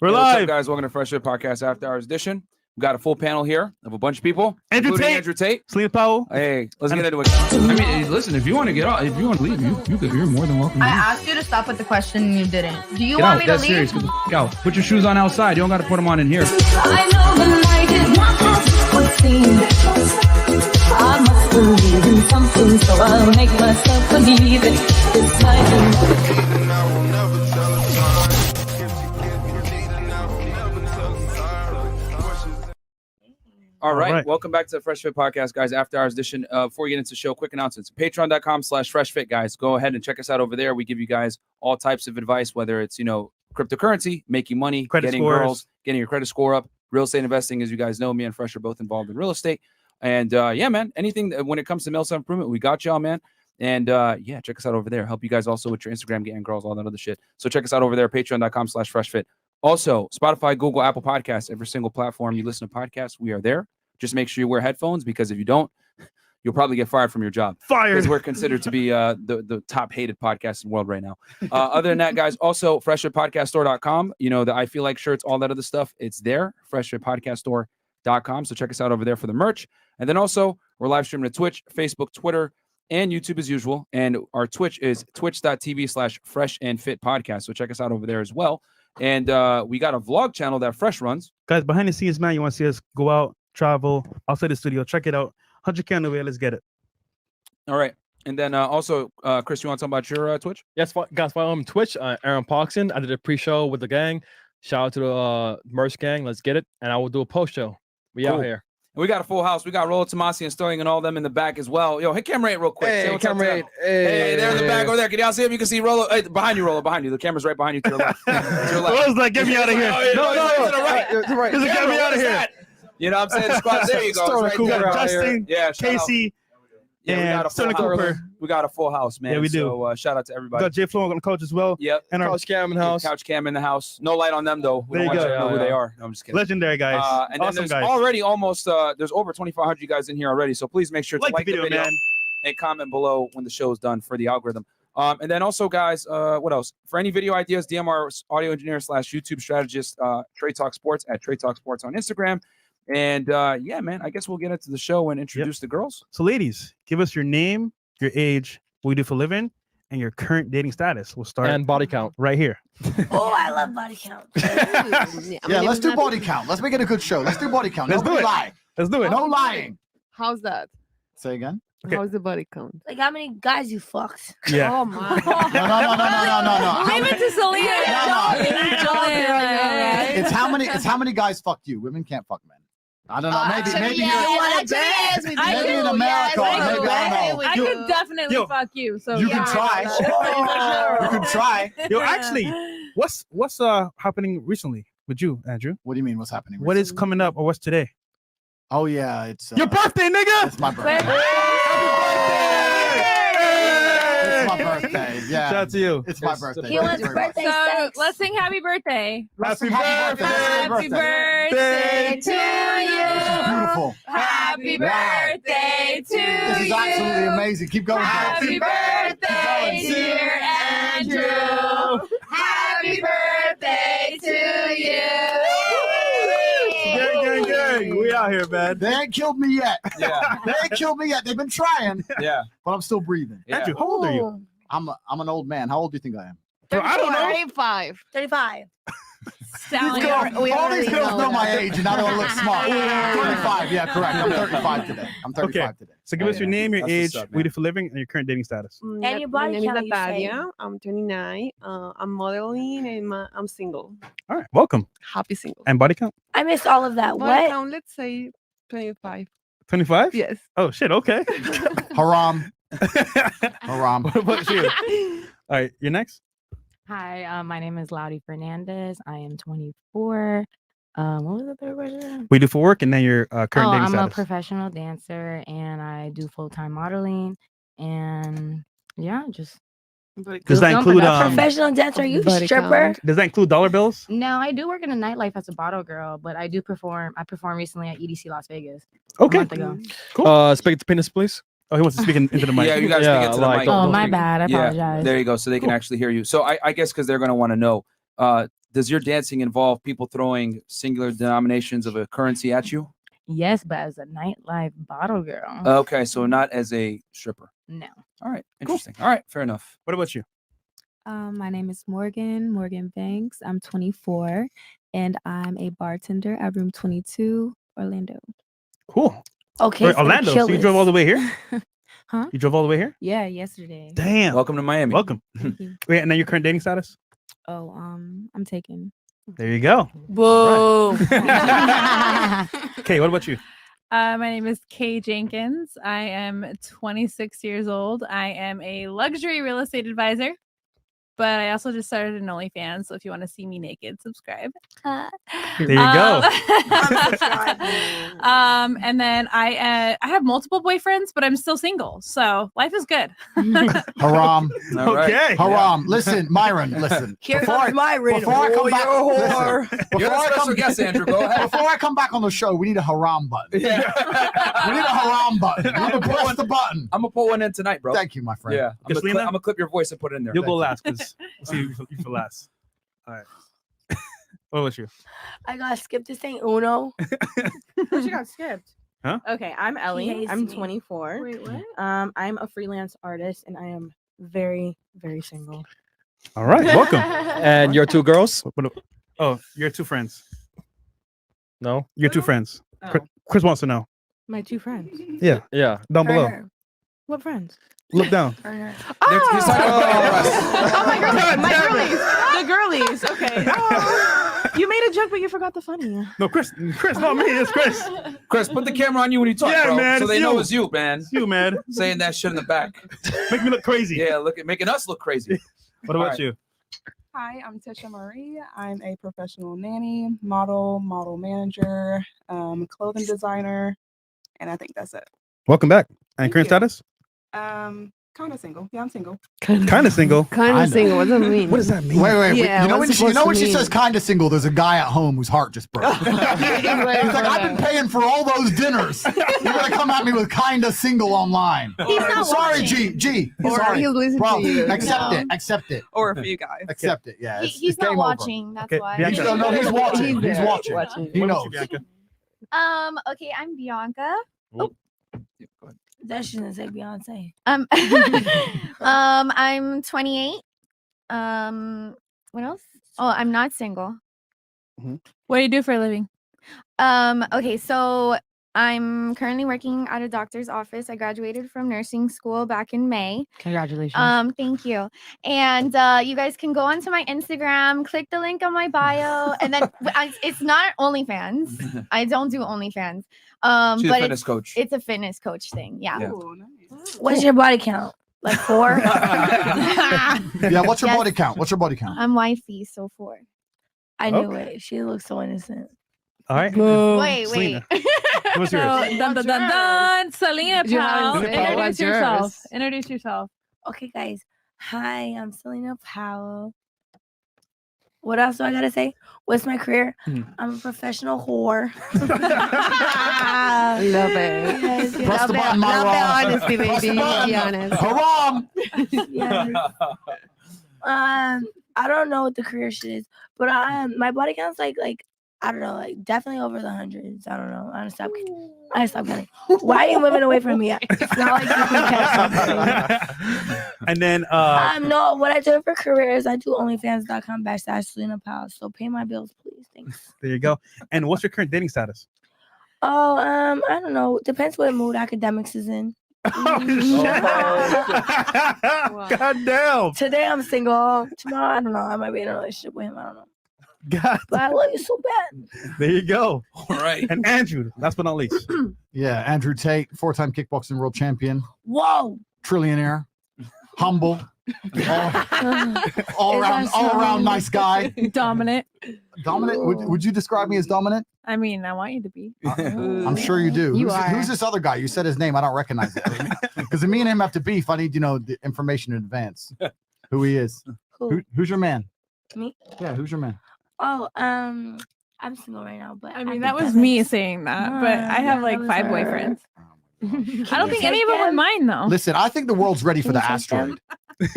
We're Hey, live. what's up, guys? Welcome to Fresh Fit Podcast After Hours Edition. We've got a full panel here of a bunch of people. Andrew Tate. Celina Powell. Hey, let's get into it. I mean, hey, listen, if you want to get out, if you want to leave, you're more than welcome to I leave. asked you to stop with the question and you didn't. Do you Get want out. me to That's leave? serious. Get the out. Put your shoes on outside. You don't got to put them on in here. I know the night is not as it would seem. I must believe in something, so I'll make myself believe it. This night All right. Welcome back to the Fresh Fit Podcast, guys. After Hours Edition. Before we get into the show, quick announcements. Patreon.com/FreshFit, guys. Go ahead and check us out over there. We give you guys all types of advice, whether it's, cryptocurrency, making money, getting girls, getting your credit score up, real estate investing. As you guys know, me and Fresh are both involved in real estate. And yeah, man, anything when it comes to male self-improvement, we got y'all, man. And yeah, check us out over there. Help you guys also with your Instagram, getting girls, all that other shit. So check us out over there, patreon.com/FreshFit. Also, Spotify, Google, Apple Podcasts, every single platform you listen to podcasts, we are there. Just make sure you wear headphones, because if you don't, you'll probably get fired from your job. Because we're considered to be the top hated podcast in the world right now. Other than that, guys, also freshfitpodcaststore.com. The I Feel Like shirts, all that other stuff, it's there. Freshfitpodcaststore.com. So check us out over there for the merch. And then also, we're live streaming to Twitch, Facebook, Twitter, and YouTube as usual. And our Twitch is twitch.tv/freshandfitpodcast. So check us out over there as well. And we got a vlog channel that Fresh runs. Guys, behind the scenes, man, you want to see us go out, travel, outside the studio, check it out. 100K on the way, let's get it. All right. And then also, Chris, you want to talk about your Twitch? Yes, guys, follow me on Twitch, Aaron Parkson. I did a pre-show with the gang. Shout out to the Merch gang. Let's get it. And I will do a post-show. We out here. And we got a full house. We got Rollo Tomasi and Sterling and all them in the back as well. Yo, hit camera 8 real quick. Hey, camera 8. Hey, they're in the back over there. Can y'all see him? You can see Rollo. Hey, behind you, Rollo. Behind you. The camera's right behind you to your left. To your left. Rollo's like, get me out of here. No. To the right. He's like, get me out of here. You know what I'm saying? The squad. There you go. It's right there. Justin, Yeah, Casey, and Sterling Cooper. We got a full house, man. Yeah, we do. So shout out to We everybody. got Jay Flo on the coach as well. Yep. And our Couch cam in the house. Couch cam in the house. No light on them, though. We There don't you want go. you to know who they are. No, I'm just kidding. legendary guys. And then awesome there's guys. already almost, there's over 2,500 you guys in here already. So please make sure to like the video, man. and comment below when the show is done for the algorithm. And then also, guys, what else? For any video ideas, DM our audio engineer / YouTube strategist, Trade Talk Sports at Trade Talk Sports on Instagram. And yeah, man, I guess we'll get into the show and introduce the girls. So ladies, give us your name, your age, what you do for a living, and your current dating status. We'll start And body count. right here. Oh, I love body count. Yeah, let's do body count. Let's make it a good show. Let's do body count. Let's do Nobody it. lie. Let's do it. No lying. How's that? Say again. Okay. How's the body count? Like how many guys you fucked? Yeah. Oh my. No. Leave it to Celina. It's how many guys fucked you. Women can't fuck men. I don't know. Maybe maybe in America. Maybe I don't know. I could definitely fuck you. So You can try. You can try. Yo, actually, what's happening recently with you, Andrew? What do you mean? What's happening? What is coming up, or what's today? Oh yeah, it's Your birthday, nigga. It's my birthday. It's my birthday. Yeah. Shout out to you. It's my birthday. He wants Thank you very much. birthday So sex. let's sing happy birthday. Happy birthday. Happy birthday to This is you. beautiful. Happy birthday to This is you. absolutely amazing. Keep going, Happy guys. birthday, dear Andrew. Happy birthday to you. Gang. We out here, man. They ain't killed me yet. Yeah. They ain't killed me yet. They've been trying, Yeah. but I'm still breathing. Yeah. Andrew, how old are you? I'm an old man. How old do you think I am? Bro, I don't know. 35. 35. All these girls know my age, and now they want to look smart. 35. Yeah, correct. I'm 35 today. I'm 35 today. So give us your name, your That's age, what's up, what you do for a living, and your current dating status. And your body My name count, is you say. Natalia. I'm 29. I'm modeling and I'm single. All right, welcome. Happy single. And body count? I missed all of that. Body What? count, let's say 25. 25? Yes. Oh shit. Okay. Haram. Haram. What about you? All right, you're next. Hi, my name is Laudy Fernandez. I am 24. What was the third question? What you do for work, and then your current dating I'm status. a professional dancer, and I do full-time modeling. And yeah, just Does that include Professional dancer? Are you a Body stripper? count. Does that include dollar bills? no, I do work in the nightlife as a bottle girl, but I do perform. I performed recently at EDC Las Vegas a Okay. month ago. Cool. Speak to penis, please. Oh, he wants to speak into the mic. Yeah, you guys Yeah, speak into the like- mic. Oh, my bad. I Yeah, apologize. there you go. So they can actually hear you. So I guess because they're going to want to know, Does your dancing involve people throwing singular denominations of a currency at you? Yes, but as a nightlife bottle girl. Okay, so not as a stripper. No. All right, interesting. All right, fair enough. What about you? My name is Morgan Banks. I'm 24, and I'm a bartender at Room 22, Orlando. Cool. Okay. Wait, Orlando. So you drove all the way here? Huh? You drove all the way here? Yeah, yesterday. Damn. Welcome to Miami. Welcome. Wait, and then your current dating status? Oh, I'm taken. There you go. Whoa. Okay, what about you? My name is Kay Jenkins. I am 26 years old. I am a luxury real estate advisor, but I also just started an OnlyFans. So if you want to see me naked, subscribe. There you go. And then I have multiple boyfriends, but I'm still single. So life is good. Haram. All right. Okay. Haram. Listen, Myron, listen. Here Before comes Myron. before I come back, whore. listen, You're before the I special come, guest, Andrew. Go ahead. before I come back on the show, we need a haram button. Yeah. We need a haram button. We need to press the button. I'm gonna put one in tonight, bro. Thank you, my friend. Yeah, I'm Selena? gonna clip your voice and put it in there. You'll go Thank you. last because see you for last. All right. What about you? I got skipped this thing. Uno. She got skipped. Huh? Okay, I'm He Ellie. hates I'm me. 24. Wait, what? I'm a freelance artist, and I am very, very single. All right. Welcome. And your two girls? Oh, your two friends. No. Your two friends. Chris wants to know. My two friends. Yeah. Yeah. Down below. Her. What friends? Look down. Her. He's talking about Oh my girlies, my girlies, the girlies. Okay. Oh, you made a joke, but you forgot the funny. No, Chris, not me. It's Chris. Chris, put the camera on you when you talk, Yeah, bro, man, so it's they know you. it's you, man. It's you, man. Saying that shit in the back. Make me look crazy. Yeah, look at making us look crazy. What about you? Hi, I'm Tisha Marie. I'm a professional nanny, model manager, clothing designer, and I think that's it. Welcome back. And current you. status? Kind of single. Yeah, I'm single. Kind of single. Kind of single. What does that mean? What does that mean? Wait. Yeah, you know what's when it she supposed to says kind of single, there's a guy at home whose heart just broke. He's like, I've been paying for all those dinners. You're gonna come at me with kind of single online. He's not Sorry, watching. G. Or Sorry, he'll listen bro. to you. Accept it. Or a few guys. Accept it. Yeah. He's it's not game over. watching. That's Okay, why. Bianca. No, he's watching. He's there, watching. He What about knows. you, Bianca? Okay, I'm Bianca. Yeah, go ahead. That shouldn't say Beyonce. I'm 28. What else? Oh, I'm not single. What do you do for a living? Okay, so I'm currently working at a doctor's office. I graduated from nursing school back in May. Congratulations. Thank you. And you guys can go onto my Instagram, click the link on my bio, and then it's not OnlyFans. I don't do OnlyFans. She's But a fitness coach. it's a fitness coach thing. Yeah. Yeah. Oh, nice. What's your body count? Like 4? Yeah. What's your Yes. body count? What's your body count? I'm wifey, so 4. I knew it. She looks so innocent. All right. Wait. Selena. What's So, yours? dun, dun, dun, dun. Celina You haven't Powell. said Introduce what's yourself. yours. Introduce yourself. Okay, guys. Hi, I'm Celina Powell. What else do I gotta say? What's my career? I'm a professional whore. I love it. Yes, yes. Press the button, Love Myron. that honesty, Press the baby. button. Be honest. Haram. Yes. I don't know what the career shit is, but my body count's like I don't know, like definitely over the hundreds. I don't know. I stop counting. Why are you moving away from me? It's not like you can catch something. And then No, what I do for career is I do onlyfans.com/Celina Powell. So pay my bills, please. Thanks. there you go. And what's your current dating status? Oh, I don't know. Depends what mood academics is in. God damn. Today I'm single. Tomorrow, I don't know. I might be in a relationship with him. I don't know. God. But I love you so bad. There you go. All right. And Andrew, last but not least. Yeah. Andrew Tate, 4-time kickboxing world champion, Whoa. trillionaire, humble, all around nice guy. Dominant. Dominant. Would you describe me as dominant? I mean, I want you to be. I'm sure you do. Who's this other guy? You said his name. I don't recognize it. Because me and him have to beef. I need the information in advance. Who he is. Who's your man? Me? Yeah. Who's your man? Oh, I'm single right now, but I mean, that was me saying that, but I have like 5 boyfriends. I don't think any of them would mind though. Listen, I think the world's ready for the asteroid. Let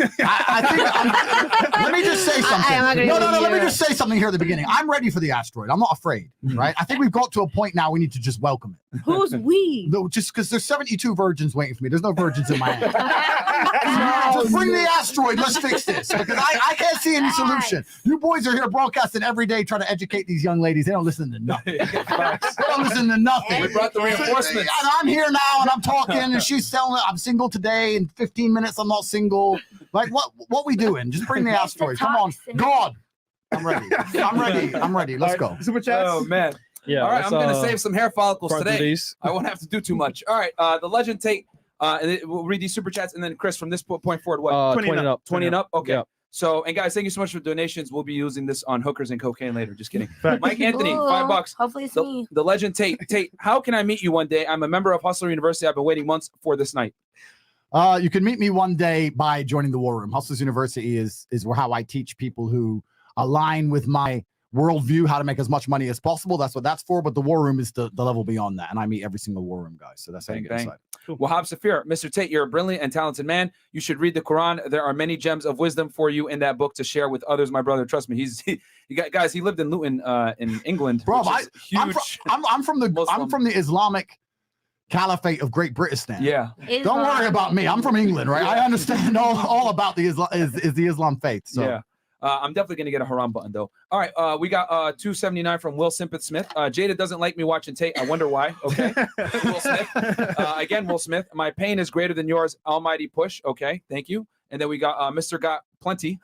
me just say something. No. Let me just say something here at the beginning. I'm ready for the asteroid. I'm not afraid, right? I think we've got to a point now we need to just welcome it. Who's we? No, just because there's 72 virgins waiting for me. There's no virgins in my hand. Just bring the asteroid. Let's fix this because I can't see any solution. You boys are here broadcasting every day trying to educate these young ladies. They don't listen to nothing. They don't listen to nothing. We brought the reinforcements. And I'm here now and I'm talking and she's telling me I'm single today. In 15 minutes, I'm not single. Like what we doing? Just bring the asteroid. Come on, God. I'm ready. I'm ready. Let's go. Super chats. Oh man. Yeah. All right, I'm gonna save some hair follicles front today. these. I won't have to do too much. All right, the legend Tate. And we'll read these super chats, and then Chris, from this point forward, what? 20 and up. 20 and up. Okay. Yeah. So, and guys, thank you so much for donations. We'll be using this on hookers and cocaine later. Just kidding. Mike Anthony, $5. Hopefully it's me. The legend Tate. Tate, how can I meet you one day? I'm a member of Hustler University. I've been waiting months for this night. You can meet me one day by joining the War Room. Hustlers University is how I teach people who align with my worldview how to make as much money as possible. That's what that's for. But the War Room is the level beyond that, and I meet every single War Room guy. So that's how you get inside. Wahab Safir, Mr. Tate, you're a brilliant and talented man. You should read the Quran. There are many gems of wisdom for you in that book to share with others. My brother, trust me, guys. He lived in Luton, in England. Bro, I'm from the Islamic Caliphate of Great Britain. Yeah. Don't worry about me. I'm from England, right? I understand all about the Islam faith. So. Yeah. I'm definitely going to get a haram button, though. All right. We got 279 from Will Simpeth Smith. Jada doesn't like me watching Tate. I wonder why. Okay. Will Smith. Again, Will Smith. My pain is greater than yours. Almighty push. Okay. Thank you. And then we got Mr. Got Plenty.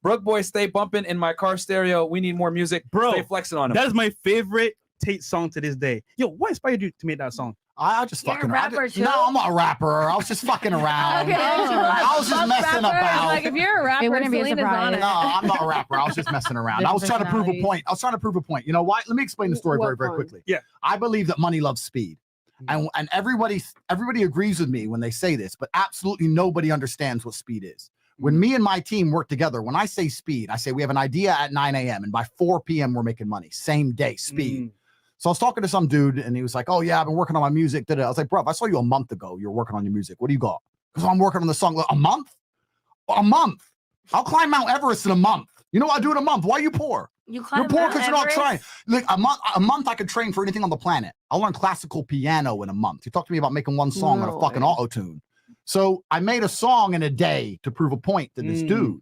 Brook Boy, stay bumping in my car stereo. We need more music. Bro, stay flexing on him. That is my favorite Tate song to this day. Yo, what inspired you to make that song? I just fucking No, I'm not a rapper. I was just fucking around. Okay. I was just messing about. Like, if you're a rapper, It wouldn't be a Celina's surprise. on it. No, I'm not a rapper. I was just messing around. I was trying to prove a point. You know why? Let me explain the story very, very quickly. Yeah. I believe that money loves speed. And everybody agrees with me when they say this, but absolutely nobody understands what speed is. When me and my team work together, when I say speed, I say we have an idea at 9 a.m. and by 4 p.m. we're making money. Same day, speed. So I was talking to some dude and he was like, oh yeah, I've been working on my music. I was like, bro, if I saw you a month ago, you're working on your music. What do you got? Because I'm working on the song. A month? A month. I'll climb Mount Everest in a month. You know what I do in a month? Why are you poor? You're poor because you're not trying. Like a month I could train for anything on the planet. I'll learn classical piano in a month. You talk to me about making one song on a fucking auto-tune. So I made a song in a day to prove a point to this dude.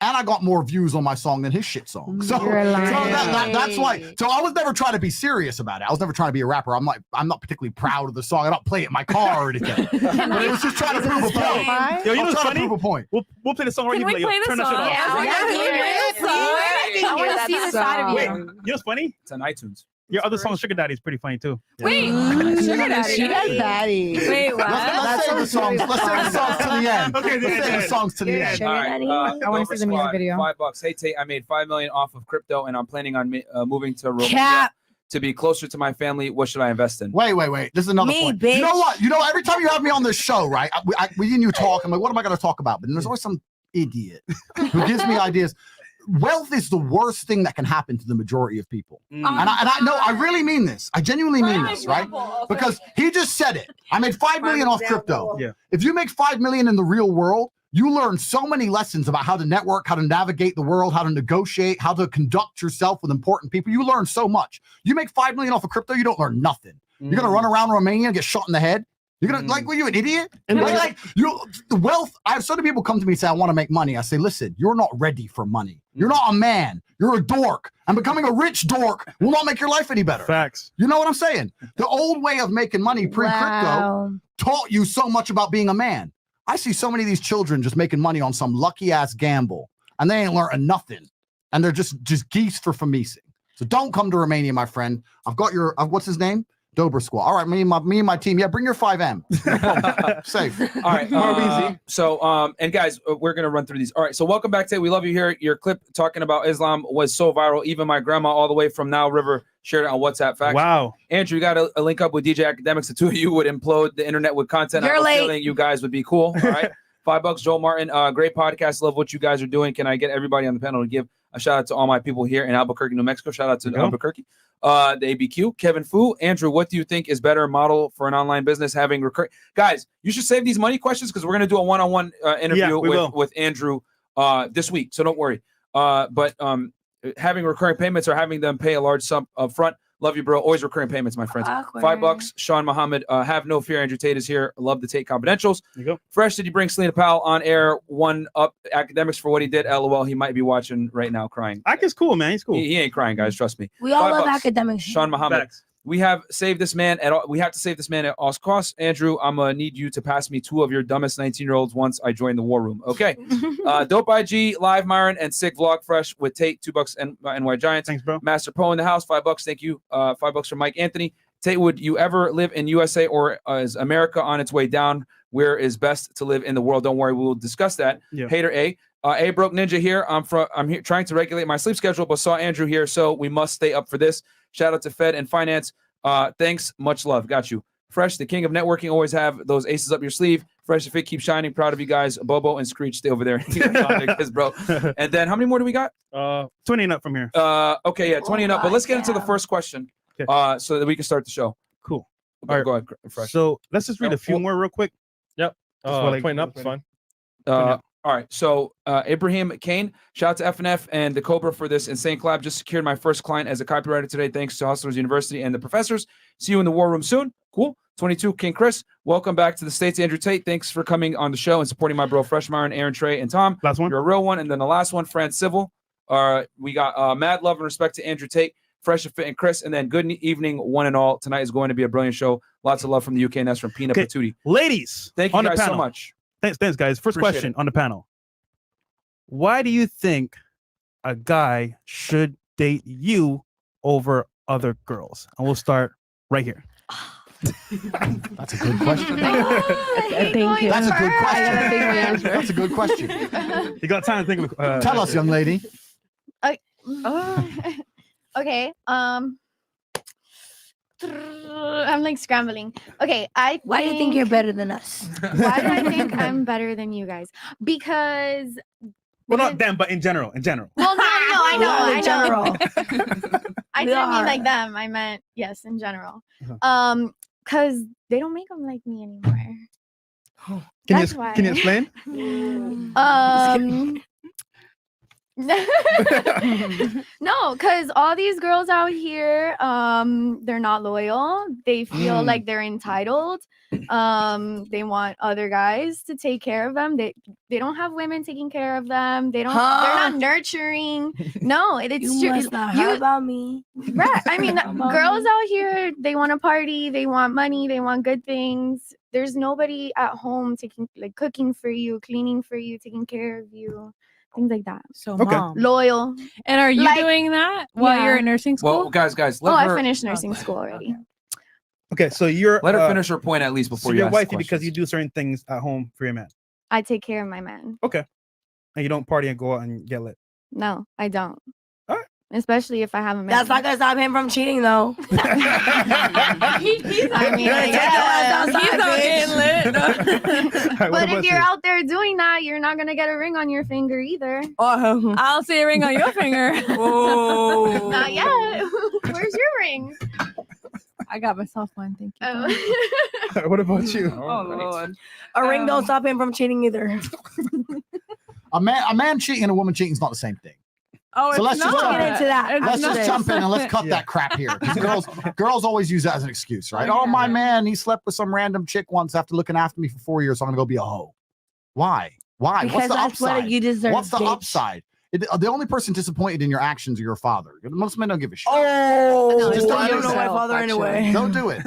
And I got more views on my song than his shit song. So that's why. So I was never trying to be serious about it. I was never trying to be a rapper. I'm not particularly proud of the song. I don't play it in my car or anything. But it was just trying to prove a point. Yo, you know what's funny? Prove a point. We'll play the song right Can here. we play the Turn that song? shit off. Yeah, I want to see the side of Wait, you. you know what's funny? It's on iTunes. Your other song, Sugar Daddy, is pretty funny too. Wait, Sugar Daddy. Wait, what? Let's save the songs. Let's save the songs to the end. Okay, let's save the songs to the end. All right, I want to see the music video. $5. Hey Tate, I made $5 million off of crypto, and I'm planning on moving to Romania to be closer to my family. What should I invest in? Wait. This is another point. Bitch. You know what? Every time you have me on this show, right? We and you talk. I'm like, what am I going to talk about? But there's always some idiot who gives me ideas. Wealth is the worst thing that can happen to the majority of people. And I know, I really mean this. I genuinely mean this, right? Because he just said it. I made $5 million off crypto. Yeah. If you make $5 million in the real world, you learn so many lessons about how to network, how to navigate the world, how to negotiate, how to conduct yourself with important people. You learn so much. You make $5 million off of crypto, you don't learn nothing. You're going to run around Romania and get shot in the head. You're gonna were you an idiot? And the wealth. I have so many people come to me and say, I want to make money. I say, listen, you're not ready for money. You're not a man. You're a dork. And becoming a rich dork will not make your life any better. Facts. You know what I'm saying? The old way of making money pre-crypto taught you so much about being a man. I see so many of these children just making money on some lucky ass gamble, and they ain't learning nothing. And they're just geese for famicing. So don't come to Romania, my friend. I've got your what's his name? Dober Squad. All right, me and my team. Yeah, bring your 5M. Safe. All right. So, and guys, we're gonna run through these. All right. So, welcome back to. We love you here. Your clip talking about Islam was so viral. Even my grandma, all the way from Nile River, shared it on WhatsApp. Facts. Wow. Andrew, you got a link up with DJ Academics. The two of you would implode the internet with content. You're I have a late. feeling you guys would be cool. All right. $5. Joel Martin. Great podcast. Love what you guys are doing. Can I get everybody on the panel to give A shout out to all my people here in Albuquerque, New Mexico. Shout out to There you go. Albuquerque. The ABQ, Kevin Fu, Andrew, what do you think is better model for an online business having recurring? Guys, you should save these money questions because we're going to do a one-on-one interview we will. with Andrew this week. So don't worry. But having recurring payments or having them pay a large sum up front. Love you, bro. Always recurring payments, my friends. Awkward. $5. Sean Muhammad. Have no fear. Andrew Tate is here. Love the Tate Confidentials. There you go. Fresh, did you bring Celina Powell on air? One up academics for what he did. LOL. He might be watching right now crying. Ike's cool, man. He's cool. He ain't crying, guys. Trust me. We all $5. love academics. Sean Muhammad. Facts. We have saved this man at all. We have to save this man at all costs. Andrew, I'm gonna need you to pass me 2 of your dumbest 19-year-olds once I join the war room. Okay. Dope IG, Live Myron, and Sick Vlog Fresh with Tate, $2 and NY Giants. Thanks, bro. Master Poe in the house, $5. Thank you. $5 from Mike Anthony. Tate, would you ever live in USA or is America on its way down? Where is best to live in the world? Don't worry, we will discuss that. Yeah. Hater A. A Broke Ninja here. I'm here trying to regulate my sleep schedule, but saw Andrew here, so we must stay up for this. Shout out to Fed and Finance. Thanks, much love. Got you. Fresh, the king of networking, always have those aces up your sleeve. Fresh, if it keeps shining, proud of you guys. Bobo and Screech, stay over there. Bro. And then how many more do we got? 20 and up from here. Okay, yeah, 20 and up. But let's get into the first question, Okay. so that we can start the show. Cool. Go, All right. go ahead, Fresh. So let's just read a few more real quick. Yep. Just for, like, 20 up, it's fine. All right, so Ibrahim Kane, shout out to FNF and the Cobra for this insane collab. Just secured my first client as a copywriter today, thanks to Hustlers University and the professors. See you in the war room soon. Cool. 22, King Chris, welcome back to the States. Andrew Tate, thanks for coming on the show and supporting my bro Fresh Myron, Aaron Trey, and Tom. Last one. You're a real one. And then the last one, Fran Civil. We got mad love and respect to Andrew Tate, Fresh and Fit, and Chris. And then good evening, one and all. Tonight is going to be a brilliant show. Lots of love from the UK, and that's from Peanut Patootie. Ladies, Thank you on the guys so panel. much. Thanks, guys. First Appreciate question it. on the panel. Why do you think a guy should date you over other girls? And we'll start right here. That's a good question. Thank you. That's a good I question. gotta think my answer. That's a good question. You got time to think of Tell us, young lady. Okay. I'm like scrambling. Okay, Why do you think you're better than us? Why do I think I'm better than you guys? Because well, not them, but in general. In general. well, no, I know. In general. I We didn't mean are. like them. I meant yes, in general. Uh-huh. Because they don't make them like me anymore. Can you explain? No, because all these girls out here, they're not loyal. They feel like they're entitled. They want other guys to take care of them. They don't have women taking care of them. They're not nurturing. No, it's You must not heard about me. Right. I mean, girls out here, they want to party, they want money, they want good things. There's nobody at home cooking for you, cleaning for you, taking care of you, things like that. So, Okay. Mom. Loyal. And are you Like- doing that while you're Yeah. in nursing school? Well, guys, let I her finished nursing school already. Okay, so you're let her finish her point at least before so you you're ask the wifey because questions. you do certain things at home for your man. I take care of my man. Okay. And you don't party and go out and get lit. No, I don't. Alright. Especially if I have a man. That's not gonna stop him from cheating, though. He's I mean, You're yeah. taking He's not getting lit. Alright, what But about if you're you? out there doing that, you're not gonna get a ring on your finger either. I'll see a ring on your finger. Whoa. Not yet. Where's your ring? I got myself one. Thank you. Oh. What about you? Oh, Lord. A ring don't stop him from cheating either. A man cheating and a woman cheating is not the same thing. Oh, So let's just We'll jump get in. into that. It's Let's not- just jump in and let's cut Yeah. that crap here. 'Cause girls always use that as an excuse, right? Oh, my man, he slept with some random chick once after looking after me for 4 years, so I'm gonna go be a hoe. Why? Why? Because What's the that's what upside? you deserve. What's the bitch. upside? The only person disappointed in your actions are your father. Most men don't give a shit. Oh, Just don't I don't use know my it. father anyway. Don't do it.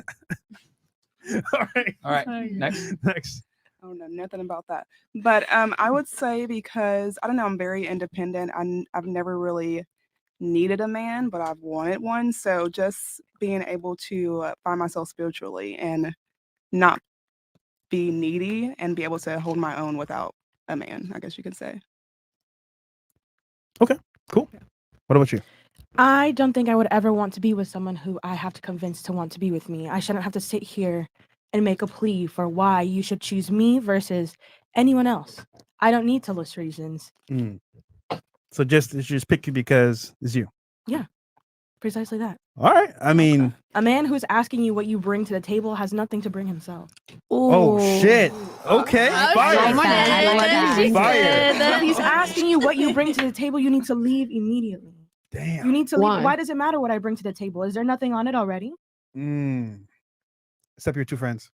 All right. All right, next. Next. I don't know nothing about that. But I would say because I don't know, I'm very independent. I've never really needed a man, but I've wanted one. So just being able to find myself spiritually and not be needy and be able to hold my own without a man, I guess you could say. Cool. What about you? I don't think I would ever want to be with someone who I have to convince to want to be with me. I shouldn't have to sit here and make a plea for why you should choose me versus anyone else. I don't need to list reasons. So just pick you because it's you. Yeah, precisely that. All right. I mean, A man who's asking you what you bring to the table has nothing to bring himself. oh shit. Okay. Fire. Fire. If he's asking you what you bring to the table, you need to leave immediately. Damn. You need to Why? leave. Why does it matter what I bring to the table? Is there nothing on it already? Except your two friends.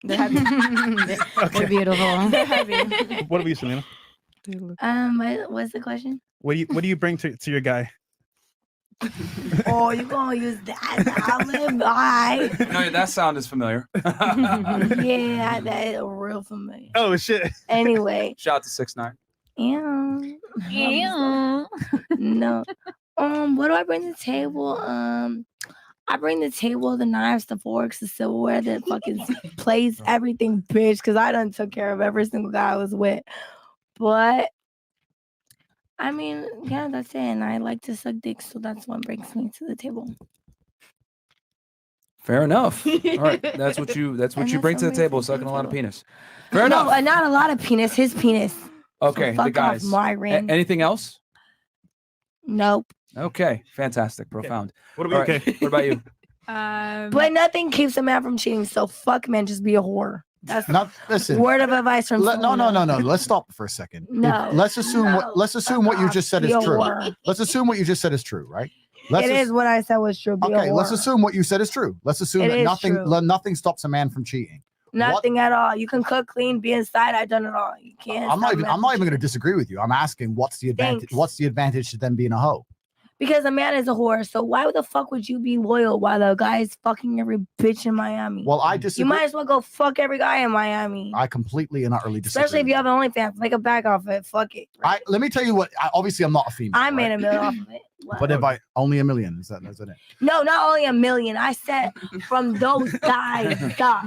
They're heavy. They're beautiful. They're heavy. What about you, Celina? What's the question? What do you bring to your guy? Oh, you gonna use that? Bye. No, that sound is familiar. Yeah, that is real familiar. Oh shit. Anyway. Shout out to 6ix9ine. Ew. No. What do I bring to the table? I bring the table, the knives, the forks, the silverware, the fucking plates, everything, bitch, because I done took care of every single guy I was with. But I mean, yeah, that's it. And I like to suck dick, so that's what brings me to the table. Fair enough. All right, that's what you bring to the table, sucking a lot of penis. Fair enough. No, not a lot of penis. His penis. Okay, So fuck the guys. off, Myron. Anything else? Nope. Okay, fantastic, profound. What about you? What about you? But nothing keeps a man from cheating. So fuck, man, just be a whore. That's listen. word of advice from. No. Let's stop for a second. No. Let's assume what you just said is Be a true. whore. Let's assume what you just said is true, right? It is what I said was true. Be a Okay, let's whore. assume what you said is true. Let's assume It that is nothing true. nothing stops a man from cheating. Nothing at all. You can cook, clean, be inside. I've done it all. You can't. I'm not stop even a man from going to disagree with you. I'm asking what's the advantage? Thanks. What's the advantage to them being a hoe? Because a man is a whore. So why the fuck would you be loyal while the guy is fucking every bitch in Miami? Well, I disagree. You might as well go fuck every guy in Miami. I completely and utterly disagree. Especially if you have an OnlyFans. Make a bag off it. Fuck it. Let me tell you what. Obviously, I'm not a female. I made $1 million off of it. But if I only $1 million, is that it? No, not only $1 million. I said from those guys. Stop.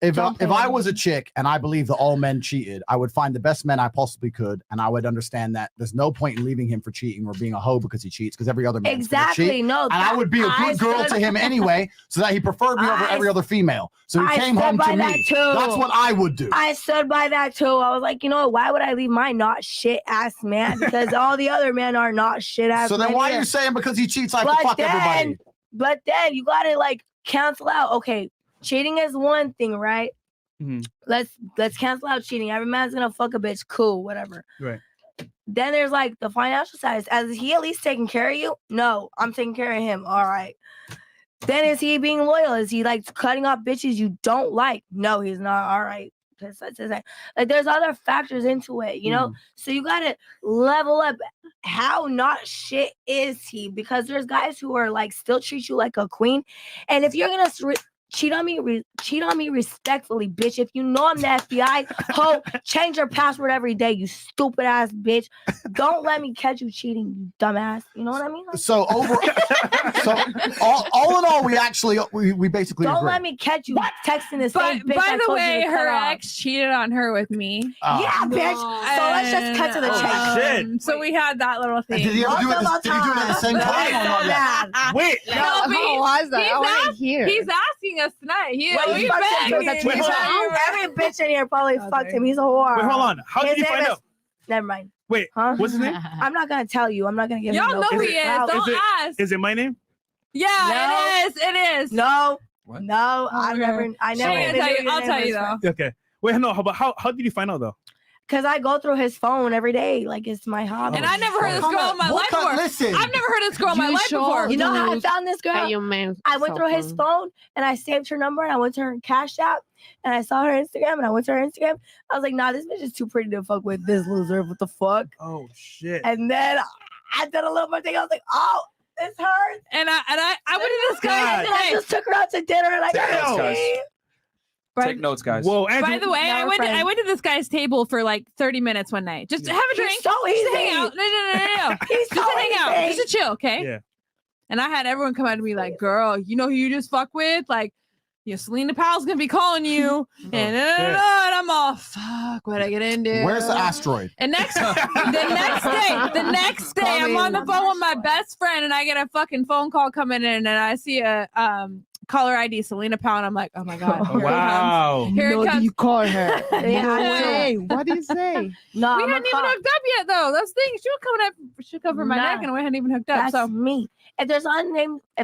If I was a chick and I believe that all men cheated, I would find the best men I possibly could, and I would understand that there's no point in leaving him for cheating or being a hoe because he cheats, because every other man Exactly. cheat. No. And I would be a good girl to him anyway, so that he preferred me over every other female. So he came home to me. That's what I would do. I stood by that too. I was like, you know what? Why would I leave my not shit ass man? Because all the other men are not shit ass. So then why are you saying because he cheats I have to fuck everybody? But then you gotta like cancel out. Okay, cheating is one thing, right? Let's cancel out cheating. Every man's gonna fuck a bitch. Cool, whatever. Right. Then there's like the financial side. Is he at least taking care of you? No, I'm taking care of him. All right. Then is he being loyal? Is he like cutting off bitches you don't like? No, he's not. All right. Like there's other factors into it, you know? So you gotta level up. How not shit is he? Because there's guys who are like still treat you like a queen. And if you're gonna cheat on me respectfully, bitch. If you know I'm the FBI, ho, change your password every day, you stupid ass bitch. Don't let me catch you cheating, you dumbass. You know what I mean? So all in all, we basically don't agree. let me catch you texting the same bitch. By the way, her ex cheated on her with me. Yeah, bitch. So let's just cut to the chase. So we had that little thing. Did he ever do it? Did he do it at the same time or not yet? Wait. No, but How was that? I want to hear. He's asking us tonight. Every bitch in here probably fucked him. He's a whore. Wait, hold on. How did you find out? Never mind. Wait, what's his name? I'm not gonna tell you. I'm not gonna give Y'all him know who no he is. clout. Don't ask. Is it my name? Yeah, it is. It is. No. What? No, I never. I'll tell you though. Okay. Wait, no. How did you find out though? Because I go through his phone every day. Like it's my hobby. And I never heard this girl in my life before. Listen. I've never heard this girl in my life before. You know how I found this girl? I went through his phone and I saved her number and I went to her Cash App and I saw her Instagram and I went to her Instagram. I was like, nah, this bitch is too pretty to fuck with this loser. What the fuck? Oh shit. And then I did a little more thing. I was like, oh, it's her. And I went to this guy. And I just took her out to dinner and I Damn. Take notes, guys. Whoa, Andrew. By the way, I went to this guy's table for like 30 minutes one night. Just to have a drink. He's so Just easy. to hang out. No. He's Just so to hang out. easy. Just to chill, okay? Yeah. And I had everyone come out to me like, girl, you know who you just fuck with? Like, Celina Powell's gonna be calling you, and I'm all, fuck, what I get into? Where's the asteroid? And the next day, I'm on the phone with my best friend, and I get a fucking phone call coming in, and I see a caller ID Celina Powell, and I'm like, oh my god, here it comes. Here it comes. You call her. Yeah. What do you say? No, We hadn't even hooked up yet, though. That's the thing. She was coming up, she covered my neck, and we hadn't even hooked up. That's So me. If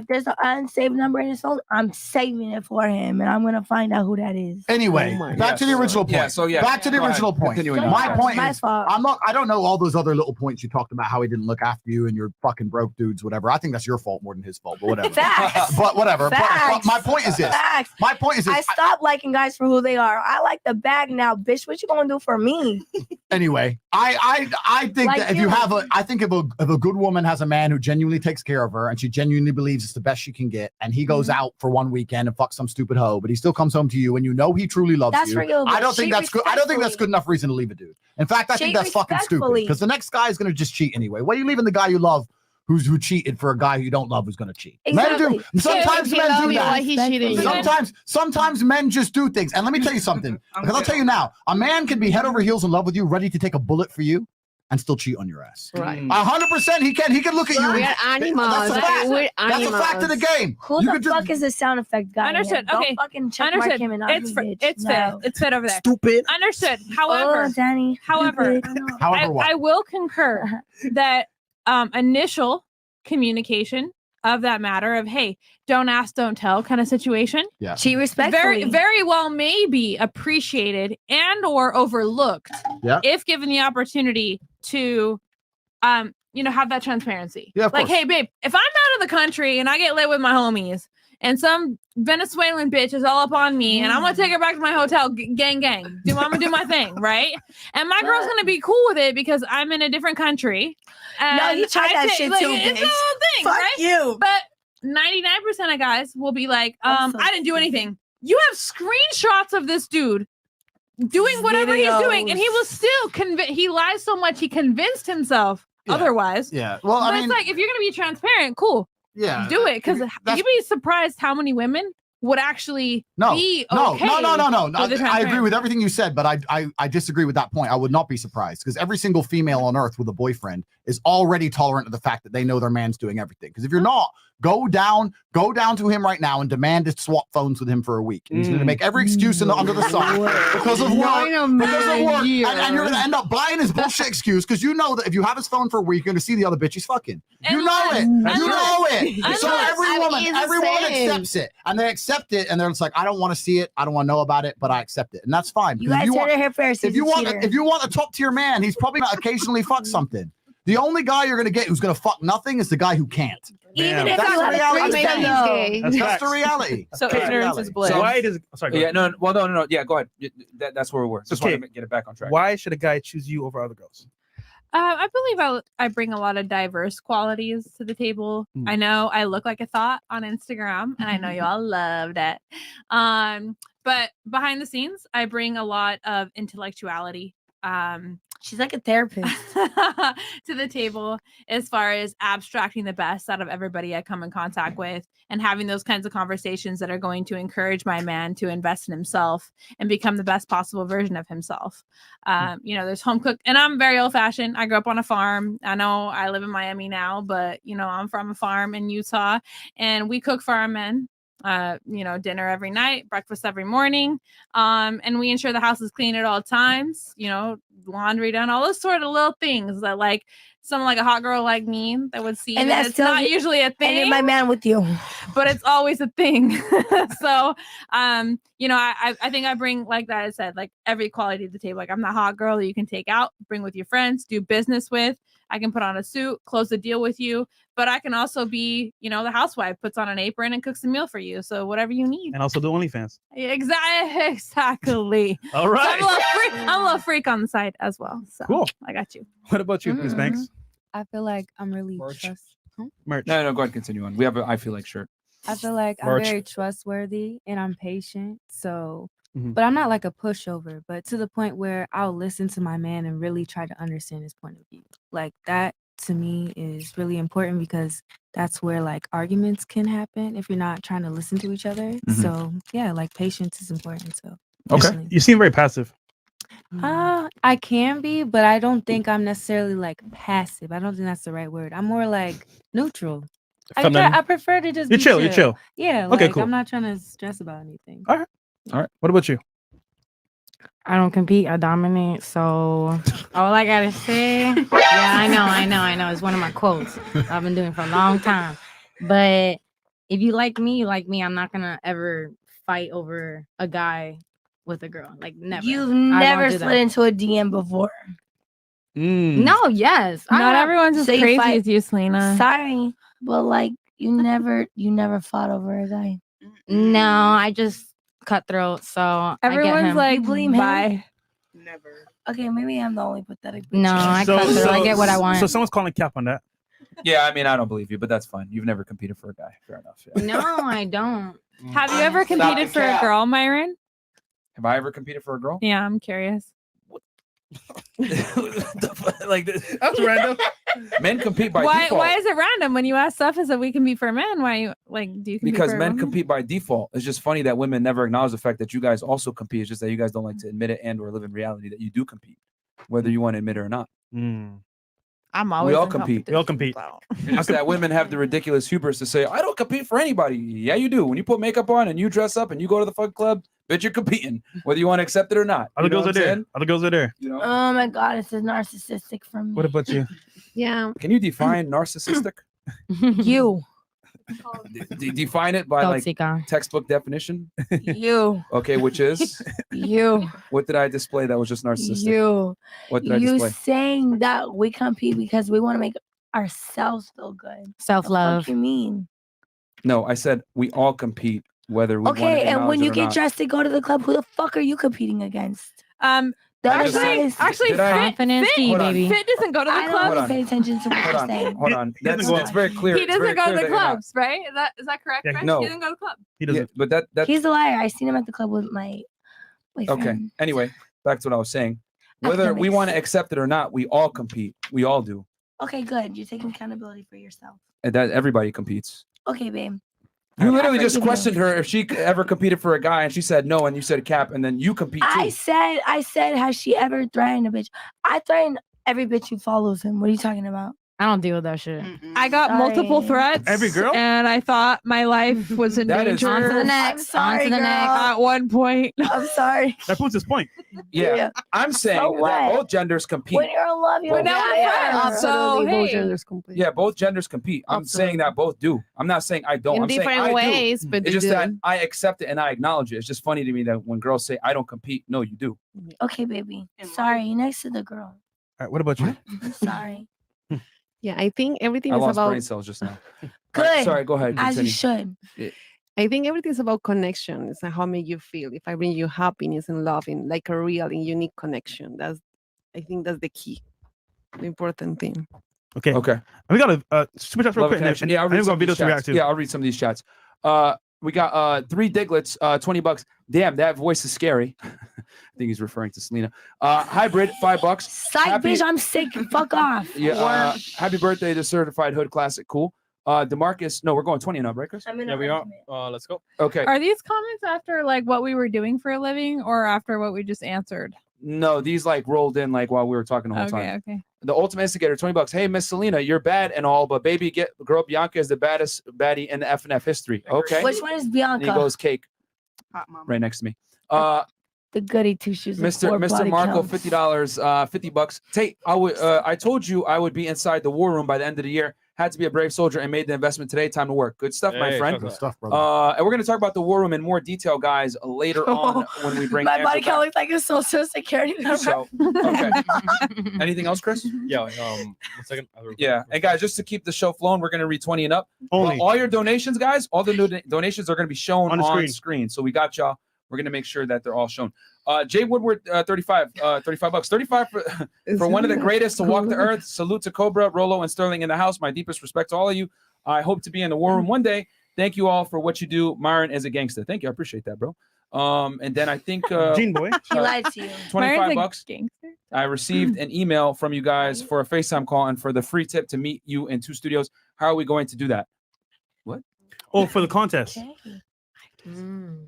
there's an unsaved number in his phone, I'm saving it for him, and I'm gonna find out who that is. Anyway, back to the original point. Back to the Go ahead. original point. Continuing on. My point My is, fault. I don't know all those other little points you talked about, how he didn't look after you and you're fucking broke dudes, whatever. I think that's your fault more than his fault, but whatever. Facts. But whatever. But Facts. my point is this. Facts. My point is this. I stopped liking guys for who they are. I like the bag now, bitch. What you gonna do for me? Anyway, I think Like that if you. you have if a good woman has a man who genuinely takes care of her and she genuinely believes it's the best she can get, and he goes out for one weekend and fucks some stupid hoe, but he still comes home to you and you know he truly loves That's you. real, I don't she think that's good. I don't think that's good enough reason to leave a dude. In fact, I think She that's fucking stupid respectfully. because the next guy is gonna just cheat anyway. Why are you leaving the guy you love who cheated for a guy who you don't love who's gonna cheat? Exactly. Men do. Sometimes men do that. you. Sometimes men just do things. And let me tell you something. Because I'll tell you now, a man can be head over heels in love with you, ready to take a bullet for you, and still cheat on your ass. Right. 100% he can. He can look at you. We're animals. That's a fact. We're That's a fact of the game. Who You the could just- fuck is the sound effect guy? Understood. Don't Okay. fucking check mark Understood. him and It's ugly bitch. it's fit. No. It's fit over there. Stupid. Understood. However, Oh, Danny. however, However, what? I will concur that initial communication of that matter of, hey, don't ask, don't tell kind of situation. Yeah. She respectfully. Very well may be appreciated and or overlooked Yeah. if given the opportunity to have that transparency. Yeah, of like, course. hey babe, if I'm out of the country and I get lit with my homies and some Venezuelan bitch is all up on me and I'm gonna take her back to my hotel, gang. I'm gonna do my thing, right? And my girl's gonna be cool with it because I'm in a different country. And No, you tried that shit too, It's bitch. a whole thing, Fuck right? you. But 99% of guys will be like, I'm so I didn't do anything. You have screenshots of this dude doing whatever he's doing, and he was still convinced. He lies so much he convinced himself otherwise. Yeah. Well, But I mean, it's like, if you're gonna be transparent, cool. yeah. Do it, because That's- you'd be surprised how many women would actually No, be no, okay. no. with the I agree transparency. with everything you said, but I disagree with that point. I would not be surprised because every single female on earth with a boyfriend is already tolerant of the fact that they know their man's doing everything. Because if you're not, go down to him right now and demand to swap phones with him for a week. And he's going to make every excuse under the sun because of work. And you're going to end up buying his bullshit excuse because you know that if you have his phone for a week, you're going to see the other bitch he's fucking. You know it. You know it. So every woman accepts it, and they accept it, and they're just like, I don't want to see it, I don't want to know about it, but I accept it, and that's fine. You Because guys heard it here first. if you want a top tier man, he's probably gonna occasionally fuck something. The only guy you're gonna get who's gonna fuck nothing is the guy who can't. Even if That's you the have a reality. threesome, That's That's facts. the reality. So That's the ignorance reality. is bliss. So why does sorry? Go Yeah, ahead. no. Yeah, go ahead. That's where we were. Just Okay. want to get it back on track. Why should a guy choose you over other girls? I believe I bring a lot of diverse qualities to the table. I know I look like a thought on Instagram, and I know you all love that. But behind the scenes, I bring a lot of intellectuality. She's like a therapist to the table as far as abstracting the best out of everybody I come in contact with and having those kinds of conversations that are going to encourage my man to invest in himself and become the best possible version of himself. There's home cook, and I'm very old fashioned. I grew up on a farm. I know I live in Miami now, but I'm from a farm in Utah, and we cook for our men. Dinner every night, breakfast every morning. And we ensure the house is clean at all times, laundry done, all those sort of little things that like someone like a hot girl like me that would see. And that that's it's not still- usually a thing. and my man with you. But it's always a thing. So, I think I bring, like that I said, like every quality to the table. Like I'm the hot girl that you can take out, bring with your friends, do business with. I can put on a suit, close the deal with you, but I can also be, the housewife, puts on an apron and cooks a meal for you. So whatever you need. And also do OnlyFans. Exactly. All right. So I'm a little freak on the side as well. So Cool. I got you. What about you, Miss Banks? I feel like I'm really Merch. No, go ahead, continue on. We have I feel like shirt. I feel like I'm Merch. very trustworthy and I'm patient. So, Mhm. but I'm not like a pushover, but to the point where I'll listen to my man and really try to understand his point of view. Like that to me is really important because that's where like arguments can happen if you're not trying to listen to each other. So yeah, like patience is important. So Okay. You seem very passive. I can be, but I don't think I'm necessarily like passive. I don't think that's the right word. I'm more like neutral. I prefer to just You're be chill. You're chill. Yeah. Okay, Like, cool. I'm not trying to stress about anything. All right. What about you? I don't compete. I dominate. So all I gotta say, yeah, I know. It's one of my quotes I've been doing for a long time. But if you like me, you like me. I'm not gonna ever fight over a guy with a girl. Like never. You've I won't never do slid that. into a DM before. No, yes. Not everyone's as So you crazy fight- as you, Celina. Sorry, but like you never fought over a guy. No, I just cutthroat. So I get Everyone's him. like, You blame him? bye. Okay, maybe I'm the only pathetic. bitch. No, I cutthroat. I get what I want. So someone's calling cap on that. Yeah, I mean, I don't believe you, but that's fine. You've never competed for a guy. Fair enough. Yeah. No, I don't. Have you ever Stop competed the for a cap. girl, Myron? Have I ever competed for a girl? Yeah, I'm curious. Like this. That's random. Men compete by Why? default. Why is it random when you ask stuff? Is that we compete for men? Why you like? Do you compete Because for men women? compete by default. It's just funny that women never acknowledge the fact that you guys also compete. It's just that you guys don't like to admit it and or live in reality that you do compete, whether you want to admit it or not. I'm always. We all in compete. We all compete. It's just that women have the ridiculous hubris to say, I don't compete for anybody. Yeah, you do. When you put makeup on and you dress up and you go to the fun club, bitch, you're competing, whether you want to accept it or not. Other You know girls what are I'm there. saying? Other girls are there. You know? Oh my god, it's a narcissistic for me. What about you? Yeah. Can you define narcissistic? You. Define it by like Tóxica. textbook definition. You. Okay, which is You. what did I display that was just narcissistic? You. What did I You display? saying that we compete because we want to make ourselves feel good. Self-love. What you mean? No, I said we all compete, whether we want to Okay, and acknowledge when it you or get not. dressed to go to the club, who the fuck are you competing against? The I other just said- guys. Actually, Did I- Confidence, Fit, Hold on. baby. Fit doesn't go to the I club. don't pay attention to what Hold you're on, saying. hold on. He doesn't That's go- it's very clear. He it's very doesn't go to clear the that you're not- clubs, right? Is that correct? Yeah, Fresh? no. He doesn't go to the club. He Yeah, doesn't. but that's He's a liar. I seen him at the club with my boyfriend. okay. Anyway, back to what I was saying. Whether we Academics. want to accept it or not, we all compete. We all do. Okay, good. You're taking accountability for yourself. And that everybody competes. Okay, babe. You literally I just forgive you. questioned her if she ever competed for a guy, and she said no, and you said cap, and then you compete too. I said, has she ever threatened a bitch? I threaten every bitch who follows him. What are you talking about? I don't deal with that shit. I got multiple Sorry. threats. Every girl? And I thought my life was in That is- danger. On to the I'm next. sorry, On to the girl. next. At one point. I'm sorry. That proves his point. Yeah, Yeah. I'm saying that what? both genders compete. When you're in love, you're But now we're friends. So, Absolutely, both hey. genders complete. Yeah, both genders compete. I'm saying that both do. I'm not saying I don't. In I'm saying different I do. ways, but It's they just do. that I accept it and I acknowledge it. It's just funny to me that when girls say I don't compete, no, you do. Okay, baby. Sorry, you're next to the girl. All right. What about you? I'm sorry. Yeah, I think everything I is lost about. brain cells just now. Good. All right, sorry, go ahead. As you Continue. should. I think everything's about connections and how make you feel. If I bring you happiness and love in like a real and unique connection, I think that's the key, the important thing. Okay. Okay. And we got a super chat real Love a quick. connection. And Yeah, I'll then read we some got of these videos to react chats. to. Yeah, I'll read some of these chats. We got 3 Diglets, $20. Damn, that voice is scary. I think he's referring to Celina. Hybrid, $5. Psych, Happy- bitch, I'm sick. Fuck off. Yeah. Happy birthday to Certified Hood Classic. Cool. Demarcus, no, we're going 20 and up, right, Chris? I'm in Yeah, an we are. argument. Let's go. Okay. Are these comments after like what we were doing for a living or after what we just answered? No, these like rolled in like while we were talking the whole Okay, time. okay. The Ultimate Instigator, $20. Hey, Miss Celina, you're bad and all, but baby, girl Bianca is the baddest baddie in the FNF history. Okay. Which one is And Bianca? he goes cake Hot mama. right next to me. The goody two shoes. with four Mr. body Marco, counts. $50, $50. Tate, I told you I would be inside the war room by the end of the year. Had to be a brave soldier and made the investment today. Time to work. Good stuff, my Hey, friend. good stuff, brother. And we're going to talk about the war room in more detail, guys, later on when we bring My Andrew body back. count looks like a social security number. So, okay. Anything else, Chris? Yeah. 1 second. Yeah. And guys, just to keep the show flowing, we're going to read 20 and up. Only. All your donations, guys, all the donations are going to be shown On on the screen. screen. So we got y'all. We're going to make sure that they're all shown. Jay Woodward, $35. $35 for one of the greatest to walk the earth. Salute to Cobra, Rolo, and Sterling in the house. My deepest respect to all of you. I hope to be in the war room one day. Thank you all for what you do. Myron is a gangster. Thank you. I appreciate that, bro. And then I think Gene boy. He lied to you. Myron's a $25. gangster. I received an email from you guys for a FaceTime call and for the free tip to meet you in 2 studios. How are we going to do that? What? Oh, for the contest.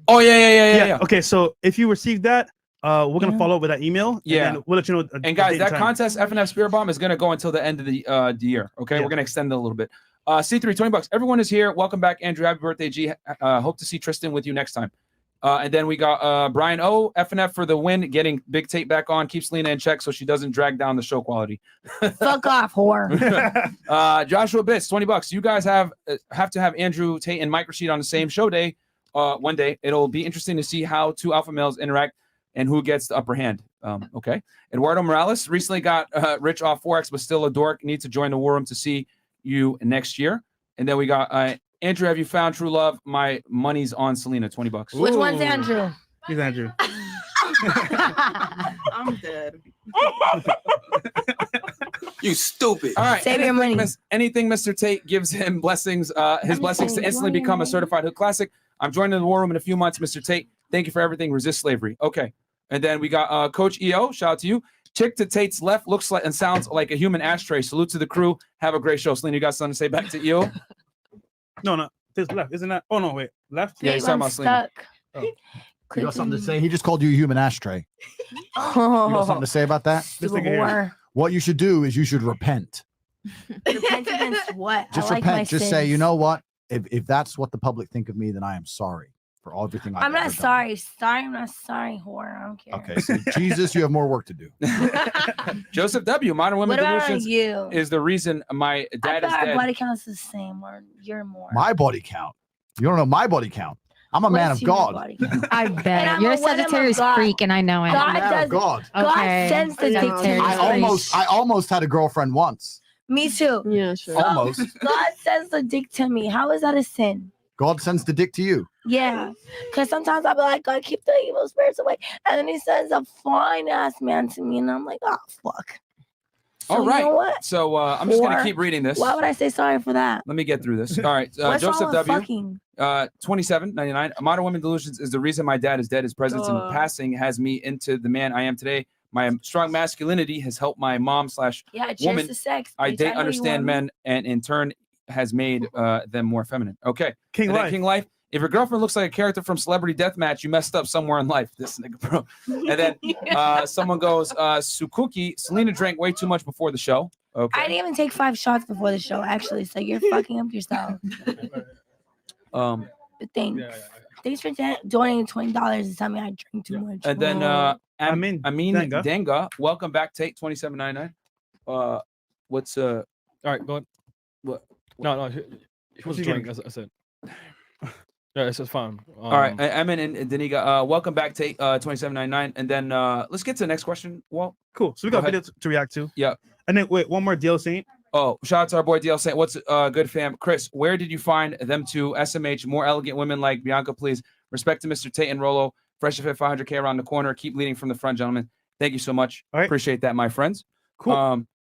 Oh, yeah. Okay, so if you received that, we're gonna follow up with that email. Yeah. And then we'll let you know. And guys, that contest, FNF Spirit Bomb, is going to go until the end of the year. Okay, we're going to extend it a little bit. C3, $20. Everyone is here. Welcome back, Andrew. Happy birthday, G. Hope to see Tristan with you next time. And then we got Brian O, FNF for the win, getting Big Tate back on. Keep Celina in check so she doesn't drag down the show quality. Fuck off, whore. Joshua Bitts, $20. You guys have to have Andrew Tate and Mike Rashid on the same show day. One day. It'll be interesting to see how 2 alpha males interact and who gets the upper hand. Okay. Eduardo Morales recently got rich off Forex, but still a dork. Needs to join the war room to see you next year. And then we got Andrew, have you found true love? My money's on Celina, $20. Which one's Andrew? He's Andrew. I'm dead. You stupid. All right. Save your money. Anything Mr. Tate gives him blessings, his blessings to instantly become a certified hood classic. I'm joining the war room in a few months, Mr. Tate. Thank you for everything. Resist slavery. Okay. And then we got Coach EO. Shout out to you. Chick to Tate's left looks like and sounds like a human ashtray. Salute to the crew. Have a great show. Celina, you got something to say back to EO? No, this left, isn't that? Oh no, wait, left. Yeah, he's talking about Celina. Oh. You got something to say? He just called you a human ashtray. You got something to say about that? What you should do is you should repent. Repent against what? Just I like repent. my Just sins. say, you know what? If that's what the public think of me, then I am sorry for everything I've I'm not ever done. sorry. Sorry, I'm not sorry, whore. I don't care. Okay, so Jesus, you have more work to do. Joseph W. Modern Women What about Delusions you? is the reason my dad I is thought our dead. body count's the same, or you're more. My body count. You don't know my body count. I'm a man of God. I And bet. I'm You're a a woman of Sagittarius God. freak, and I know it. God man of does. God. Okay. God sends the dick to me. I almost had a girlfriend once. Me too. Yeah, sure. Almost. God sends the dick to me. How is that a sin? God sends the dick to you. Yeah, because sometimes I'll be like, God, keep the evil spirits away. And then he sends a fine ass man to me, and I'm like, oh, fuck. So All right. You know what? So I'm just going to Or keep reading this. Why would I say sorry for that? Let me get through this. All right. What's Joseph wrong with W. fucking? 27.99. Modern Women Delusions is the reason my dad is dead. His presence in passing has me into the man I am today. My strong masculinity has helped my mom / Yeah, cheers woman. to sex. I bitch. date, know you understand want me. men, and in turn has made them more feminine. Okay. King And then Life. King Life. If your girlfriend looks like a character from Celebrity Deathmatch, you messed up somewhere in life. This nigga, bro. And then someone goes, Sukuki, Celina drank way too much before the show. Okay. I didn't even take 5 shots before the show, actually. So you're fucking up yourself. But thanks. Thanks for donating $20 to tell me I drink too much. And then Amin Danga. Danga, welcome back, Tate 27.99. What's All right, go ahead. What? No, he was he drunk. getting? I said. Yeah, it's fine. All right, Amin and Daniga, welcome back, Tate 27.99. And then let's get to the next question. Well, Cool. So we Go got ahead. video to react to. Yeah. And then wait, one more DL Saint. Oh, shout out to our boy DL saying, what's good, fam? Chris, where did you find them two SMH, more elegant women like Bianca, please? Respect to Mr. Tate and Rolo. Fresh to fit 500K around the corner. Keep leading from the front, gentlemen. Thank you so much. All right. Appreciate that, my friends. Cool.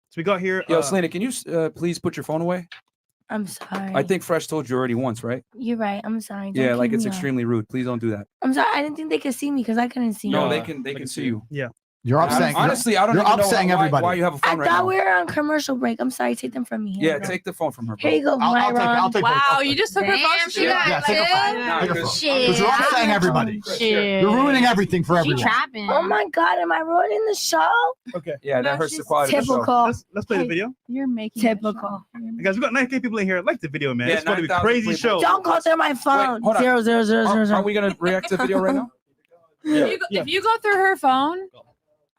So we got here. Yo, Celina, can you please put your phone away? I'm sorry. I think Fresh told you already once, right? You're right. I'm sorry. Don't Yeah, like keep it's me on. extremely rude. Please don't do that. I'm sorry. I didn't think they could see me because I couldn't see No, you. they can see you. Yeah. You're upsetting. Honestly, I don't you're even know upsetting why, everybody. why you have a I phone right thought now. we were on commercial break. I'm sorry. Take them from me. Yeah, take the phone from her. Here you go, Myron. I'll take Wow, you just took her phone. Damn, she got Yeah, take a phone. Nah, Take a good. phone. Shit. Because you're upsetting everybody. Shit. You're ruining everything for She everyone. trapping. Oh my God, am I ruining the show? Okay. Yeah, that hurts the quality of the show. Typical. Let's play the video. You're making Typical. Hey, guys, we got 9K people in here. Like the video, man. Yeah, It's going to be a 9,000 crazy people. show. Don't go through my phone. hold on. 0 0 0 0 0. Are we gonna react to the video right now? If you go through her phone,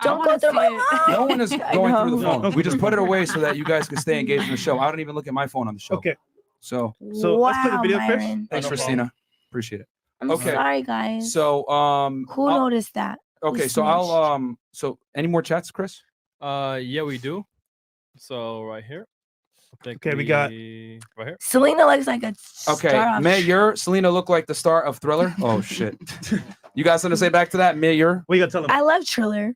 Don't go through my phone. No one is I going through the know. phone. We just put it away so that you guys can stay engaged in the show. I don't even look at my phone on the show. Okay. So So let's play the Wow, video, Chris. Myron. thanks, Christina. Appreciate it. I'm Okay. sorry, guys. So Who I'll- noticed that? okay, Who so I'll so any more chats, Chris? Yeah, we do. So right here. I think Okay, we got- right here. Celina looks like a Okay, star of Mayor Celina look like the star of Thriller. Oh shit! You got something to say back to that, Mayor? What you got to tell them? I love Triller.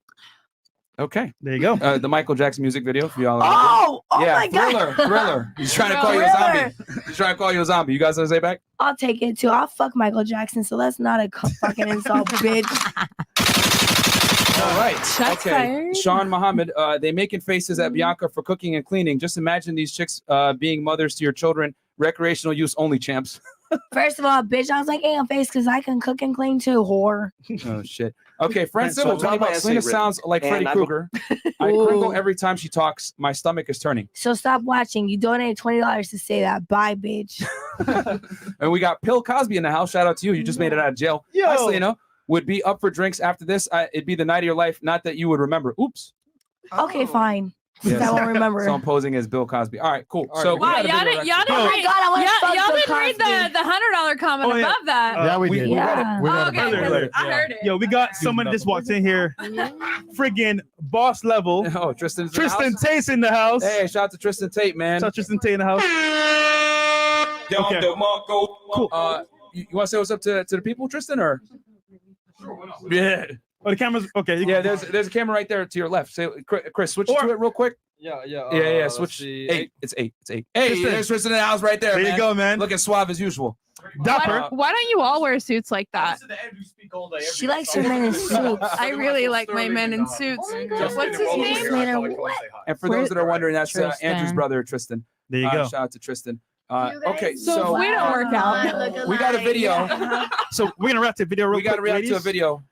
Okay, There you go. the Michael Jackson music video for y'all. Oh yeah, my Thriller, God. Thriller. He's trying to call you a zombie. He's trying to call you a zombie. You guys want to say back? I'll take it too. I'll fuck Michael Jackson, so that's not a fucking insult, bitch. All right. Shots Okay. fired. Sean Muhammad, they making faces at Bianca for cooking and cleaning. Just imagine these chicks being mothers to your children. Recreational use only, champs. First of all, bitch, I was like, hey, I'm face because I can cook and clean too, whore. Oh shit. Okay, friend So Sybil, it's all about Selena essay sounds like written. Freddy And Krueger. I crinkle every time she talks. My stomach is turning. So stop watching. You donated $20 to say that. Bye, bitch. And we got Pill Cosby in the house. Shout out to you. You just made it out of jail. Yo. Hi, Selena. Would be up for drinks after this. It'd be the night of your life. Not that you would remember. Oops. Okay, fine. Yes. I won't remember. So I'm posing as Bill Cosby. All right, cool. All right, So we Wow, got a y'all video didn't, y'all reaction. didn't Oh my read, God, I wanna y'all, fuck y'all Bill didn't read Cosby. the $100 comment Oh, yeah. above that. Yeah, we did. we read it. Yeah. We Oh, read okay, about it. Earlier. I heard it. Yo, we got someone that just walked in here, friggin' boss level. Oh, Tristan's in the Tristan house? Tate's in the house. Hey, shout out to Tristan Tate, man. Shout out to Tristan Tate in the house. Okay. Cool. You want to say what's up to the people, Tristan, or? Yeah. Oh, the camera's okay. Yeah, there's a camera right there to your left. Say, Chris, switch to it real quick. Yeah. Yeah. Switch. Eight. It's eight. Hey, Tristan. there's Tristan in the house right there. There you man. go, man. Looking suave as usual. Dapper. Why don't you all wear suits like that? She likes her men in suits. I really like my men in suits. What's his name? Slater, what? And for those that are wondering, that's Tristan. Andrew's brother, Tristan. There you go. Shout out to Tristan. Okay, So so we don't work out. we got a video. So we're gonna react to a video real We got to quick, react to a ladies. video.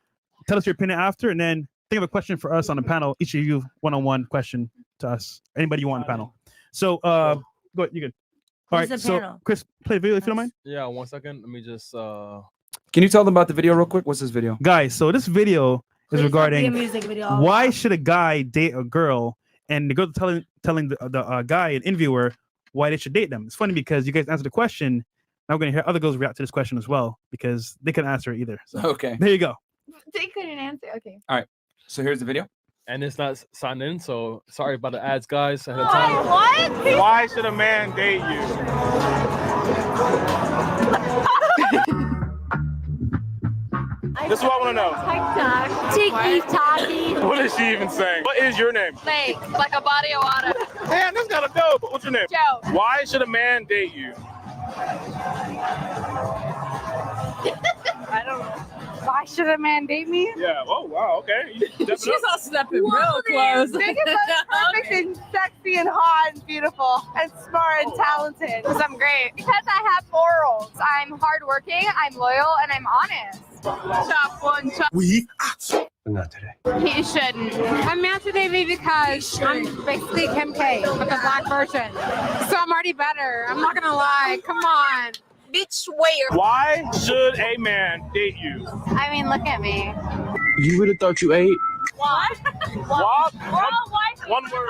Tell us your opinion after, and then think of a question for us on the panel. Each of you, one-on-one question to us. Anybody you want on the panel. So, go ahead. You good? All Who's right. the So, panel? Chris, play the video if you don't mind. Yeah, 1 second. Let me just. Can you tell them about the video real quick? What's this video? Guys, so this video is Please don't be a regarding music video. why should a guy date a girl, and the girl telling the guy, an interviewer, why they should date them. It's funny because you guys answered the question. Now we're gonna hear other girls react to this question as well because they couldn't answer it either. So Okay. there you go. They couldn't answer. Okay. So here's the video. And it's not signed in, so sorry about the ads, guys. Ahead of time. What? Why should a man date you? This is what I want to know. TikTok. Tiki-taki. What is she even saying? What is your name? Fake. Like a body of water. Man, this gotta go. What's your name? Joe. Why should a man date you? I don't know. Why should a man date me? Yeah. Oh, wow. Okay. You stepping She's up. all stepping real close. Think about perfect and sexy and hot and beautiful and smart and talented. Because I'm great. Because I have morals. I'm hardworking, I'm loyal, and I'm honest. Chop one, chop. Not today. He shouldn't. I'm mad today because I'm basically Kim K, but the black version. So I'm already better. I'm not gonna lie. Come on. Bitch, where? Why should a man date you? I mean, look at me. You would have thought you ate. What? What? One word.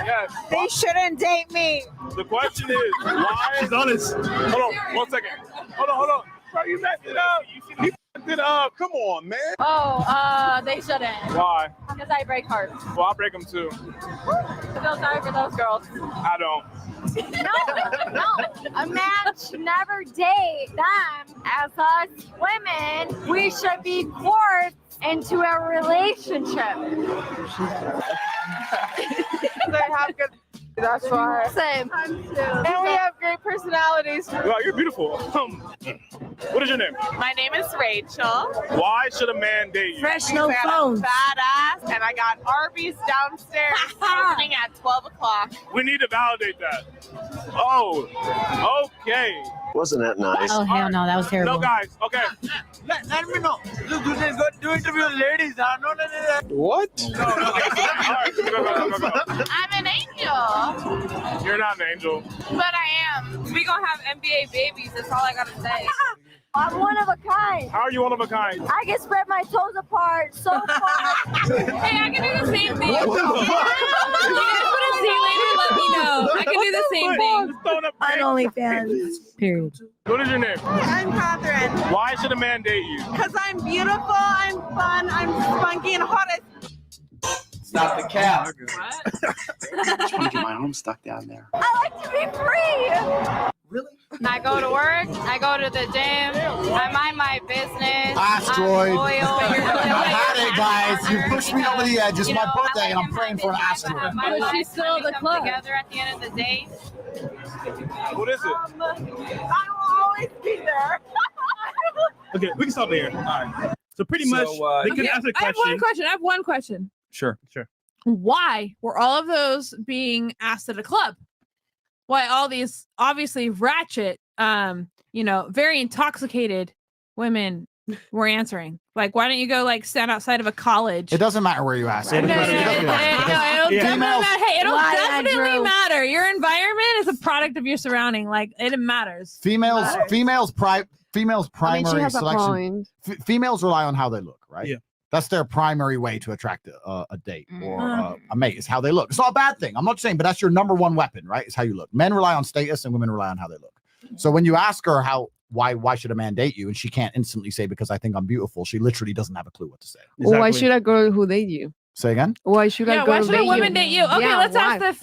Yes. They shouldn't date me. The question is, why? She's honest. Hold on. 1 second. Hold on. Bro, you messed it up. You messed it up. Come on, man. Oh, they shouldn't. Why? Because I break hearts. Well, I break them too. I feel sorry for those girls. I don't. No. A man should never date them. As us women, we should be courted into a relationship. They have good. That's why. Same. And we have great personalities. Wow, you're beautiful. What is your name? My name is Rachel. Why should a man date you? Fresh no phones. Badass, and I got Arby's downstairs opening at 12 o'clock. We need to validate that. Oh, okay. Wasn't that nice? Oh hell no, that was terrible. No, guys. Okay. Let me know. Do interview ladies. No. What? No. All right, go. I'm an angel, You're not an angel. but I am. We gonna have NBA babies. That's all I gotta say. I'm one of a kind. How are you one of a kind? I can spread my toes apart so far. Hey, I can do the same thing. You guys want to see later? Let me know. I can do the same thing. On OnlyFans. Period. What is your name? I'm Catherine. Why should a man date you? Because I'm beautiful, I'm fun, I'm spunky and hot as. Stop the cap. I just want to get my arm stuck down there. I like to be free. Really? I go to work, I go to the gym, I mind my business. Asteroid. I'm loyal. I had it, guys. You pushed me over the edge. It's my birthday, and I'm praying for an asteroid. But she's still the club. Together at the end of the day. What is it? I will always be there. Okay, we can stop there. All right. So pretty much, they can answer the I have one question. Sure. Why were all of those being asked at a club? Why all these obviously ratchet, very intoxicated women were answering? Like, why don't you go like stand outside of a college? It doesn't matter where you ask. It'll definitely matter. Your environment is a product of your surrounding. Like, it matters. Females primary has a selection. Females rely on how they look, right? Yeah. That's their primary way to attract a date or a mate is how they look. It's not a bad thing. I'm not saying, but that's your number one weapon, right? Is how you look. Men rely on status and women rely on how they look. So when you ask her why should a man date you, and she can't instantly say because I think I'm beautiful, she literally doesn't have a clue what to say. Exactly. Why should a girl who date you? Say again? Why should a women date you? Okay, let's ask the let's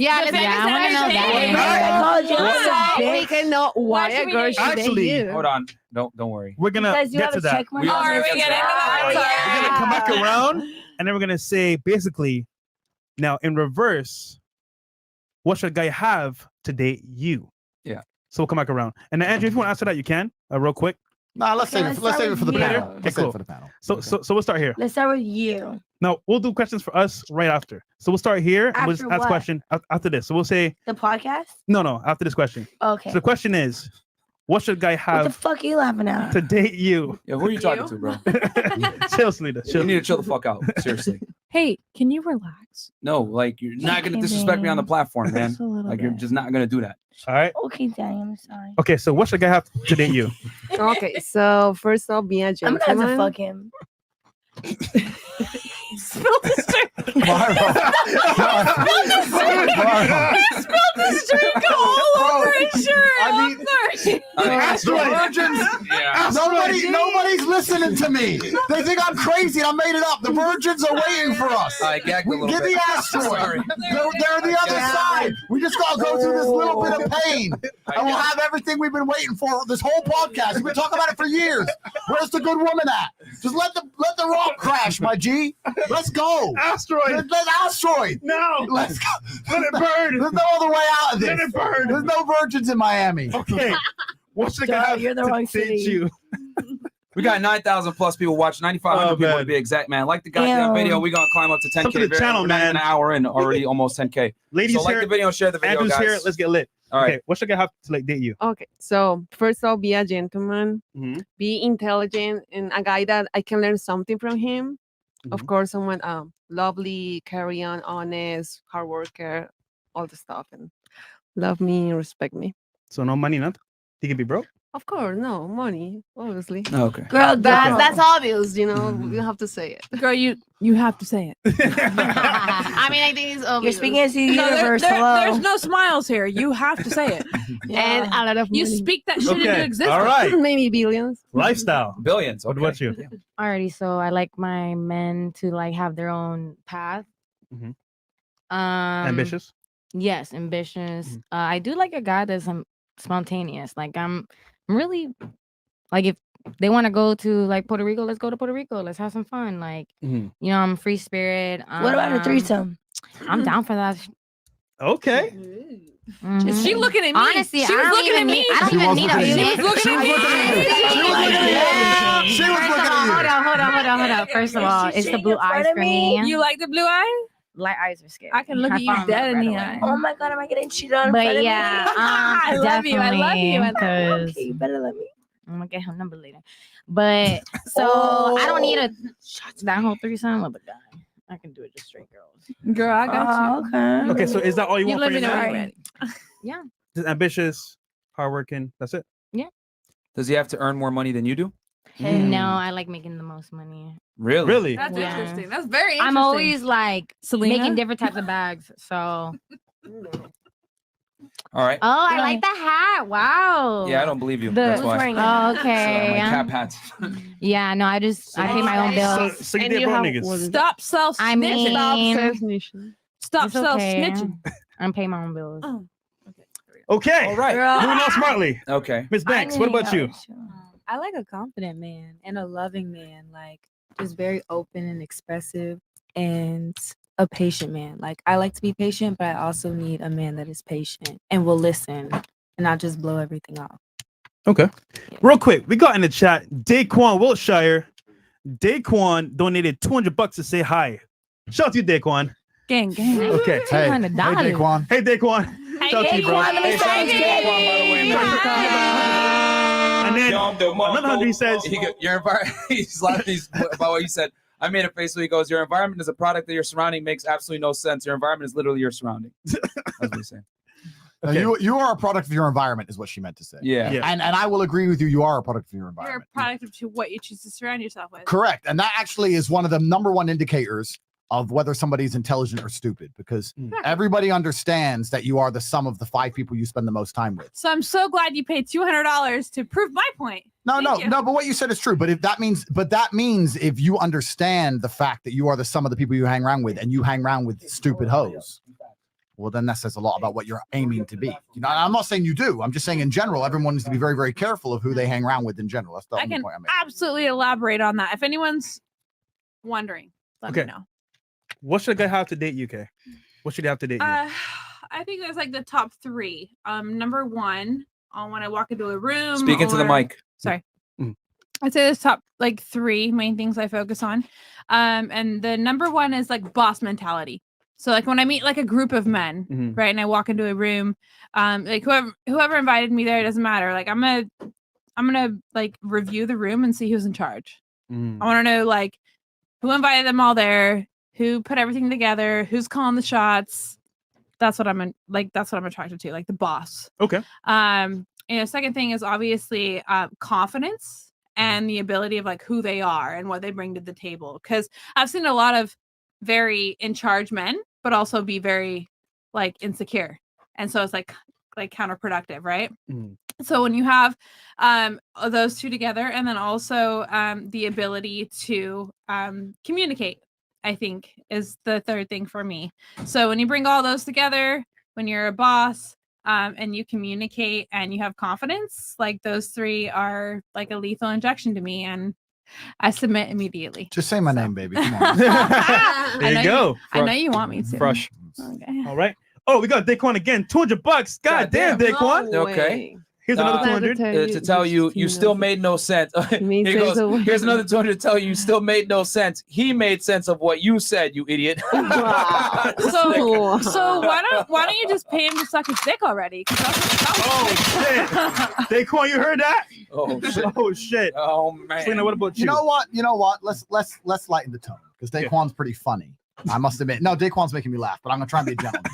we can know why a girl should date you. Hold on. Don't worry. We're gonna get to that. We're gonna come back around, and then we're gonna say basically, now in reverse, what should a guy have to date you? Yeah. So we'll come back around. And then, Andrew, if you want to answer that, you can real quick. Nah, let's save it for the panel. Okay, cool. So we'll start here. Let's start with you. No, we'll do questions for us right after. So we'll start here. And we'll just After ask what? question after this. So we'll say The podcast? no after this question. Okay. So the question is, what should a guy What have the fuck are you laughing at? to date you? Yeah, who are you talking to, bro? Chill, Celina. You need to chill the fuck out. Seriously. Hey, can you relax? No, like you're not gonna disrespect me on the platform, man. Just a little Like you're just not gonna do that. All right. Okay, Daddy, I'm sorry. Okay, so what should a guy have to date you? Okay, so first off, be a I'm gentleman. gonna have to fuck him. Spill the drink. Spilled this drink all over his shirt. Virgins. Yeah. Nobody's listening to me. They think I'm crazy. I made it up. The virgins are waiting for us. I gagged a little Give bit. the asteroid. Sorry. They're the other side. We just gotta go through this little bit of pain, and we'll have everything we've been waiting for this whole podcast. We've been talking about it for years. Where's the good woman at? Just let the rock crash, my G. Let's go. Asteroid. Let asteroid. No. Let's go. Let it burn. There's no other way out of this. Let it burn. There's no virgins in Miami. Okay. What should a guy have You're the to wrong date city. you? We got 9,000 plus people watching. 9,500 people man. to be exact, man. Like the goddamn Ew. video. We're gonna climb up to 10K. Come to the very- channel, we're not even man. an hour in already, almost 10K. Ladies So like here, the video, share the video, Andrew's guys. here. Let's get lit. All right. Okay, what should a guy have to date you? Okay, so first off, be a gentleman, Mhm. be intelligent, and a guy that I can learn something from him. Of course, someone lovely, carry on, honest, hard worker, all the stuff, and love me, respect me. So no money, nothing. He could be broke. Of course, no money, obviously. Okay. Girl, That's obvious, you know. You have to say it. Girl, you have to say it. I mean, I think it's You're obvious. speaking into the No, universe. there's Hello. no smiles here. You have to say it. And a lot of You money. speak that shit into Okay. existence. All right. Maybe billions. Lifestyle. Billions. What Okay. about you? Alrighty, so I like my men to like have their own path. Mhm. Ambitious. Ambitious. Yes, ambitious. I do like a guy that's spontaneous. Like I'm really like if they want to go to like Puerto Rico, let's go to Puerto Rico. Let's have some fun. Like Mhm. you know, I'm a free spirit. What about a threesome? I'm down for that. Okay. Is she looking at me? Honestly, she I was don't looking even at me. need- I don't even need a She man. was looking at me. She was looking at you. Hold on. First of all, it's the blue eyes for me. You like the blue eye? Light eyes are scary. I can look at you dead in the eye. Oh my god, am I getting cheated on? in But front of yeah, me? I love you. I love you. I love you. Because Okay, you better let me. I'm gonna get her number later. But so I don't need that whole threesome with a guy. I can do it just straight girls. Girl, I got you. Okay. Okay, so is that all you want let for me your know when man? you're ready. Yeah. Just ambitious, hardworking. That's it. Does he have to earn more money than you do? No, I like making the most money. Really? Really? That's Yeah. interesting. That's very interesting. I'm always like Celina? making different types of bags. So All right. oh, I like the hat. Wow. Yeah, I don't believe you. The- That's why. Oh, So, okay. my cap hats. Yeah, no, I pay my own bills. So you did broke niggas. Stop self I snitching. mean, Stop it's self okay. snitching. I'm paying my own bills. Okay. All right. Moving on smartly. Okay. Miss Banks, what about you? I like a confident man and a loving man, like just very open and expressive, and a patient man. Like I like to be patient, but I also need a man that is patient and will listen and not just blow everything off. Okay. Real quick, we got in the chat Daquan Wiltshire. Daquan donated $200 to say hi. Shout out to you, Daquan. Gang. Okay. Hey, Daquan. Hey, Daquan. Hey, Shout out to you, bro. Daquan, let me Hey, shout out to Daquan, by the way, man. And then another 100 he says, your environment. He's laughing about what you said. I made a face where he goes, "Your environment is a product that your surrounding makes absolutely no sense. Your environment is literally your surrounding." That's what he's saying. Okay. You are a product of your environment, is what she meant to say. Yeah. And I will agree with you. You are a product of your You're environment. a product of what you choose to surround yourself with. Correct. And that actually is one of the number one indicators of whether somebody's intelligent or stupid, because everybody understands that you are the sum of the 5 people you spend the most time with. So I'm so glad you paid $200 to prove my point. No, but what you said is true. But that means if you understand the fact that you are the sum of the people you hang around with, and you hang around with stupid hoes, well, then that says a lot about what you're aiming to be. You know, I'm not saying you do. I'm just saying in general, everyone needs to be very, very careful of who they hang around with in general. That's the I only can point I'm making. absolutely elaborate on that. If anyone's wondering, let me know. What should a guy have to date UK? What should he have to date you? I think there's like the top 3. Number 1, when I walk into a room. Speak into the mic. Sorry. I'd say there's top like 3 main things I focus on. And the number 1 is like boss mentality. So like when I meet like a group of men, right, and I walk into a room, like whoever invited me there, it doesn't matter. Like I'm gonna like review the room and see who's in charge. I want to know like who invited them all there, who put everything together, who's calling the shots. That's what I'm attracted to, like the boss. Okay. Second thing is obviously confidence and the ability of like who they are and what they bring to the table. Because I've seen a lot of very in charge men, but also be very like insecure, and so it's like counterproductive, right? So when you have those 2 together, and then also the ability to communicate, I think is the third thing for me. So when you bring all those together, when you're a boss and you communicate and you have confidence, like those 3 are like a lethal injection to me, and I submit immediately. Just say my name, baby. Come on. There you go. I know you want me to. Fresh. Okay. All right. Oh, we got Daquan again. $200. God damn, Daquan. Okay. Here's another 200 to tell you, you still made no sense. Here goes. Here's another 200 to tell you, you still made no sense. He made sense of what you said, you idiot. Wow. So why don't you just pay him to suck his dick already? Oh shit, Daquan, you heard that? Oh shit. Oh shit. Oh man. Selena, what about you? You know what? Let's lighten the tone, because Daquan's pretty funny. I must admit. No, Daquan's making me laugh, but I'm gonna try and be a gentleman.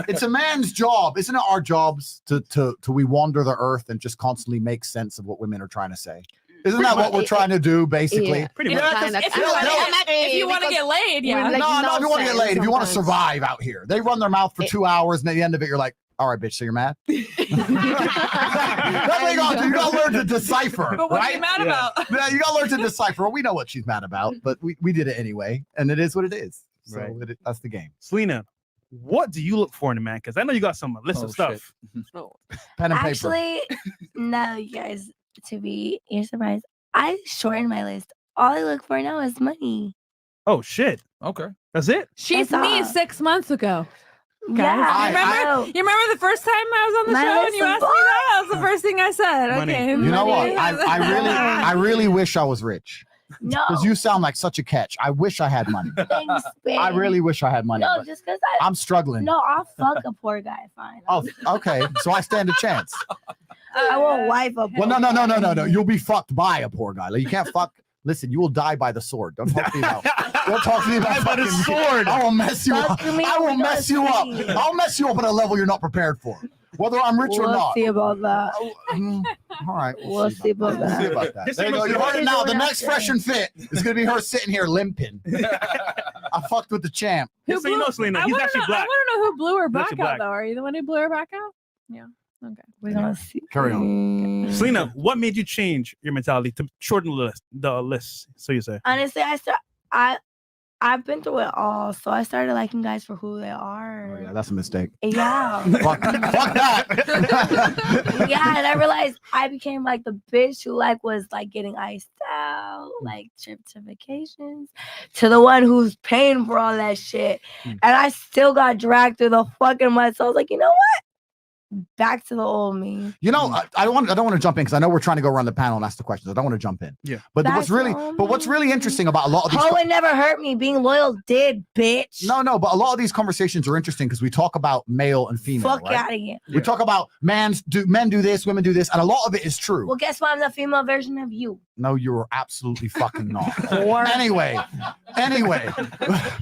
It's a man's job, isn't it? Our jobs to we wander the earth and just constantly make sense of what women are trying to say. Isn't that what we're trying to do, basically? Yeah. Pretty much. If you want to get laid, yeah. No, if you want to get laid, if you want to survive out here, they run their mouth for 2 hours, and at the end of it, you're like, all right, bitch, so you're mad? That's what you gotta do. You gotta learn to decipher. But what right? are you mad about? Yeah, you gotta learn to decipher. We know what she's mad about, but we did it anyway, and it is what it is. So Right. that's the game. Selena, what do you look for in a man? Because I know you got some list of stuff. Pen and paper. Actually, no, you guys, you're surprised. I shortened my list. All I look for now is money. Oh shit. Okay. That's it? She's That's me all. 6 months ago. Yeah, You remember the first time I was on the My show and list you of asked me that? That was the first thing I said. Money. Okay. You know what? money. I really wish I was rich. No. Because you sound like such a catch. I wish I had money. Thanks, babe. I really wish I had money. No, but just because I'm struggling. No, I'll fuck a poor guy. Fine. Oh, okay. So I stand a chance. I won't wife a poor Well, no. You'll be fucked by a poor guy. Like, you can't fuck. Listen, you will die by the sword. Don't talk to me about. Don't talk to me about by the fucking- sword. I will mess you Talk up. to me I will when mess you're you up. asleep. I'll mess you up at a level you're not prepared for, whether I'm rich or We'll not. see about that. All right. We'll see about We'll see that. about that. There you go. You heard it now. The next Fresh and Fit is going to be her sitting here limping. I fucked with the champ. Just so you know, Selena, I he's wanna actually know- black. I want to know who blew her He's back actually out, black. though. Are you the one who blew her back out? Yeah. Okay. We're gonna see. Carry on. Selena, what made you change your mentality to shorten the list? So you say. Honestly, I've been through it all, so I started liking guys for who they are. Oh, yeah, that's a mistake. Yeah. fuck that. Yeah, and I realized I became like the bitch who like was like getting iced out, like trip to vacations, to the one who's paying for all that shit. And I still got dragged through the fucking mud. So I was like, you know what? back to the old me. You know, I don't want to jump in because I know we're trying to go around the panel and ask the questions. I don't want to jump in. Yeah. But Back what's to really, the but what's really interesting about a lot of these. Oh, it never hurt me. Being loyal did, bitch. No, but a lot of these conversations are interesting because we talk about male and female. Fuck right? out of here. We talk about men do this, women do this, and a lot of it is true. Well, guess what? I'm the female version of you. No, you're absolutely fucking not. Anyway,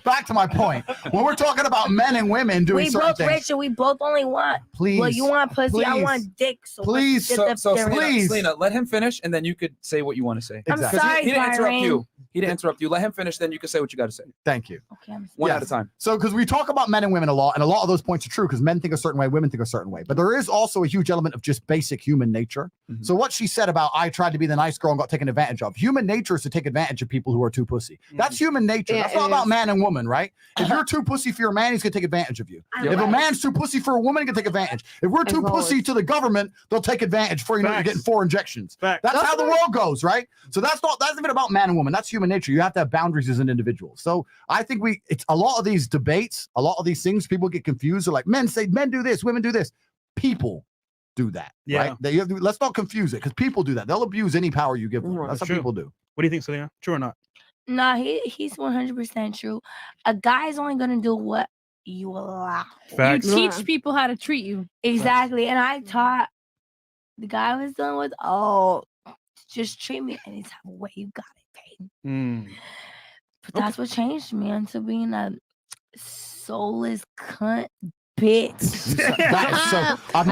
back to my point. When we're talking about men and women doing We certain both things, rich and we both only want. Please, Well, you want pussy, I please, want dick. So please, let's get the difference. Selena, let him finish, and then you could say what you want to say. I'm Because sorry, he didn't interrupt Myron. you. He didn't interrupt you. Let him finish, then you can say what you got to say. Thank you. Okay, One at a time. So, because we talk about men and women a lot, and a lot of those points are true because men think a certain way, women think a certain way. But there is also a huge element of just basic human nature. Mm-hmm. So, what she said about I tried to be the nice girl and got taken advantage of. Human nature is to take advantage of people who are too pussy. That's human nature. Yeah, That's it not about is. man and woman, right? If you're too pussy for your man, he's gonna take advantage of you. Yeah. If a man's too pussy for a woman, he can take advantage. If we're too pussy to the government, they'll take advantage for you know you're getting 4 injections. That's how the world goes, right? So that's even about man and woman. That's human nature. You have to have boundaries as an individual. So I think it's a lot of these debates, a lot of these things, people get confused. They're like, men say men do this, women do this. People do that. Yeah. Right? Let's not confuse it because people do that. They'll abuse any power you give them. That's how True. people do. What do you think, Celina? True or not? Nah, he's 100% true. A guy's only gonna do what you allow. Facts. You teach people how to treat you. Exactly. And I taught the guy I was dealing with, just treat me any type of way you got it, babe. But that's what changed me into being a soulless cunt bitch. That is so. I've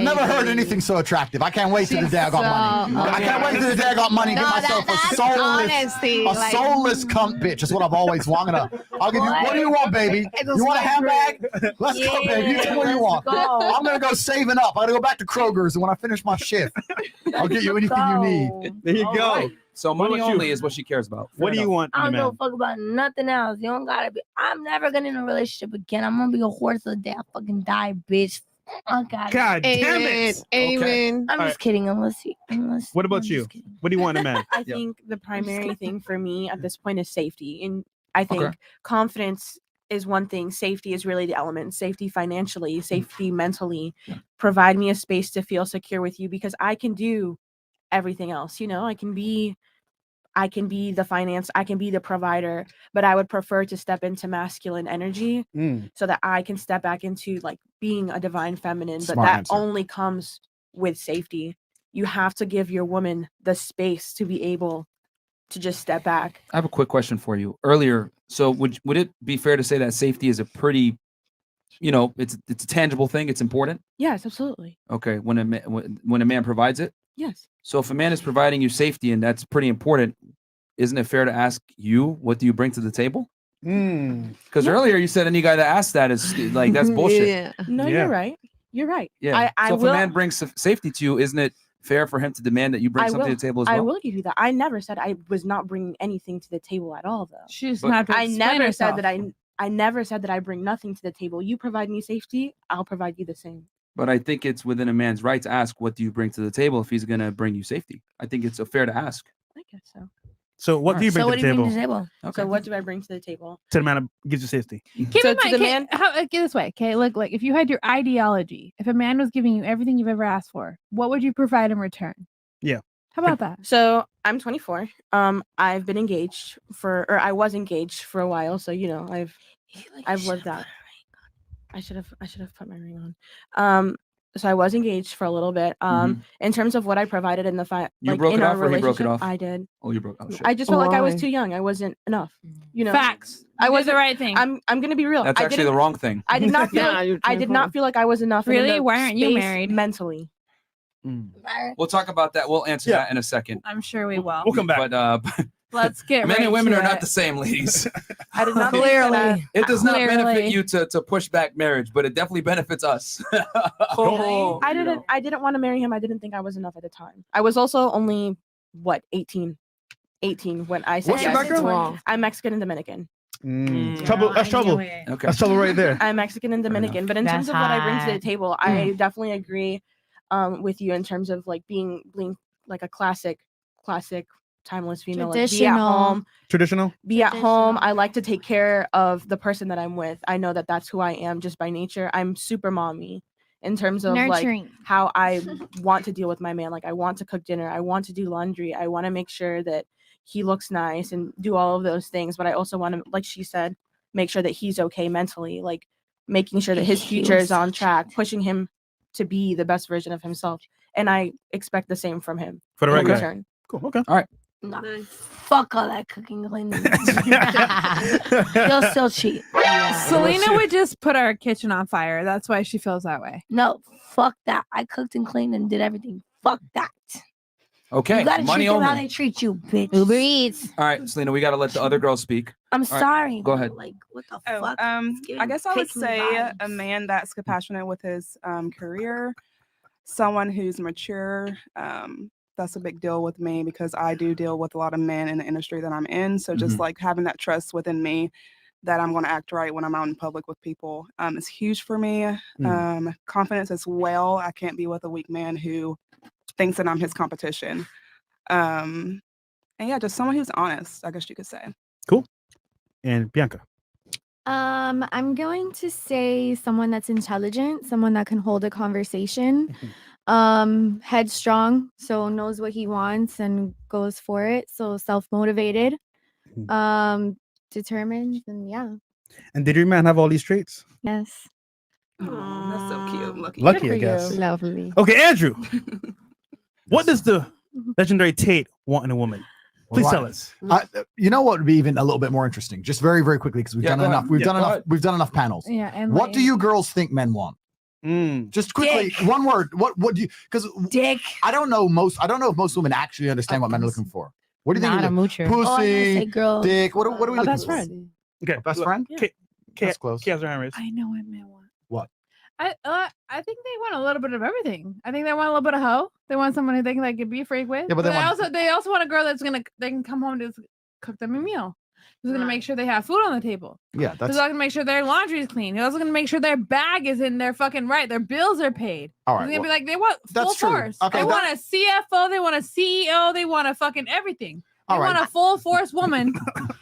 never heard anything so attractive. I can't wait till the day I got money. I can't wait till the day I got money. Get myself a soulless cunt bitch. That's what I've alys wanted. I'll give you. What do you want, baby? You want a handbag? Let's go, baby. You tell me what you want. I'm gonna go saving up. I'm gonna go back to Kroger's, and when I finish my shift, I'll get you anything you need. There you go. Right. So What money about you? only is what she cares about. What do you want? I in don't a give a man? fuck about nothing else. You don't gotta be. I'm never gonna in a relationship again. I'm gonna be a horse till the day I fucking die, bitch. Oh God. God damn it. Amen. I'm just kidding. Unless. What about you? What do you want in a man? I think the primary thing for me at this point is safety. And I think confidence is one thing. Safety is really the element. Safety financially, safety mentally. Provide me a space to feel secure with you because I can do everything else. You know, I can be the finance, I can be the provider, but I would prefer to step into masculine energy so that I can step back into like being a divine feminine. But Smart that answer. only comes with safety. You have to give your woman the space to be able to just step back. I have a quick question for you. Earlier, so would it be fair to say that safety is a pretty, it's a tangible thing, it's important? Yes, absolutely. Okay, when a man provides it? Yes. So if a man is providing you safety and that's pretty important, isn't it fair to ask you, what do you bring to the table? Because earlier you said any guy that asks that is like, that's bullshit. Yeah. No, Yeah. you're right. You're right. Yeah. I So if will, a man brings safety to you, isn't it fair for him to demand that you bring something to the table as well? I will give you that. I never said I was not bringing anything to the table at all, though. She doesn't have to I explain never herself. said that I never said that I bring nothing to the table. You provide me safety, I'll provide you the same. But I think it's within a man's right to ask, what do you bring to the table if he's going to bring you safety? I think it's fair to ask. I guess so. So what do you bring So to what the do you table? bring to the table? So what do I bring to the table? To the man that gives you safety. Keep So in to mind, the okay, man- get this way, okay? Look, like if you had your ideology, if a man was giving you everything you've ever asked for, what would you provide in return? Yeah. How about that? So I'm 24. I've been engaged I was engaged for a while. So I've lived that. I should have put my ring on. So I was engaged for a little bit. In terms of what I provided in the You broke in it our off or he broke it relationship, off? I did. Oh, you broke. Oh, shit. I just felt like I was Why? too young. I wasn't enough. Facts. I was wasn't the right thing. I'm gonna be real. That's I actually didn't- the wrong thing. I did not feel. Yeah, you're I did not feel like I was enough. in Really? the Why aren't you space married? mentally? We'll talk about that. We'll answer that in a second. I'm sure we will. We'll come back. But Let's get men right and women to are not it. the same, ladies. I did not think that Clearly. It does not benefit Clearly. you to push back marriage, but it definitely benefits us. I didn't want to marry him. I didn't think I was enough at the time. I was also only 18 when I said What's your yes. background? Wrong. I'm Mexican and Dominican. Trouble. That's trouble. Okay. That's trouble right there. I'm Mexican and Dominican. But in terms of what I bring to the hot. table, I definitely agree with you in terms of like being like a classic timeless female. Like, be at Traditional. home. Traditional. Be at home. I like to take care of the person that I'm with. I know that that's who I am just by nature. I'm super mommy. in terms of Nurturing. like how I want to deal with my man. Like I want to cook dinner, I want to do laundry, I want to make sure that he looks nice and do all of those things. But I also want to, like she said, make sure that he's okay mentally, like making sure that his future is on track, pushing him to be the best version of himself. And I expect the same from him For the in right guy. return. Cool. Okay. All right. Nah, fuck all that cooking cleaning. You'll still cheat. Selena would just put our kitchen on fire. That's why she feels that way. No, fuck that. I cooked and cleaned and did everything. Fuck that. Okay. You gotta Money treat them how only. they treat you, bitch. Uber Eats. All right, Selena, we got to let the other girls speak. I'm All right, sorry. Go ahead. Like, what the Oh, fuck? I guess I would say a man that's compassionate with his career, someone who's mature. That's a big deal with me because I do deal with a lot of men in the industry that I'm in. So just like having that trust within me that I'm going to act right when I'm out in public with people is huge for me. Confidence as well. I can't be with a weak man who thinks that I'm his competition. And yeah, just someone who's honest, I guess you could say. Cool. And Bianca. I'm going to say someone that's intelligent, someone that can hold a conversation, headstrong, so knows what he wants and goes for it. So self-motivated, determined, and yeah. And did your man have all these traits? Yes. That's so cute. Lucky, I guess. Lovely. Okay, Andrew. What does the legendary Tate want in a woman? Please tell us. You know what would be even a little bit more interesting? Just very, very quickly, because we've done enough. We've done enough panels. Yeah. And What do you girls think men want? Just quickly, one word. What do you? Because dick. I don't know if most women actually understand what men are looking for. What do you think? Not a moocher. Pussy, Oh, I say girl. dick. What are we looking best for? friend. Okay, Best friend? That's close. Kay has her hand raised. I know what men want. What? I think they want a little bit of everything. I think they want a little bit of hoe. They want someone who they can like be a freak with. Yeah, but they also want a girl that's they can come home to cook them a meal. Who's gonna make sure they have food on the table. Yeah, Who's that's gonna make sure their laundry is clean. Who's also gonna make sure their bag is in their fucking right. Their bills are paid. all Who's right. gonna be like they want full that's true. force. Okay, they want a CFO. They want a CEO. They want a fucking everything. They All right. want a full force woman.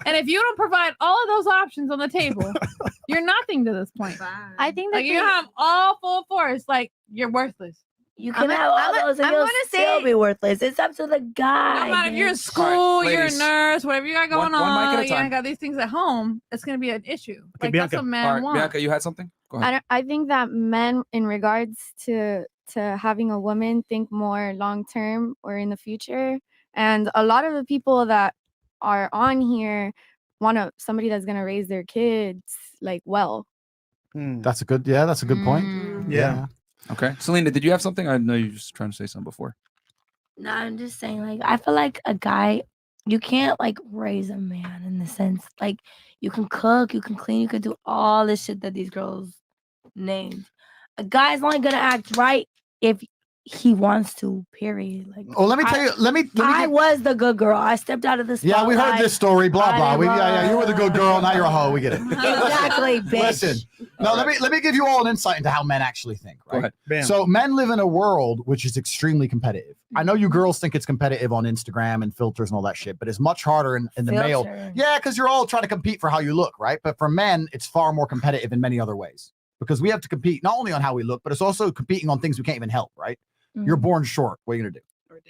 And if you don't provide all of those options on the table, you're nothing to this point. I think that Like you have all full force, like you're worthless. You can have all those and I'm you'll gonna still say- be worthless. It's up to the guy. No matter if you're in bitch. school, you're a ladies. nurse, whatever you got going One mic at a on, you time. ain't got these things at home, it's gonna be an issue. Like Bianca. that's what men All right, want. Bianca, you had something? Go ahead. I think that men, in regards to having a woman, think more long term or in the future. And a lot of the people that are on here want somebody that's gonna raise their kids like well. That's a good. Yeah, that's a good point. Yeah. Okay. Selena, did you have something? I know you were just trying to say something before. No, I'm just saying, like, I feel like a guy, you can't like raise a man in the sense, like, you can cook, you can clean, you can do all this shit that these girls named. A guy's only gonna act right if he wants to, period. Like, Oh, let me tell you. Let me. I was the good girl. I stepped out of the Yeah, we heard spotlight. this story. Blah blah. I Yeah, you were the good girl. Now you're a hoe. We get it. Exactly, bitch. Listen. No, let me give you all an insight into how men actually think. Right. Go ahead. Bam. So men live in a world which is extremely competitive. I know you girls think it's competitive on Instagram and filters and all that shit, but it's much harder in the male. Filter. Yeah, because you're all trying to compete for how you look, right? But for men, it's far more competitive in many other ways because we have to compete not only on how we look, but it's also competing on things we can't even help, right? You're born short. What are you gonna do?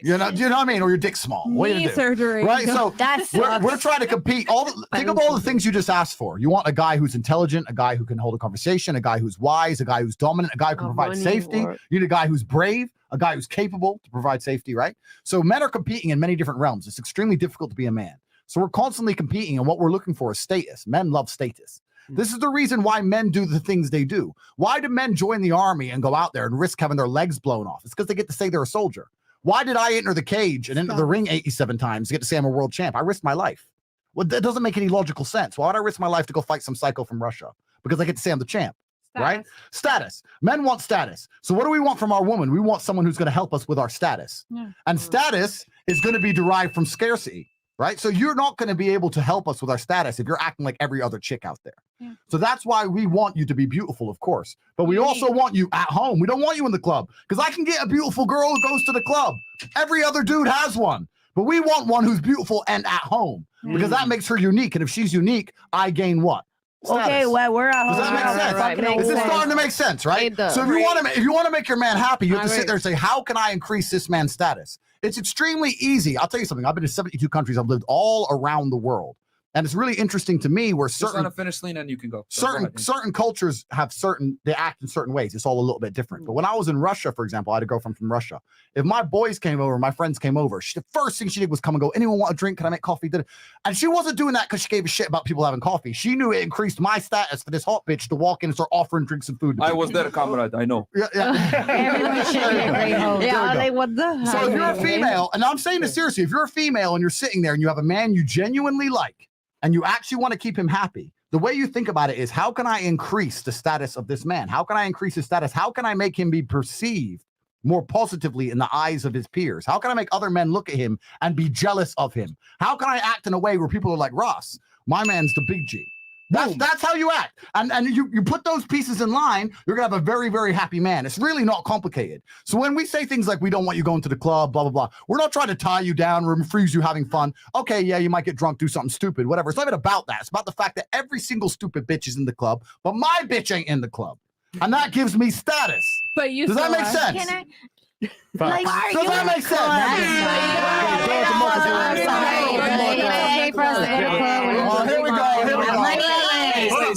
You know what I mean? Or your dick's small. What are you Knee gonna do? surgery. Right. So That's we're trying to compete. Think of all the things you just asked for. You want a guy who's intelligent, a guy who can hold a conversation, a guy who's wise, a guy who's dominant, a guy who can provide safety. You need a guy who's brave, a guy who's capable to provide safety, right? So men are competing in many different realms. It's extremely difficult to be a man. So we're constantly competing, and what we're looking for is status. Men love status. This is the reason why men do the things they do. Why do men join the army and go out there and risk having their legs blown off? It's because they get to say they're a soldier. Why did I enter the cage and enter the ring 87 times to get to say I'm a world champ? I risked my life. Well, that doesn't make any logical sense. Why would I risk my life to go fight some psycho from Russia? Because I get to say I'm the champ, right? Status. Men want status. So what do we want from our woman? We want someone who's going to help us with our status. Yeah. And status is going to be derived from scarcity, right? So you're not going to be able to help us with our status if you're acting like every other chick out there. Yeah. So that's why we want you to be beautiful, of course. But we also want you at home. We don't want you in the club because I can get a beautiful girl who goes to the club. Every other dude has one. But we want one who's beautiful and at home because that makes her unique. And if she's unique, I gain what? Okay, Status. well, we're at Does home. that make sense? Fucking Is this makes starting to make sense, right? It does. So if you want to make your man happy, you have to I sit there agree. and say, how can I increase this man's status? It's extremely easy. I'll tell you something. I've been to 72 countries. I've lived all around the world. And it's really interesting to me where Just let certain him finish, Celina, and you can go. So go ahead. certain cultures have they act in certain ways. It's all a little bit different. But when I was in Russia, for example, I had a girlfriend from Russia. If my boys came over, my friends came over, the first thing she did was come and go, anyone want a drink? Can I make coffee? And she wasn't doing that because she gave a shit about people having coffee. She knew it increased my status for this hot bitch to walk in and start offering drinks and food. To I people. was there, comrade. I know. Yeah. Everyone should be a great host. Yeah, like what the So if you're a female, and I'm saying this seriously, if you're a female and you're sitting there and you have a man you genuinely like, and you actually want to keep him happy, the way you think about it is, how can I increase the status of this man? How can I increase his status? How can I make him be perceived more positively in the eyes of his peers? How can I make other men look at him and be jealous of him? How can I act in a way where people are like, Ross, my man's the big G. That's how you act. And you put those pieces in line, you're gonna have a very, very happy man. It's really not complicated. So when we say things like, we don't want you going to the club, blah, blah, blah, we're not trying to tie you down or freeze you having fun. Okay, yeah, you might get drunk, do something stupid, whatever. It's not even about that. It's about the fact that every single stupid bitch is in the club, but my bitch ain't in the club. And that gives me status. But you Does that make are. sense? Can I? Like, Does that make sense? Here we go.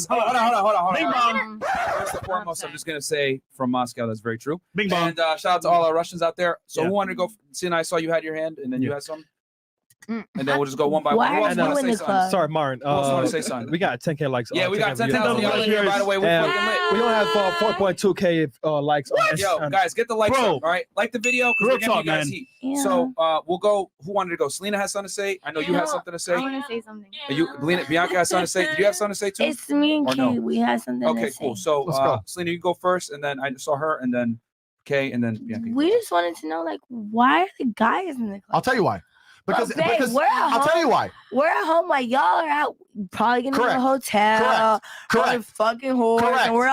Hold on. First and foremost, I'm just gonna say from Moscow, that's very true. Bing bong. And shout out to all our Russians out there. So Yeah. who wanted to go? See, and I saw you had your hand, and then you had some. And then we'll just go one by Why one. Who are else you wanna in say the something? club? Sorry, Myron. Who else wanna say something? We got 10K likes. Yeah, we got 10,000 10,000 y'all in here, by the way. We're And fucking lit. we don't have 4.2K likes. On Yo, on- guys, get the likes Bro. up, all right? Like the video because Real we're giving you talk, guys man. heat. Yeah. So we'll go. Who wanted to go? Celina has something to say. I know you had something to say. I want to say something. Bianca has something to say. Did you have something to say too? It's me and Or no? Kay. We had something Okay, to say. cool. So Let's go. Celina, you go first, and then I saw her, and then Kay, and then Bianca. We just wanted to know, like, why are the guys in the club? I'll tell you why. Because Well, babe, we're at I'll tell you home. why. We're at home while y'all are out, probably getting in Correct. a hotel, Correct. fucking whores, Correct. and we're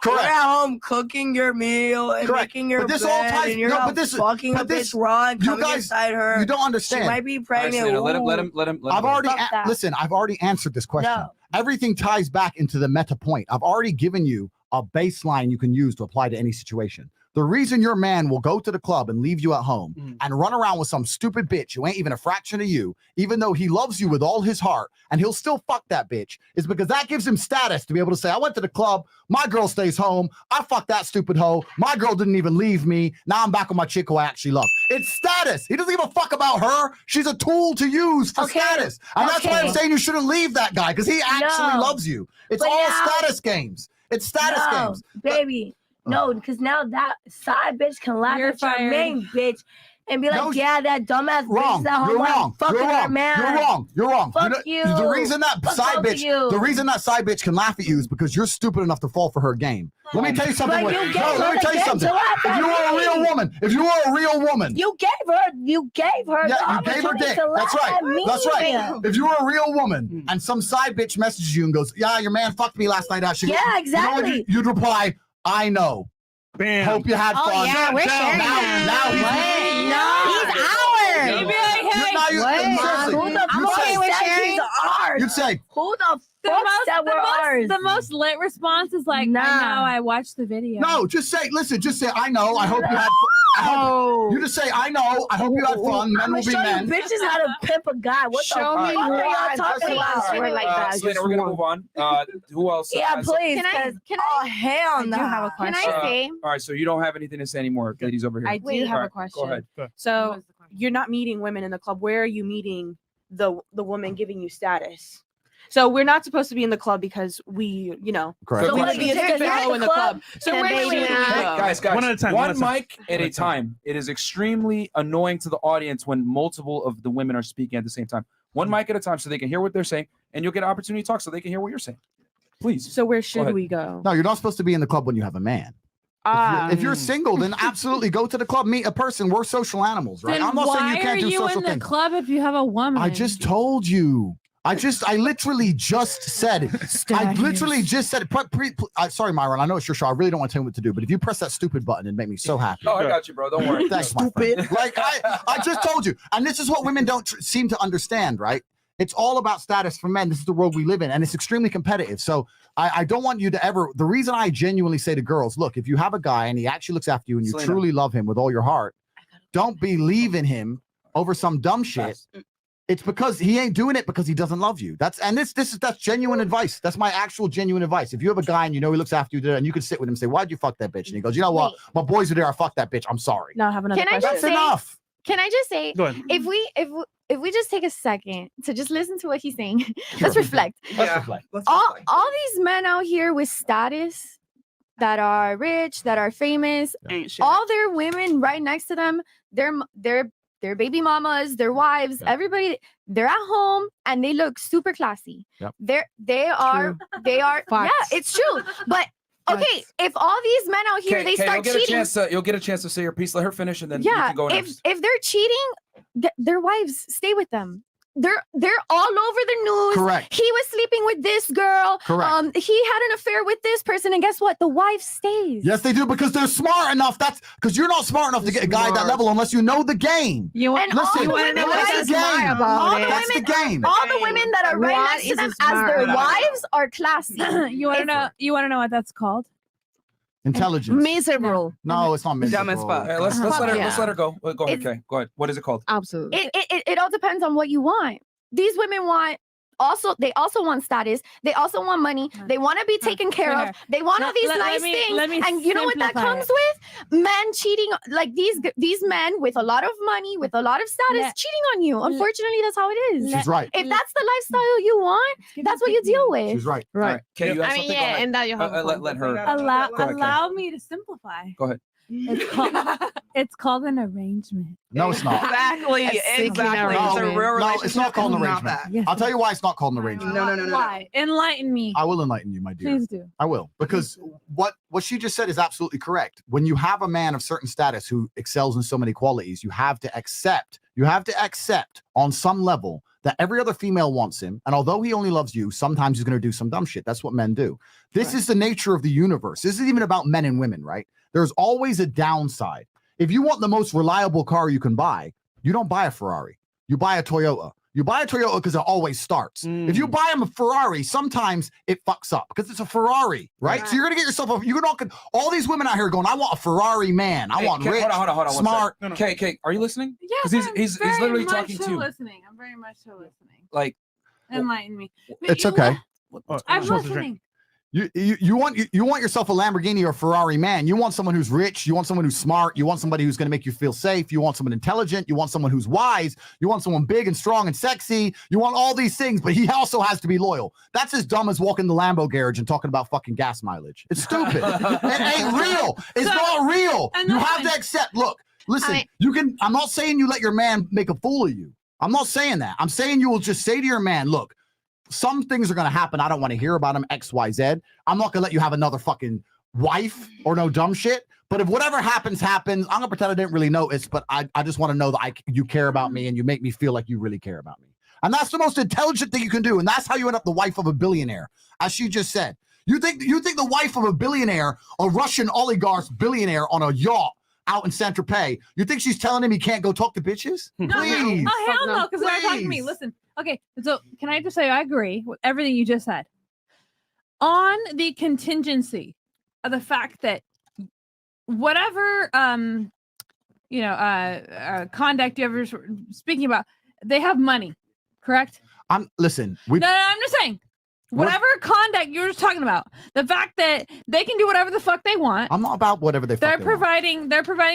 Correct. at home cooking your meal and Correct. making your But this bed, all ties- and you're no, out but this- fucking but a this- bitch raw and you coming guys- inside her. You don't She understand. might be All right, pregnant. Celina, let him I've already Fuck that. listen. I've already answered this question. No. Everything ties back into the meta point. I've already given you a baseline you can use to apply to any situation. The reason your man will go to the club and leave you at home and run around with some stupid bitch who ain't even a fraction of you, even though he loves you with all his heart, and he'll still fuck that bitch, is because that gives him status to be able to say, I went to the club, my girl stays home, I fucked that stupid hoe, my girl didn't even leave me, now I'm back with my chick who I actually love. It's status. He doesn't give a fuck about her. She's a tool to use for status. And that's why I'm saying you shouldn't leave that guy, because he actually No. loves you. It's But all now- status games. It's status No, games. baby. No, because now that side bitch can laugh You're at your fired. main bitch and be like, No, yeah, that dumbass Wrong. bitch that You're home wrong. fucking You're her wrong. man. You're wrong. You're wrong. Fuck you. The reason that Fuck side both bitch, of you. the reason that side bitch can laugh at you is because you're stupid enough to fall for her game. Let me tell you something. But you Wait, gave no, let her me tell the you game something. to laugh If at you were a me. real woman, if you were a real woman, You gave her yeah, you gave her opportunity dick. to That's laugh right. at me. That's right. If you were a real woman and some side bitch messages you and goes, "Yeah, your man fucked me last night." Actually, Yeah, You know what exactly. you'd reply, "I know. Bam. Hope you had Oh, fun." yeah, we're sharing now that. he's What? No, he's ours. You'd be like, hey, now you- What? seriously, Who the I'm fuck okay with said sharing. these are ours? You'd say, Who the the fuck most, said the, we're ours? most, the most lit response is like, Nah. I know, I watched the video. no, just say, listen, just say, "I know. I hope you had fun." No. You just say, "I know. I hope you had fun. Men I'ma will be show men." you bitches how to pimp a guy. What the Show fuck me are y'all why. talking about? Swear like that. Celina, we're gonna move on. Who else? Yeah, has- please. Can I? 'cause- Can oh I? hell I do no. have a Can question. I say? All right, so you don't have anything to say anymore, ladies over here. I do Wait. have All a right, question. Go ahead. So you're not meeting women in the club. Where are you meeting the woman giving you status? So we're not supposed to be in the club because we, Correct. So we what, should be a because stupid you're at hoe in the the club, club. So then where baby, should we Hey, go? guys, One at a time, One one at a time. mic at a time. It is extremely annoying to the audience when multiple of the women are speaking at the same time. One mic at a time so they can hear what they're saying, and you'll get an opportunity to talk so they can hear what you're saying. Please. So where Go should ahead. we go? No, you're not supposed to be in the club when you have a man. If you're single, then absolutely go to the club, meet a person. We're social animals, right? Then I'm not why saying you can't are do you social in the things. club if you have a woman? I just told you. I literally just said it. I literally just said it. Sorry, Myron. I know it's your show. I really don't want to tell you what to do, but if you press that stupid button, it'd make me so happy. Oh, I got you, bro. Don't worry. Thanks, my friend. Like I just told you, and this is what women don't seem to understand, right? It's all about status for men. This is the world we live in, and it's extremely competitive. So I don't want you to ever. The reason I genuinely say to girls, look, if you have a guy and he actually looks after you and you Celina. truly love him with all your heart, don't be leaving him over some dumb shit. It's because he ain't doing it because he doesn't love you. That's genuine advice. That's my actual genuine advice. If you have a guy and you know he looks after you, and you can sit with him and say, "Why'd you fuck that bitch?" And he goes, "You know what? My boys are there. I fucked that bitch. I'm sorry." Now I have another Can I question. just That's say? enough. Can I just say? Go ahead. If we just take a second to just listen to what he's saying, let's reflect. Let's reflect. All these men out here with status that are rich, that are famous, all their women right next to them, their baby mamas, their wives, everybody, they're at home and they look super classy. Yep. They are yeah, Facts. it's true. But okay, if all these men out here they start cheating, you'll get a chance to say your piece. Let her finish, and then you yeah, can go next. if they're cheating, their wives stay with them. They're all over the news. Correct. He was sleeping with this girl. Correct. He had an affair with this person, and guess what? The wife stays. Yes, they do because they're smart enough. That's because you're not smart enough to get a guy at that level unless you know the game. And all Listen, the women, that's the game. That's the game. All the women that are right What next to is them smart as their about wives are classy. You want to know? You want to know what that's called? Intelligence. Miserable. No, it's not miserable. Dumb as fuck. Hey, let's let her go. Go ahead, Kay. Go ahead. What is it called? Absolutely. It all depends on what you want. These women they also want status. They also want money. They want to be taken care of. They want all these nice things. And you know what that comes with? Men cheating, like these men with a lot of money, with a lot of status, cheating on you. Unfortunately, that's how it is. She's right. If that's the lifestyle you want, that's what you deal with. She's right. Right. Kay, you have something? Go ahead. and that you have. Let her. Allow me to simplify. Go ahead. It's called an arrangement. No, it's not. Exactly. No, it's not called an arrangement. Yes, I'll tell you why it's not called an arrangement. No. Why? Enlighten me. I will enlighten you, my dear. Please do. I will, because what she just said is absolutely correct. When you have a man of certain status who excels in so many qualities, you have to accept on some level that every other female wants him. And although he only loves you, sometimes he's going to do some dumb shit. That's what men do. This is the nature of the universe. This isn't even about men and women, right? There's always a downside. If you want the most reliable car you can buy, you don't buy a Ferrari. You buy a Toyota. You buy a Toyota because it always starts. If you buy him a Ferrari, sometimes it fucks up because it's a Ferrari, right? So you're gonna get yourself all these women out here going, I want a Ferrari man. I want rich, hold on, smart. Kay, are you listening? Yes, Because he's literally talking to you. listening. I'm very much so listening. Like, Enlighten me. It's okay. I'm listening. You want yourself a Lamborghini or a Ferrari man. You want someone who's rich. You want someone who's smart. You want somebody who's going to make you feel safe. You want someone intelligent. You want someone who's wise. You want someone big and strong and sexy. You want all these things, but he also has to be loyal. That's as dumb as walking the Lambo garage and talking about fucking gas mileage. It's stupid. It ain't real. It's not real. You have to accept. Look, listen. I'm not saying you let your man make a fool of you. I'm not saying that. I'm saying you will just say to your man, look, some things are going to happen. I don't want to hear about them, X, Y, Z. I'm not going to let you have another fucking wife or no dumb shit. But if whatever happens, I'm going to pretend I didn't really notice, but I just want to know that you care about me and you make me feel like you really care about me. And that's the most intelligent thing you can do. And that's how you end up the wife of a billionaire. As she just said, you think the wife of a billionaire, a Russian oligarch's billionaire on a yacht out in Saint-Tropez, you think she's telling him he can't go talk to bitches? Please. Oh, hell no, because they're talking to me. Listen, okay, so can I just say I agree with everything you just said. On the contingency of the fact that whatever conduct you ever speaking about, they have money, correct? Listen. No, I'm just saying. Whatever conduct you were just talking about, the fact that they can do whatever the fuck they want. I'm not about whatever they They're providing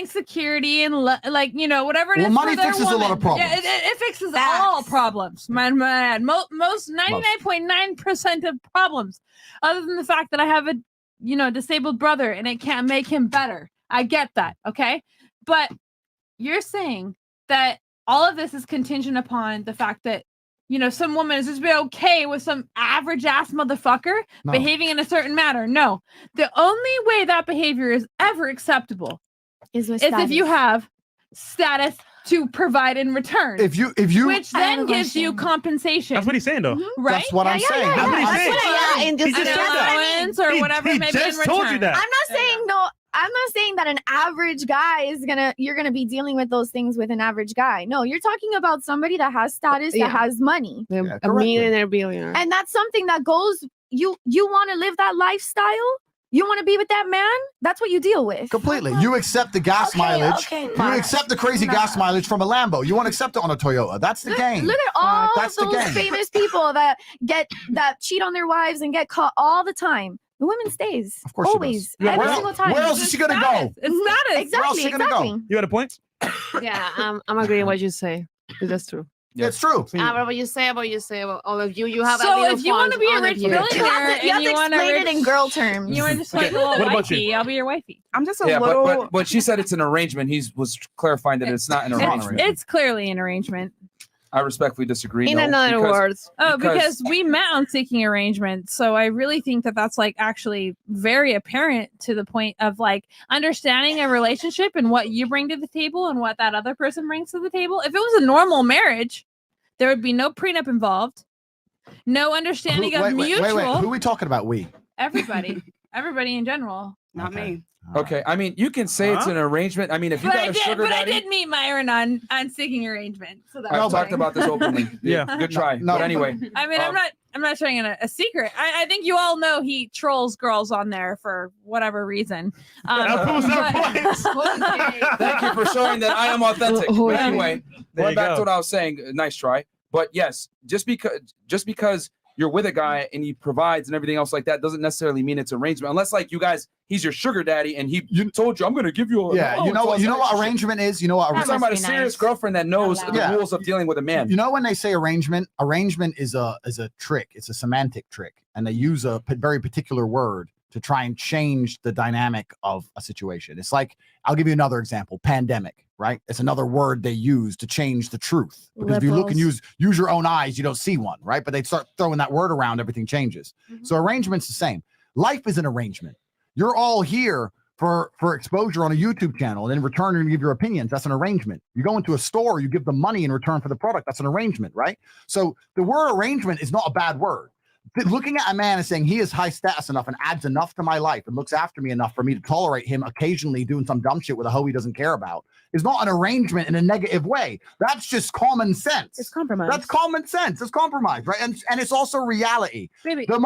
security and whatever it is. Money for their fixes a lot of problems. Yeah, it fixes all problems. Most 99.9% of problems, other than the fact that I have a disabled brother and it can't make him better. I get that, okay? But you're saying that all of this is contingent upon the fact that some woman is just be okay with some average ass motherfucker behaving in a certain manner. No, the only way that behavior is ever acceptable is if you have status to provide in return. If you which then gives you compensation. That's what he's saying, though. Right? That's what I'm saying. That's what he's saying. And just allowance or whatever it may be in return. told you that. I'm not saying no. I'm not saying that an average guy you're gonna be dealing with those things with an average guy. No, you're talking about somebody that has status, that has money. A millionaire, billionaire. And that's something that goes, you want to live that lifestyle? You want to be with that man? That's what you deal with. Completely. You accept the gas mileage. okay, You fine. accept the crazy gas mileage from a Lambo. You won't accept it on a Toyota. That's the game. Look at all That's the those game. famous people that cheat on their wives and get caught all the time. The woman stays. Of course she always. does. Yeah, Every where single else- time. where else is she gonna go? It's status. Exactly. Exactly. You got a point? Yeah, I'm agreeing what you say. That's true. Yeah, it's true. What you say about all of you. You have So a little if you want to be a fun rich on you. billionaire You have and to you want to explain it in girl terms. You want to just Okay, like a little what about wifey. you? I'll be your wifey. I'm just Yeah, but she said it's an arrangement. He was clarifying that it's not an arrangement. It's clearly an arrangement. I respectfully disagree. In no, another because- words. Oh, because we met on Seeking Arrangement. So I really think that that's like actually very apparent to the point of like understanding a relationship and what you bring to the table and what that other person brings to the table. If it was a normal marriage, there would be no prenup involved, no understanding of mutual. Wait. Who are we talking about? We. Everybody in general. Not me. Okay, I mean, you can say it's an arrangement. I mean, if you But got I a did, sugar but I daddy, did meet Myron on Seeking Arrangement. So that's I've talked about this openly. Yeah, good try. No, but anyway, I mean, I'm not showing a secret. I think you all know he trolls girls on there for whatever reason. Thank you for showing that I am authentic. But anyway, There going you back go. to what I was saying, nice try. But yes, just because you're with a guy and he provides and everything else like that doesn't necessarily mean it's arrangement. Unless like you guys, he's your sugar daddy and he told you I'm going to give you a Yeah, you know what arrangement is? You know what We're talking about a serious girlfriend that knows the Yeah. rules of dealing with a man. You know when they say arrangement is a trick. It's a semantic trick, and they use a very particular word to try and change the dynamic of a situation. It's like, I'll give you another example: pandemic, right? It's another word they use to change the truth. Because if you look and use your own eyes, you don't see one, right? But they start throwing that word around, everything changes. So arrangement's the same. Life is an arrangement. You're all here for exposure on a YouTube channel, and in return you give your opinions. That's an arrangement. You go into a store, you give them money in return for the product. That's an arrangement, right? So the word arrangement is not a bad word. Looking at a man and saying he is high status enough and adds enough to my life and looks after me enough for me to tolerate him occasionally doing some dumb shit with a hoe he doesn't care about is not an arrangement in a negative way. That's just common sense. It's compromise. That's common sense. It's compromise, right? And it's also reality. Baby, The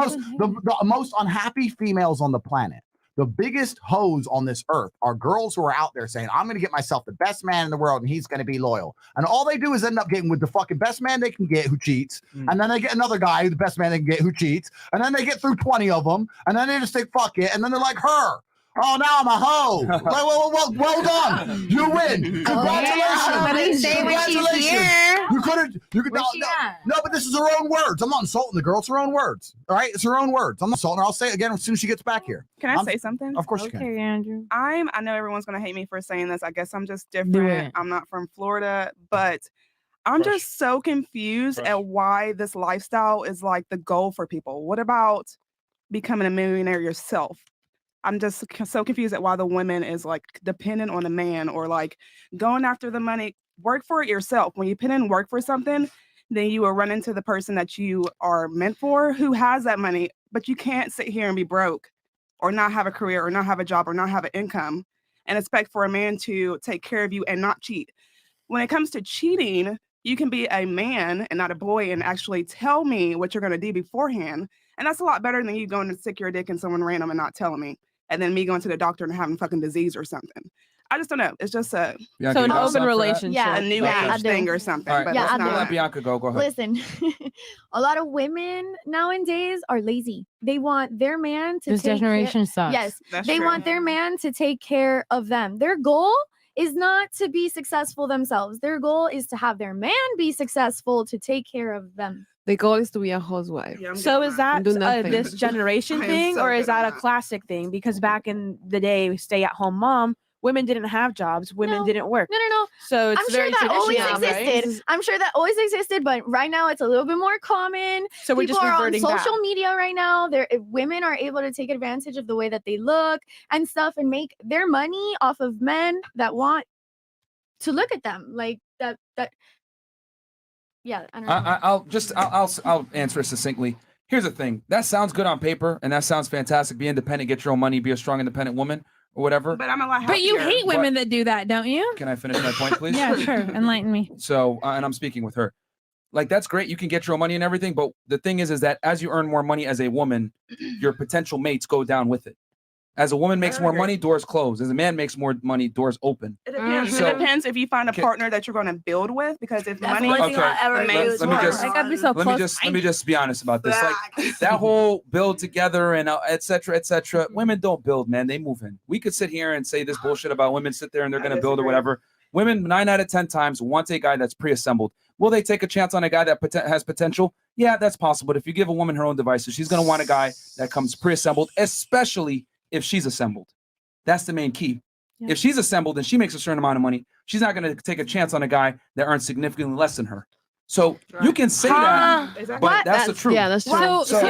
most unhappy females on the planet, the biggest hoes on this earth, are girls who are out there saying, I'm going to get myself the best man in the world and he's going to be loyal. And all they do is end up getting with the fucking best man they can get who cheats. And then they get another guy, the best man they can get who cheats. And then they get through 20 of them. And then they just think, fuck it. And then they're like, her. Oh, now I'm a hoe. Well done. You win. Congratulations. You could no, but this is her own words. I'm not insulting the girl. It's her own words. All right. It's her own words. I'm not insulting her. I'll say it again as soon as she gets back here. Can I say something? Of course you can. Andrew. I know everyone's gonna hate me for saying this. I guess I'm just Do different. it. I'm not from Florida, but I'm just so confused at why this lifestyle is like the goal for people. What about becoming a millionaire yourself? I'm just so confused at why the women is like dependent on a man or like going after the money. Work for it yourself. When you put in work for something, then you will run into the person that you are meant for who has that money, but you can't sit here and be broke or not have a career or not have a job or not have an income and expect for a man to take care of you and not cheat. When it comes to cheating, you can be a man and not a boy and actually tell me what you're going to do beforehand. And that's a lot better than you going to stick your dick in someone random and not telling me. And then me going to the doctor and having fucking disease or something. I just don't know. It's just a Bianca, you got something for that? Yeah, a new age thing or something. All right, But Yeah, it's I do. not. let Bianca go. Go ahead. Listen, a lot of women nowadays are lazy. They want their man to This take generation sucks. Yes, That's they true. want their man to take care of them. Their goal is not to be successful themselves. Their goal is to have their man be successful to take care of them. The goal is to be a housewife. So is that Do nothing. this generation I am thing, so or is good at that a classic thing? Because back in the day, stay-at-home mom, women didn't have jobs, women didn't work. No. So it's I'm sure very that always traditional, right? existed. I'm sure that always existed, but right now it's a little bit more common. So we're just People are on reverting social back. media right now. Women are able to take advantage of the way that they look and stuff and make their money off of men that want to look at them like that. Yeah, I don't know. I'll answer it succinctly. Here's the thing. That sounds good on paper, and that sounds fantastic. Be independent, get your own money, be a strong, independent woman or whatever. But I'm a lot happier. But you hate women that do that, don't you? Can I finish my point, please? Yeah, sure. Enlighten me. So, and I'm speaking with her. Like, that's great. You can get your own money and everything. But the thing is that as you earn more money as a woman, your potential mates go down with it. As a woman makes more money, doors close. As a man makes more money, doors open. It depends. So- It depends if you find a partner that you're going to build with, because if money, let me just be honest about this. Like that whole build together and et cetera, women don't build, man. They move in. We could sit here and say this bullshit about women sit there and they're going to build or whatever. Women 9 out of 10 times want a guy that's pre-assembled. Will they take a chance on a guy that has potential? Yeah, that's possible. But if you give a woman her own devices, she's going to want a guy that comes pre-assembled, especially if she's assembled. That's the main key. Yeah. If she's assembled and she makes a certain amount of money, she's not going to take a chance on a guy that earns significantly less than her. So you can say that, but that's the truth. Yeah, that's true. So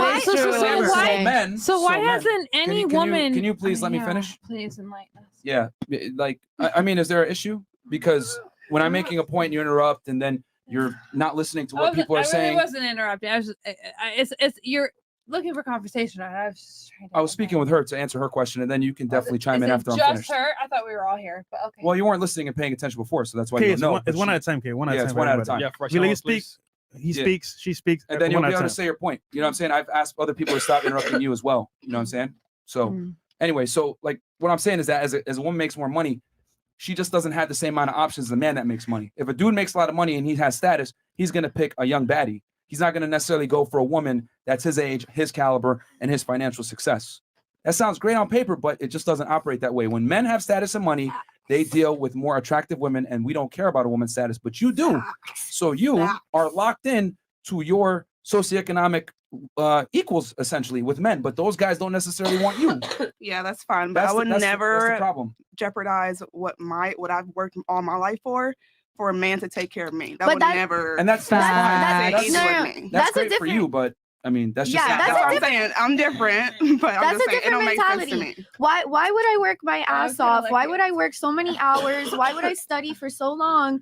why hasn't any woman? Can you please let me finish? Please enlighten us. Yeah, like I mean, is there an issue? Because when I'm making a point, you interrupt, and then you're not listening to what people are saying. I wasn't interrupting. I was just, it's you're looking for conversation. I was just trying to. I was speaking with her to answer her question, and then you can definitely chime in after I'm just finished. her? I thought we were all here, but okay. Well, you weren't listening and paying attention before, so that's why Okay, you don't know. it's one at a time, okay? One at a time. It's one at a time. Yeah, we let you speak. He speaks, she speaks, and then you'll one be at a able to time. say your point. You know what I'm saying? I've asked other people to stop interrupting you as well. You know what I'm saying? So anyway, so like what I'm saying is that as a woman makes more money, she just doesn't have the same amount of options as a man that makes money. If a dude makes a lot of money and he has status, he's going to pick a young baddie. He's not going to necessarily go for a woman that's his age, his caliber, and his financial success. That sounds great on paper, but it just doesn't operate that way. When men have status and money, they deal with more attractive women, and we don't care about a woman's status, but you do. So you are locked in to your socioeconomic equals essentially with men, but those guys don't necessarily want you. Yeah, that's fine, but I would that's the never problem. jeopardize what I've worked all my life for a man to take care of me. That But would never. And that's fine. That's That's a great for you, but I mean, that's just that's what I'm saying. I'm different, but I'm That's just a saying it don't different make sense to mentality. me. Why would I work my ass kinda off? like Why it. would I work so many hours? Why would I study for so long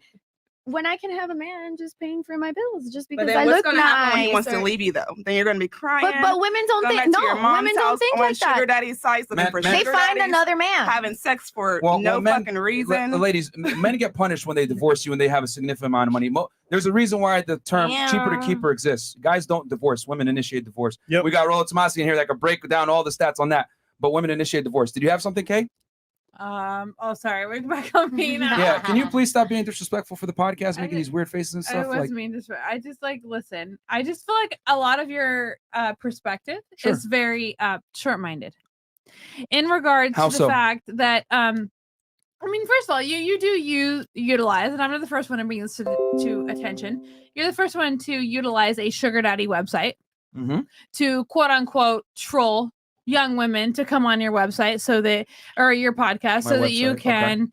when I can have a man just paying for my bills just But because then I what's look going to happen when nice? he wants to or- leave you, though? Then you're going to be crying. But women don't going think back to your no. mom's Women don't house think on like sugar that. daddy sites looking for They sugar find daddies, another man. having sex for Well, no men, fucking reason. ladies, men get punished when they divorce you and they have a significant amount of money. There's a reason why the term cheaper to keeper exists. Guys don't divorce. Women initiate divorce. We got Rolla Tomasi in here that could break down all the stats on that. But women initiate divorce. Did you have something, Kay? Oh, sorry. We're back on me now. Yeah. Can you please stop being disrespectful for the podcast, making these weird faces and I stuff? wasn't mean to. I just listen. I just feel like a lot of your perspective is very short-minded in regards How to the so? fact that I mean, first of all, you do utilize, and I'm not the first one to bring this to attention. You're the first one to utilize a sugar daddy website to quote unquote troll young women to come on your website or your podcast so that you can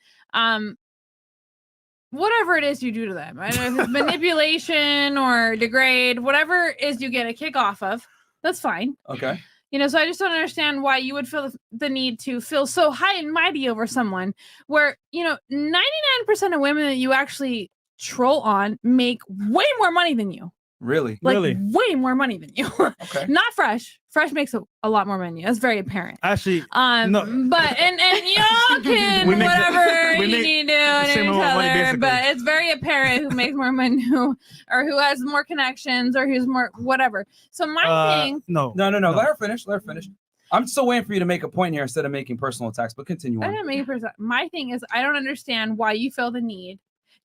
whatever it is you do to them. I don't know if it's manipulation or degrade, whatever it is you get a kick off of, that's fine. Okay. So I just don't understand why you would feel the need to feel so high and mighty over someone where, 99% of women that you actually troll on make way more money than you. Really? Way more money than you. Okay. Not Fresh. Fresh makes a lot more money. That's very apparent. Actually, no. But and y'all can We make the- whatever we you make need to the do same to each amount of money, other. basically. But it's very apparent who makes more money, who has more connections, or who's more whatever. So my thing. No. Let her finish. I'm still waiting for you to make a point here instead of making personal attacks, but continue I on. don't make my thing is I don't understand why you feel the need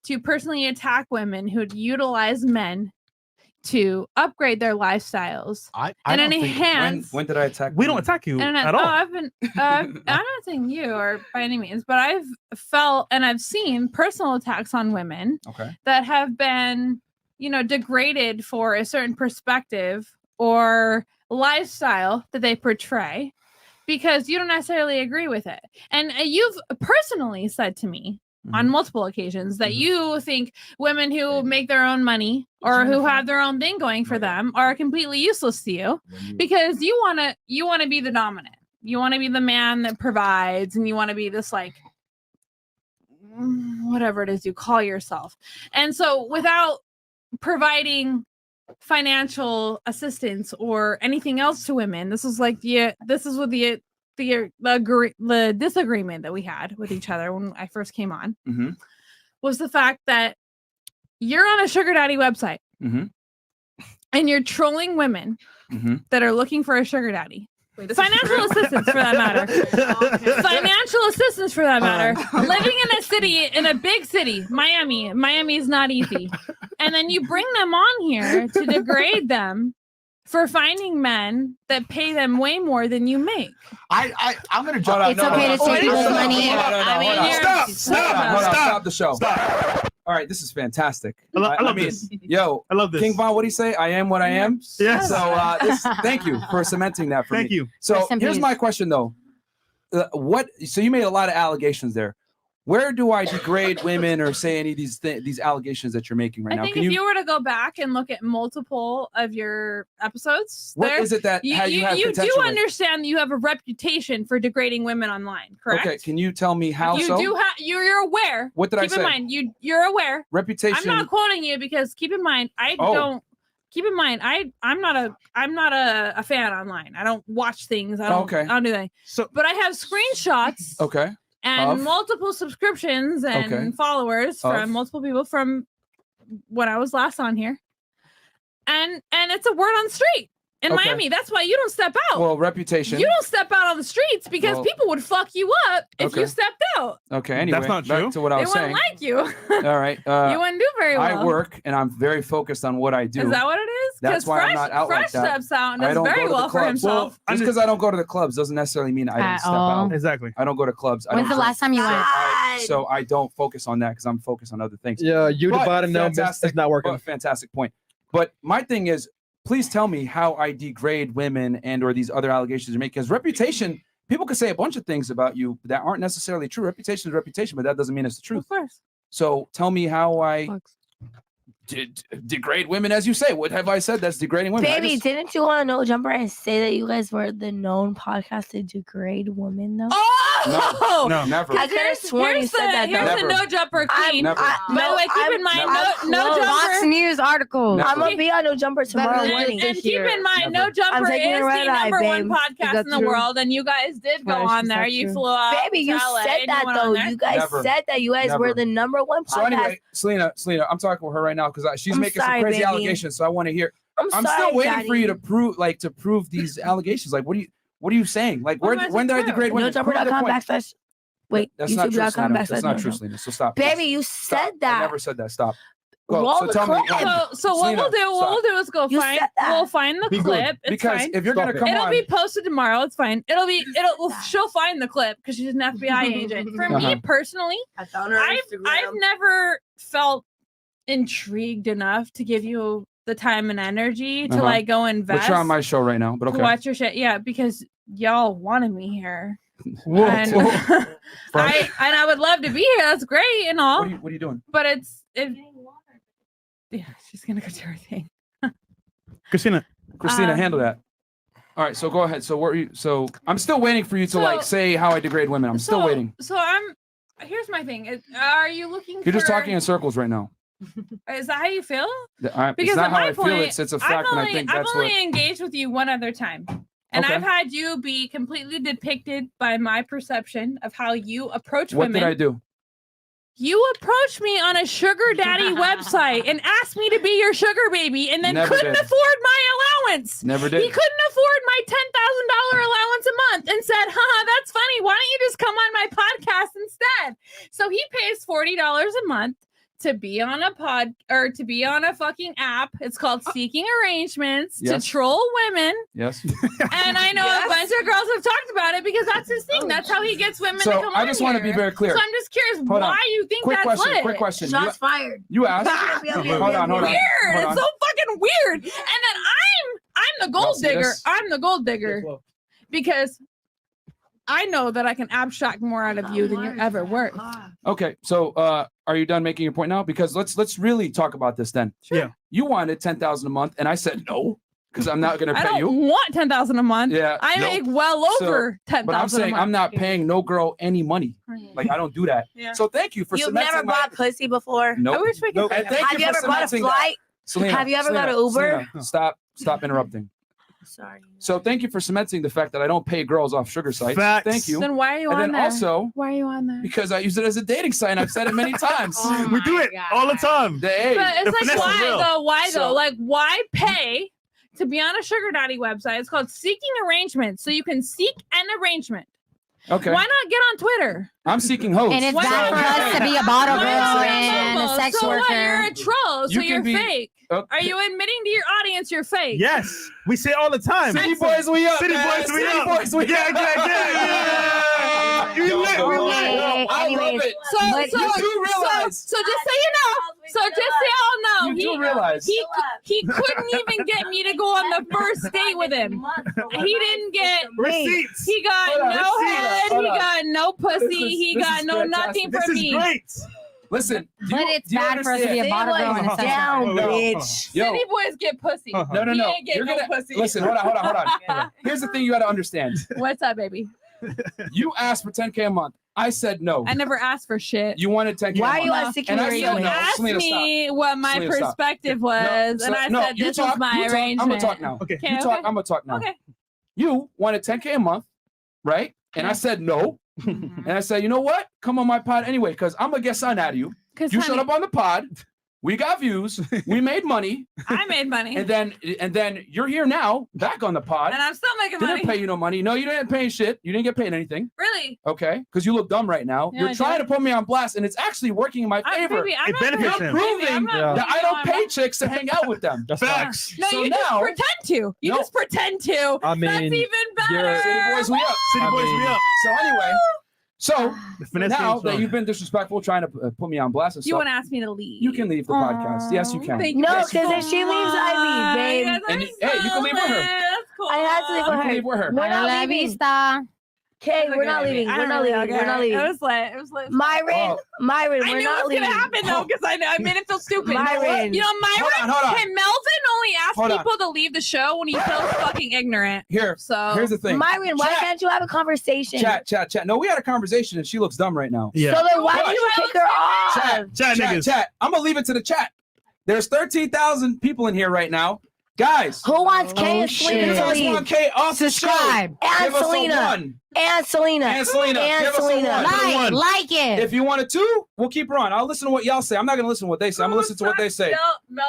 to personally attack women who utilize men to upgrade their lifestyles and enhance. When did I attack? We don't attack you And at all. I've been, I'm not saying you or by any means, but I've felt and I've seen personal attacks on women that have been, degraded for a certain perspective or lifestyle that they portray because you don't necessarily agree with it. And you've personally said to me on multiple occasions that you think women who make their own money or who have their own thing going for them are completely useless to you because you want to be the dominant. You want to be the man that provides and you want to be this whatever it is you call yourself. And so without providing financial assistance or anything else to women, this is what the the disagreement that we had with each other when I first came on was the fact that you're on a sugar daddy website and you're trolling women that are looking for a sugar daddy. Financial assistance for that matter. Financial assistance for that matter. Living in a city, in a big city, Miami. Miami is not easy. And then you bring them on here to degrade them for finding men that pay them way more than you make. I'm gonna jump. It's okay to take this money. Stop the show. All right, this is fantastic. I love this. Yo, I love this. King Von, what do you say? I am what I am. Yes. So thank you for cementing that for me. Thank you. So Rest in here's peace. my question though. So you made a lot of allegations there. Where do I degrade women or say any of these allegations that you're making right now? I think if you were to go back and look at multiple of your episodes, What is it that you have do contention with? understand that you have a reputation for degrading women online, correct? Okay, can you tell me how you so? do have. You're aware. What did I keep say? in mind, you're aware. Reputation. I'm not quoting you because keep in mind, Keep in mind, I'm not a fan online. I don't watch things. I don't do that. So, but I have screenshots. Okay. And multiple subscriptions and followers from multiple people from when I was last on here. And it's a word on the street in Miami. That's why you don't step out. Well, reputation. You don't step out on the streets because people would fuck you up if you stepped out. Okay, anyway, that's not back true. to what I They was saying. wouldn't like you. All right. You wouldn't do very well. I work and I'm very focused on what I do. Is that what it is? That's why I'm not out like that. steps out and I does don't very go to well the for clubs. himself. Just because I don't go to the clubs doesn't necessarily mean I don't step out. Exactly. I don't go to clubs. I When's don't the last time you went? So I don't focus on that because I'm focused on other things. Yeah, you But divided them. It's not working. but fantastic point. But my thing is, please tell me how I degrade women and or these other allegations you make. Because reputation, people can say a bunch of things about you that aren't necessarily true. Reputation is reputation, but that doesn't mean it's the truth. Of course. So tell me how I degrade women, as you say. What have I said that's degrading women? Baby, didn't you want to know Jumper and say that you guys were the known podcast to degrade women though? Oh No, never. I could have sworn you said that. Here's Never. the no jumper queen. Never. By the way, keep in mind, no jumper. Fox News article. Never. I'm gonna be on No Jumper tomorrow And, morning. and keep in mind, No I'm Jumper is taking the a red eye, number one babe. Is podcast that in the true? world, and you guys did go Fresh, on is there. that You true? flew out. Baby, you to LA said and that went on though. there. You guys Never. said that you guys were Never. the number one podcast. So anyway, Celina, I'm talking with her right now because she's I'm making sorry, some crazy baby. allegations. So I want to hear. I'm sorry, still waiting Daddy. for you to prove these allegations. Like, what are you saying? Like, when did I degrade women? Prove the NoJumper.com point. / wait, That's not true, YouTube.com Celina. / That's not true, NoJumper. Celina. So stop. Baby, you said I that. never said that. Stop. Go. Roll So the tell me. clip. So what Celina, we'll do, stop. is go You find. said that. We'll find the Be good. clip. It's Because fine. if you're gonna come It'll on, be posted tomorrow. It's fine. She'll find the clip because she's an FBI agent. For me personally, I've never felt intrigued enough to give you the time and energy to like go invest. But you're on my show right now. But to okay. watch your shit. Yeah, because y'all wanted me here. Whoa. And I would love to be here. That's great and all. What are you doing? But yeah, she's gonna go do her thing. Christina, handle that. All right, so go ahead. So I'm still waiting for you to like say how I degrade women. I'm still waiting. So here's my thing. Are you looking You're just talking in circles right now. Is that how you feel? It's Because not at how my I feel. point, It's a fact, and I think I've that's only what. engaged with you one other time. And Okay. I've had you be completely depicted by my perception of how you approach What women. did I do? You approached me on a sugar daddy website and asked me to be your sugar baby and then Never couldn't did. afford my allowance. Never did. He couldn't afford my $10,000 allowance a month and said, that's funny. Why don't you just come on my podcast instead? So he pays $40 a month to be on to be on a fucking app. It's called Seeking Arrangements Yes. to troll women. Yes. And I know a bunch of girls have talked about it because that's his thing. That's how he gets women to So come I on just want to be here. very clear. So I'm just curious Hold on. why you think Quick that's question. lit. Quick question. Shots fired. You asked. Hold Hold on. Weird. Hold on. It's so fucking weird. And then I'm the gold see digger. this? I'm the gold digger because I know that I can abstract more out of you than you're ever worth. Okay, so are you done making your point now? Because let's really talk about this then. Yeah. You wanted $10,000 a month, and I said no because I'm not going to I pay don't you. want $10,000 a month. Yeah, I nope. make well over $10,000 But I'm saying a month. I'm not paying no girl any money. Like I don't do that. Yeah. So thank you for You've cementing never my- bought pussy before? Nope. I wish we could. Nope. And thank Have you for ever bought a cementing that. flight? Celina, Have you ever Celina, got an Uber? Celina, stop interrupting. Sorry. So thank you for cementing the fact that I don't pay girls off sugar sites. Facts. Thank you. Then why are you And on then there? also Why are you on there? because I use it as a dating site. And I've said it many times. Oh We do my it God. all the time. Hey, But the it's like, finesse is why real. though? Why So- though? Like, why pay to be on a sugar daddy website? It's called Seeking Arrangement. So you can seek an arrangement. okay. Why not get on Twitter? I'm seeking hoes. And it's Why bad not? for us to be a bottle Why girl not? and a sex so worker. What? You're a troll, so You can you're be- fake. Are you admitting to your audience you're fake? Yes, we say it all the time. City boys, we up. City man. boys, we City up. boys, we Yeah, up. yeah. You lit, we lit. I love Anyways, it. So, But so, you do realize. so just so you know, so just so y'all know, You do realize. he couldn't even get me to go on the first date with him. He didn't get Receipts. He got Hold on, no let's see head. that. Hold He on. got no pussy. This is- He this got is no fantastic. nothing This from is me. great. Listen, do But you- it's do you bad for us to be a understand? bottle girl and a sex Down, worker. bitch. Yo, City boys get pussy. no, no, He no. ain't get You're no gonna pussy. listen. Hold on. Here's the thing you got to understand. What's up, baby? You asked for 10K a month. I said no. I never asked for shit. You wanted 10K Why a are you month. on seeking And I You said no. asked Celina, stop. me what my Celina, stop. perspective was, and I said you this talk, was my you talk. arrangement. I'm gonna talk now. Okay. You talk. I'm gonna talk now. Okay. You wanted 10K a month, right? And I said no. And I said, you know what? Come on my pod anyway, because I'm gonna get something out of you. 'Cause, You honey, showed up on the pod. We got views. We made money. I made money, And then you're here now, back on the pod. and I'm still making Didn't money. pay you no money. No, you didn't pay shit. You didn't get paid anything. Really? Okay, because you look dumb right now. Yeah, You're I trying do. to put me on blast, and it's actually working in my favor. Baby, I'm It not benefits putting- him. baby, I'm Proving not that putting I you don't on pay blast. chicks to hang out with them. That's Facts. No, So you now- just pretend to. You No. just pretend to. I mean, That's even you're- better. City boys, we up. City I boys, mean- we up. So anyway, so The finesse now game's that on. you've been disrespectful, trying to put me on blast and You stuff, want to ask me to leave? you can leave the podcast. Yes, you can. Thank you No, Yes, you because can. if she leaves, I leave, babe. Yes, And hey, you can leave with her. That's cool. I have to leave You with can her. leave with her. We're Hasta not la leaving. vista. Okay, That's we're okay, not baby. leaving. I We're don't not really leaving. care. We're not It leaving. was lit. It was lit. Myron, Oh. Myron, I we're knew it not was leaving. gonna happen though, because I made it feel stupid. Myron. You know, Myron. Hold on. Hey, Melvin only asks Hold on. people to leave the show when he feels fucking ignorant. Here, So here's the thing. Myron, why Chat. can't you have a conversation? Chat. No, we had a conversation, and she looks dumb right now. Yeah. So then why But- do you kick her off? Chat niggas. Chat. I'm gonna leave it to the chat. There's 13,000 people in here right now. Guys, Who wants Kay Oh, and Celina shit. to guys leave? want K off the show? Subscribe. And Give us a Celina. one. And Celina. And Celina. And Give us a Celina. one. Like, like it. If you want a two, we'll keep her on. I'll listen to what y'all say. I'm not gonna listen to what they say. I'm gonna listen to what they say.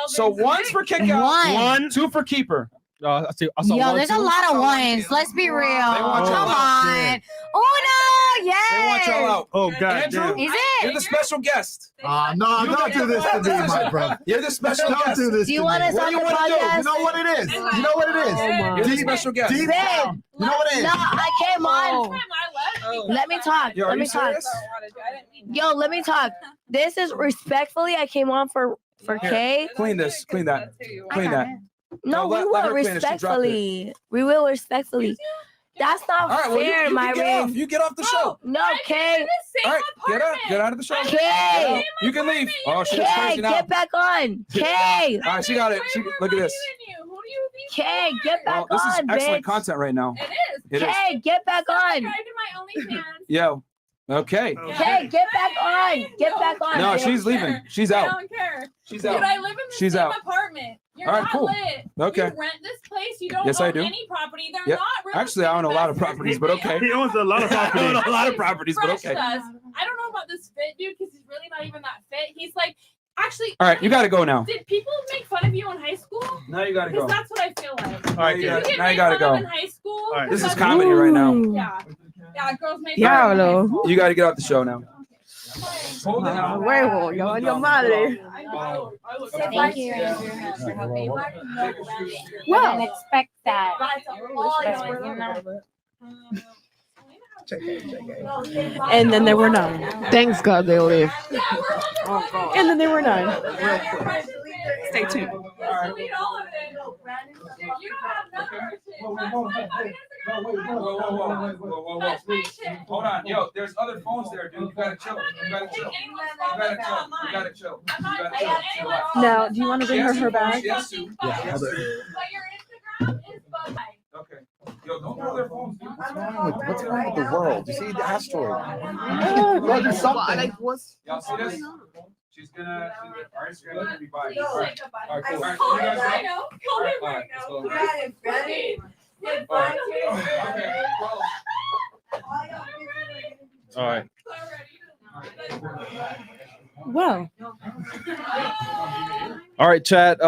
So one's for kick out, One. two for keeper. I saw Yo, one, there's two. a lot of ones. Let's be real. want Come y'all out. on. Uno, They want y'all yes. out. Oh god Andrew, damn. Is you're it? the special guest. No, don't do this to me, my brother. You're the special Don't guest. do this Do you to want me. us What on do the you wanna do? podcast? You know what it is. You know what it is. You're the special guest. Deep down. You know what it is. No, I came on. Let me talk. Yo, are Let you me talk. serious? Yo, let me talk. This is respectfully. I came on for Kay. Clean this. Clean that. Clean that. No, No, we let her will clean it. She dropped it. respectfully. We will respectfully. That's not All right, well, fair, you get off. Myron. You get off the show. No, Kay. All right, get out of the show. Kay. Get out. You can leave. Oh, she's Kay, crazy now. get back on. Kay. All right, she got it. Look at this. Kay, get Well, back this is on, excellent bitch. content right now. It is. Kay, get back on. Yo. Okay. Kay, get back on. Get back on. No, bitch. she's leaving. She's I out. don't care. She's Dude, out. I live in the She's same out. apartment. You're All right, not cool. lit. Okay. You rent this place. You don't Yes, own I do. any property. They're Yep. not real Actually, I own a lot of properties, but okay. He owns a lot of I own property. a lot of properties, but Fresh okay. does. I don't know about this fit dude because he's really not even that fit. He's like, actually. All right, you got to go now. Did people make fun of you in high school? Now you got to go. Because that's what I feel like. All right, Did you you got, get now you made got to fun of go. in high school? All right. This is Because comedy right now. Yeah. Yeah, girls made fun of me in high Diablo. school. You got to get off the show now. Hold it out. Huevo, yo valió madre. Thank you, Andrew, for helping. I Well, didn't expect that. You know? and then there were none. Thanks God they leave. And then there were none. Stay tuned. Whoa. Hold on. Yo, there's other phones there, dude. You got to chill. You got to chill. You got to chill. You got to chill. You got to chill. Now, do you want to bring her bag? Yes, Yeah, But your Instagram is Bud Light. Okay. Yo, don't throw their phones, dude. What's going on with the world? You see the asteroid? Go do something. Y'all see this? She's gonna. All right, she's gonna be by. All right, cool. All right, All right. Well, All right, chat.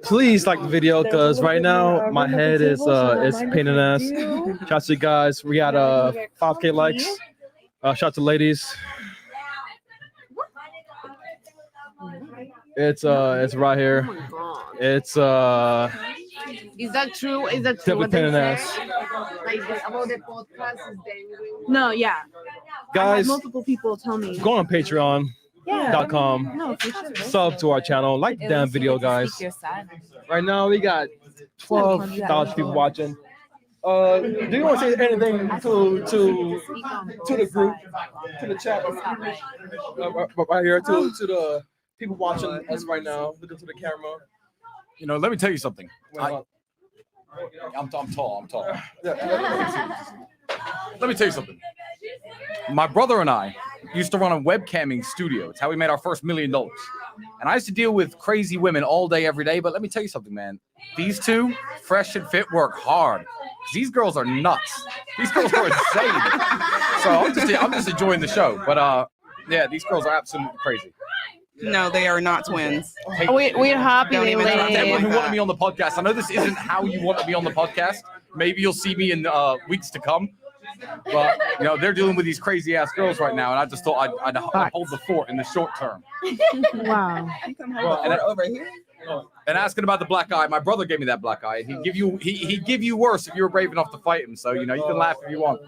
Please like the video because right now my head is pain in the ass. Shout out to you guys. We got 5K likes. Shout out to ladies. It's right here. It's Is that true? Is that true? definitely pain in the ass. About the podcast is dangerous. No, yeah. I've Guys, had multiple people tell me. go on Patreon.com. No, for sure. Sub to our channel. Like the damn video, guys. Right now we got 12,000 people watching. Do you want to say anything to the group, to the chat, right here, to the people watching us right now, looking to the camera? You know, let me tell you something. I'm tall. Let me tell you something. My brother and I used to run a webcamming studio. It's how we made our first $1 million. And I used to deal with crazy women all day, every day. But let me tell you something, man. These two, Fresh and Fit, work hard. These girls are nuts. These girls are insane. So I'm just enjoying the show. But yeah, these girls are absolutely crazy. No, they are not twins. Hey, We're happy Don't they even talk to everyone who live. wanted me on the podcast. I know this isn't how you want to be on the podcast. Maybe you'll see me in weeks to come. But you know they're dealing with these crazy ass girls right now, and I just thought I'd hold the fort in the short term. wow. Over here. And asking about the black eye, my brother gave me that black eye. He'd give you worse if you were brave enough to fight him. So you know you can laugh if you want.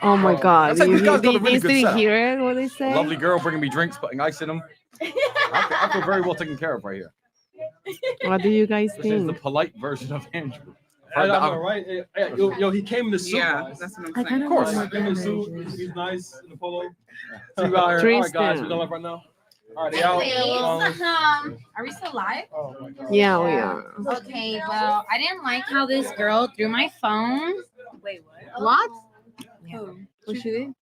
Oh my God! That's like these guys got a really They good didn't setup. hear it. What they say? Lovely girl bringing me drinks, putting ice in them. I feel very well taken care of right here. What do you guys This is the think? polite version of Andrew. I know, right? Yo, he came in the suit. Yeah, guys. that's what I'm I saying. kind Of course. He came in the suit. He's nice in the polo. So we out here. All right, guys, we're going live right now. All right, they out. Are we still live? Oh my God. Yeah, we are. Okay, well, I didn't like how this girl threw my phone. Wait, what? What? Yeah. What she did?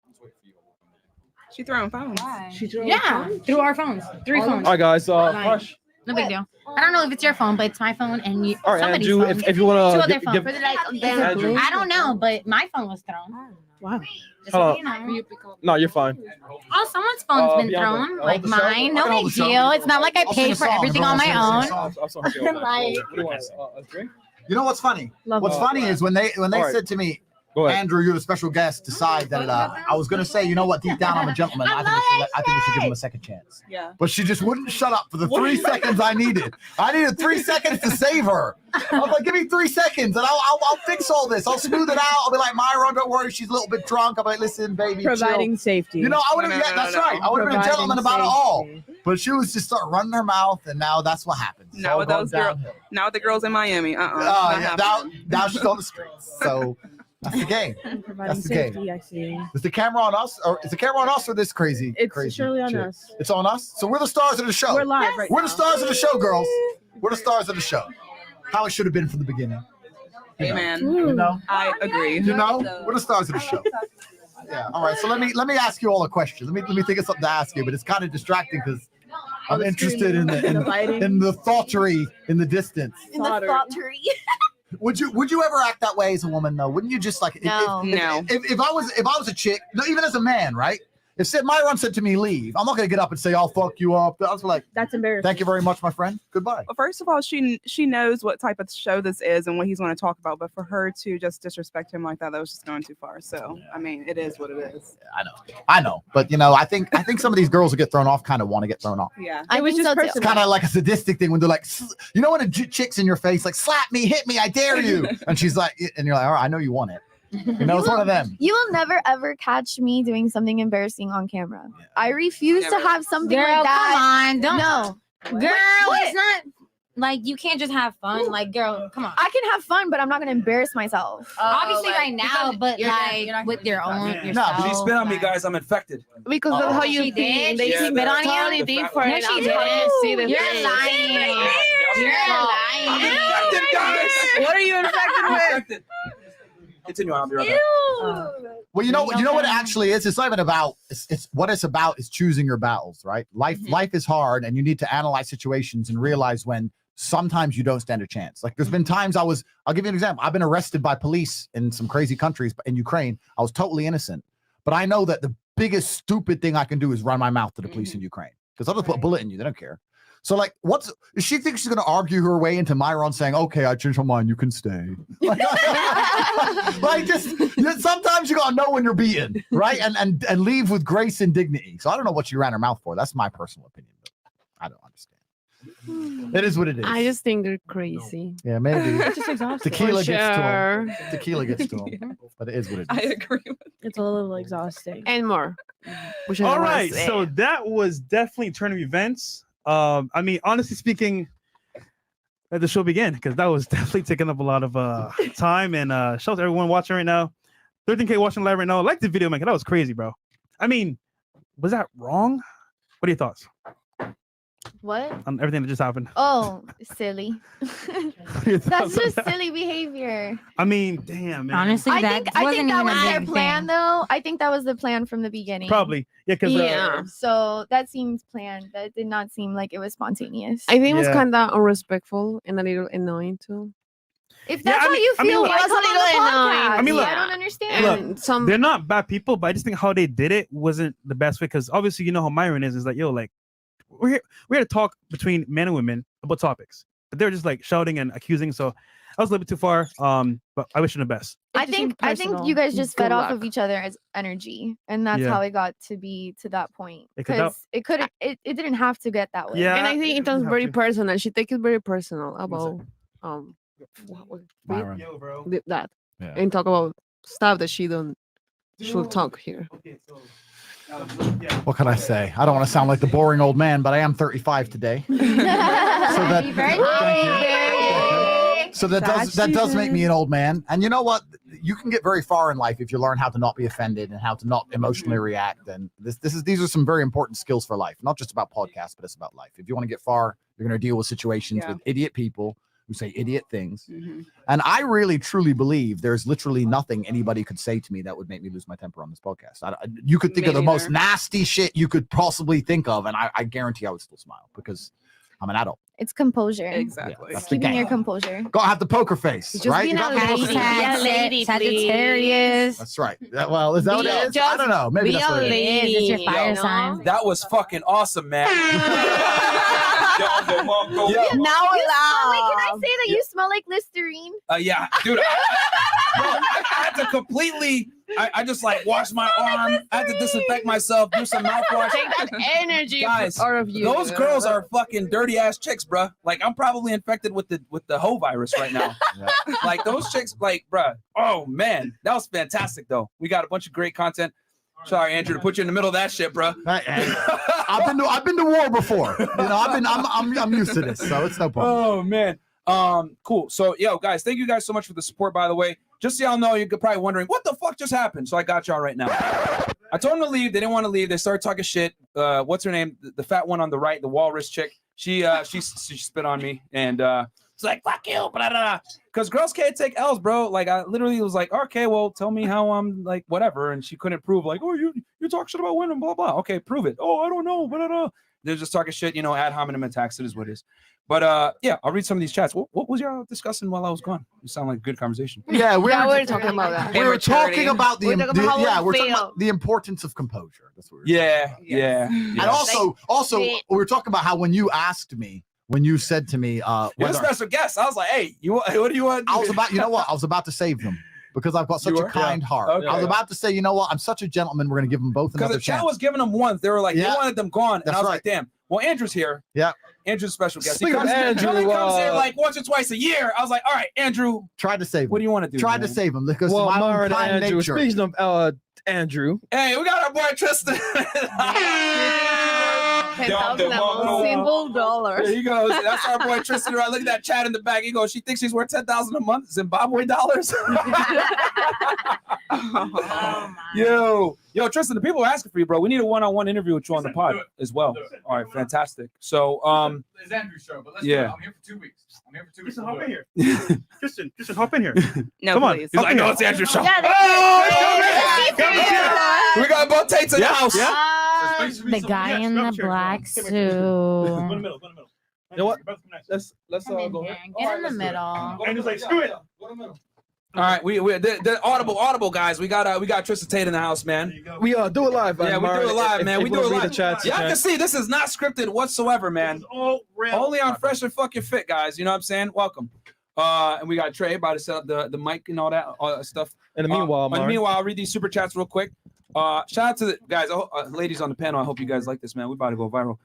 She throwing phones. She threw Yeah, through our phones. 3 phones. All right, guys. Fine. Fresh. No big deal. I don't know if it's your phone, but it's my phone and you. All right, somebody's Andrew, phone. if you Two want other to phones. Andrew. I don't know, but my phone was thrown. Wow. Just so you know. No, you're fine. Oh, someone's phone's been Bianca, thrown, I'll like hold the show. mine. No I can hold big the show. deal. It's not like I I'll sing paid a for song. everything on my Everyone own. sings a song. Like, What do you want? A drink? You know what's funny? Love What's it. funny is when they All right. said to me, Go ahead. Andrew, you're the special guest. Decide that I was gonna say, you know what? Deep down, I'm a gentleman. I think we should give him a second chance. Yeah. But she just wouldn't shut up for the 3 seconds I needed. I needed 3 seconds to save her. I was like, give me 3 seconds and I'll fix all this. I'll smooth it out. I'll be like, Myron, don't worry, she's a little bit drunk. I'll be like, listen, baby, Providing chill. safety. You know, I would have. No, Yeah, that's no. right. I would have been a Providing gentleman about it all. safety. But she was just start running her mouth, and now that's what happens. It's Now all with gone those girls, downhill. now with the girls in Miami. Oh yeah, now she's on the streets. So that's the game. Providing That's the game. safety, I see. Is the camera on us, or is the camera on us, or this crazy? It's crazy surely on chick? us. It's on us. So we're the stars of the show. We're live right We're now. the stars of the show, girls. We're the stars of the show. How it should have been from the beginning. You know. Amen. You know. I agree. You know. We're the stars of the show. Yeah. All right. So let me ask you all a question. Let me think of something to ask you, but it's kind of distracting because I'm interested in the fighting. in the thoughterry in the distance. In the thoughterry. Would you ever act that way as a woman though? Wouldn't you just like No. if I was a chick, no, even as a man, right? If Myron said to me, leave, I'm not gonna get up and say, I'll fuck you up. I was like, That's embarrassing. thank you very much, my friend. Goodbye. Well, first of all, she knows what type of show this is and what he's going to talk about. But for her to just disrespect him like that was just going too far. So I mean, it is what it is. I know. But you know, I think some of these girls who get thrown off kind of want to get thrown off. Yeah, I was think just so too. It's kind of like a sadistic thing when they're like, you know, when a chick's in your face, like, slap me, hit me, I dare you. And she's like, and you're like, all right, I know you want it. You know, it's one of them. You will never ever catch me doing something embarrassing on camera. I refuse to have something Girl, like that. come on, don't. No, Girl, What? it's not like you can't just have fun. Like, girl, come on. I can have fun, but I'm not gonna embarrass myself. Obviously, right now, but like with your own yourself. She spit on me, guys. I'm infected. Because of how you She think. did? They She spit on did? you. Deep for No, it. she I'm didn't. trying to see the You're face. lying. You're lying. I'm infected, guys. What are you infected with? I'm infected. Continue on. I'll be right back. Well, you know what it actually is. It's not even about. It's what it's about is choosing your battles, right? Life is hard, and you need to analyze situations and realize when sometimes you don't stand a chance. Like there's been times I'll give you an example. I've been arrested by police in some crazy countries, but in Ukraine, I was totally innocent. But I know that the biggest stupid thing I can do is run my mouth to the police in Ukraine because they'll just put a bullet in you. They don't care. So like, she thinks she's going to argue her way into Myron saying, okay, I changed my mind. You can stay. Like sometimes you got to know when you're beaten, right? And leave with grace and dignity. So I don't know what she ran her mouth for. That's my personal opinion. But I don't understand. It is what it is. I just think they're crazy. Yeah, maybe. It's just exhausting. Tequila For gets to sure. him. Tequila gets to him. But it is what it is. I agree with it's a little exhausting. And more. All right, so that was definitely a turn of events. I mean, honestly speaking, let the show begin because that was definitely taking up a lot of time. And shout out to everyone watching right now. 13K watching live right now. Like the video, man. That was crazy, bro. I mean, was that wrong? What are your thoughts What? on everything that just happened? Oh, silly. Your That's thoughts on just that? silly behavior. I mean, damn, man. Honestly, I that think that wasn't even was a their big plan, thing. though. I think that was the plan from the beginning. Probably. Yeah, because So that seems planned. That did not seem like it was spontaneous. I think it was Yeah. kind of unrespectful and a little annoying too. If Yeah, that's I how mean- you I mean, feel, look- why come on the podcast? I mean, look- I don't understand. Look, they're not bad people, but I just think how they did it wasn't the best way. Because obviously, you know how Myron is like, yo, like we're here to talk between men and women about topics, but they're just like shouting and accusing. So I was a little bit too far. But I wish them the best. I think you guys just fed off of each other's energy, and that's Yeah. how it got to be to that point. Yeah, 'cause that- Because it didn't have to get that way. And I think it was very personal. She take it very personal about Myron. that Yeah. and talk about stuff that she don't should talk here. What can I say? I don't want to sound like the boring old man, but I am 35 today. So that does make me an old man. And you know what? You can get very far in life if you learn how to not be offended and how to not emotionally react. And these are some very important skills for life. Not just about podcasts, but it's about life. If you want to get far, you're going to deal with situations with idiot people who say idiot things. And I really truly believe there's literally nothing anybody could say to me that would make me lose my temper on this podcast. You could think of the most nasty shit you could possibly think of, and I guarantee I would still smile because I'm an adult. It's composure. Exactly. That's the Keeping game. your composure. Gotta have the poker face, Just right? being You a gotta have the poker lady. face. Sagittarius. That's right. Well, is that what it is? I don't know. Maybe that's what it is. It's your fire sign. That was fucking awesome, man. Now Yo. Wait, can I say that you smell like Listerine? Yeah, dude. I had to completely. I just like wash my arm. I had to disinfect myself, do some mouthwash. Take that energy Guys, out of you. those girls are fucking dirty ass chicks, bruh. Like I'm probably infected with the hoe virus right now. Like those chicks, like, bruh. Oh man, that was fantastic though. We got a bunch of great content. Sorry, Andrew, to put you in the middle of that shit, bruh. I've been to war before. You know, I'm used to this, so it's no problem. Oh man. Cool. So, yo, guys, thank you guys so much for the support, by the way. Just so y'all know, you're probably wondering, what the fuck just happened? So I got y'all right now. I told them to leave. They didn't want to leave. They started talking shit. What's her name? The fat one on the right, the walrus chick. She spit on me and it's like, fuck you, blah, blah, blah. Because girls can't take L's, bro. Like, I literally was like, okay, well, tell me how I'm like, whatever. And she couldn't prove, like, oh, you talk shit about women, blah, blah. Okay, prove it. Oh, I don't know, blah, blah. They're just talking shit, you know, ad hominem attacks. It is what it is. But yeah, I'll read some of these chats. What was y'all discussing while I was gone? You sound like a good conversation. Yeah, we're talking about that. We were talking about We're talking about how we're we talking feel. about the importance of composure. That's what we're Yeah. And also we were talking about how when you asked me, when you said to me, You're a whether- special guest. I was like, hey, what do you want? I was about, you know what? I was about to save them because I've got such You a were? kind Yeah. heart. Okay. I was about to say, you know what? I'm such a gentleman. We're going to give them both Because another the chat chance. was giving them ones. They were like, they wanted them gone. And That's I was right. like, damn. Well, Andrew's here. Yeah. Andrew's a special guest. Speaking of he Andrew, only comes here like once or twice a year. I was like, all right, Andrew. Tried to save him. What do you want to do? Tried to man? save him because Well, my own Myron kind and Andrew. nature. Speaking of Andrew, Hey, we got our boy Tristan. 10,000 a month, single dollar. There he goes. That's our boy Tristan. Right, look at that chat in the back. He goes, she thinks she's worth 10,000 a month, Zimbabwe dollars. Yo, Tristan, the people are asking for you, bro. We need a one-on-one interview with you on the pod as well. All right, fantastic. So, It's Andrew's show, but let's yeah. do it. I'm here for 2 weeks. Tristan, hop in here. Tristan, hop in here. No, Come on. please. He's like, no, it's Andrew's show. Yeah, We got both Tates in the house. The guy in the black suit. You know what? Let's go. Get in the middle. And he's like, screw it. All right, we the audible guys. We got Tristan Tate in the house, man. We do it live. Yeah, we do it live, man. We do it live. The chats, Y'all can see this is not scripted whatsoever, man. Only on Fresh and Fucking Fit, guys. You know what I'm saying? Welcome. And we got Trey about to set up the mic and all that stuff. In the meanwhile, I'll read these super chats real quick. Shout out to the guys, ladies on the panel. I hope you guys like this, man. We about to go viral.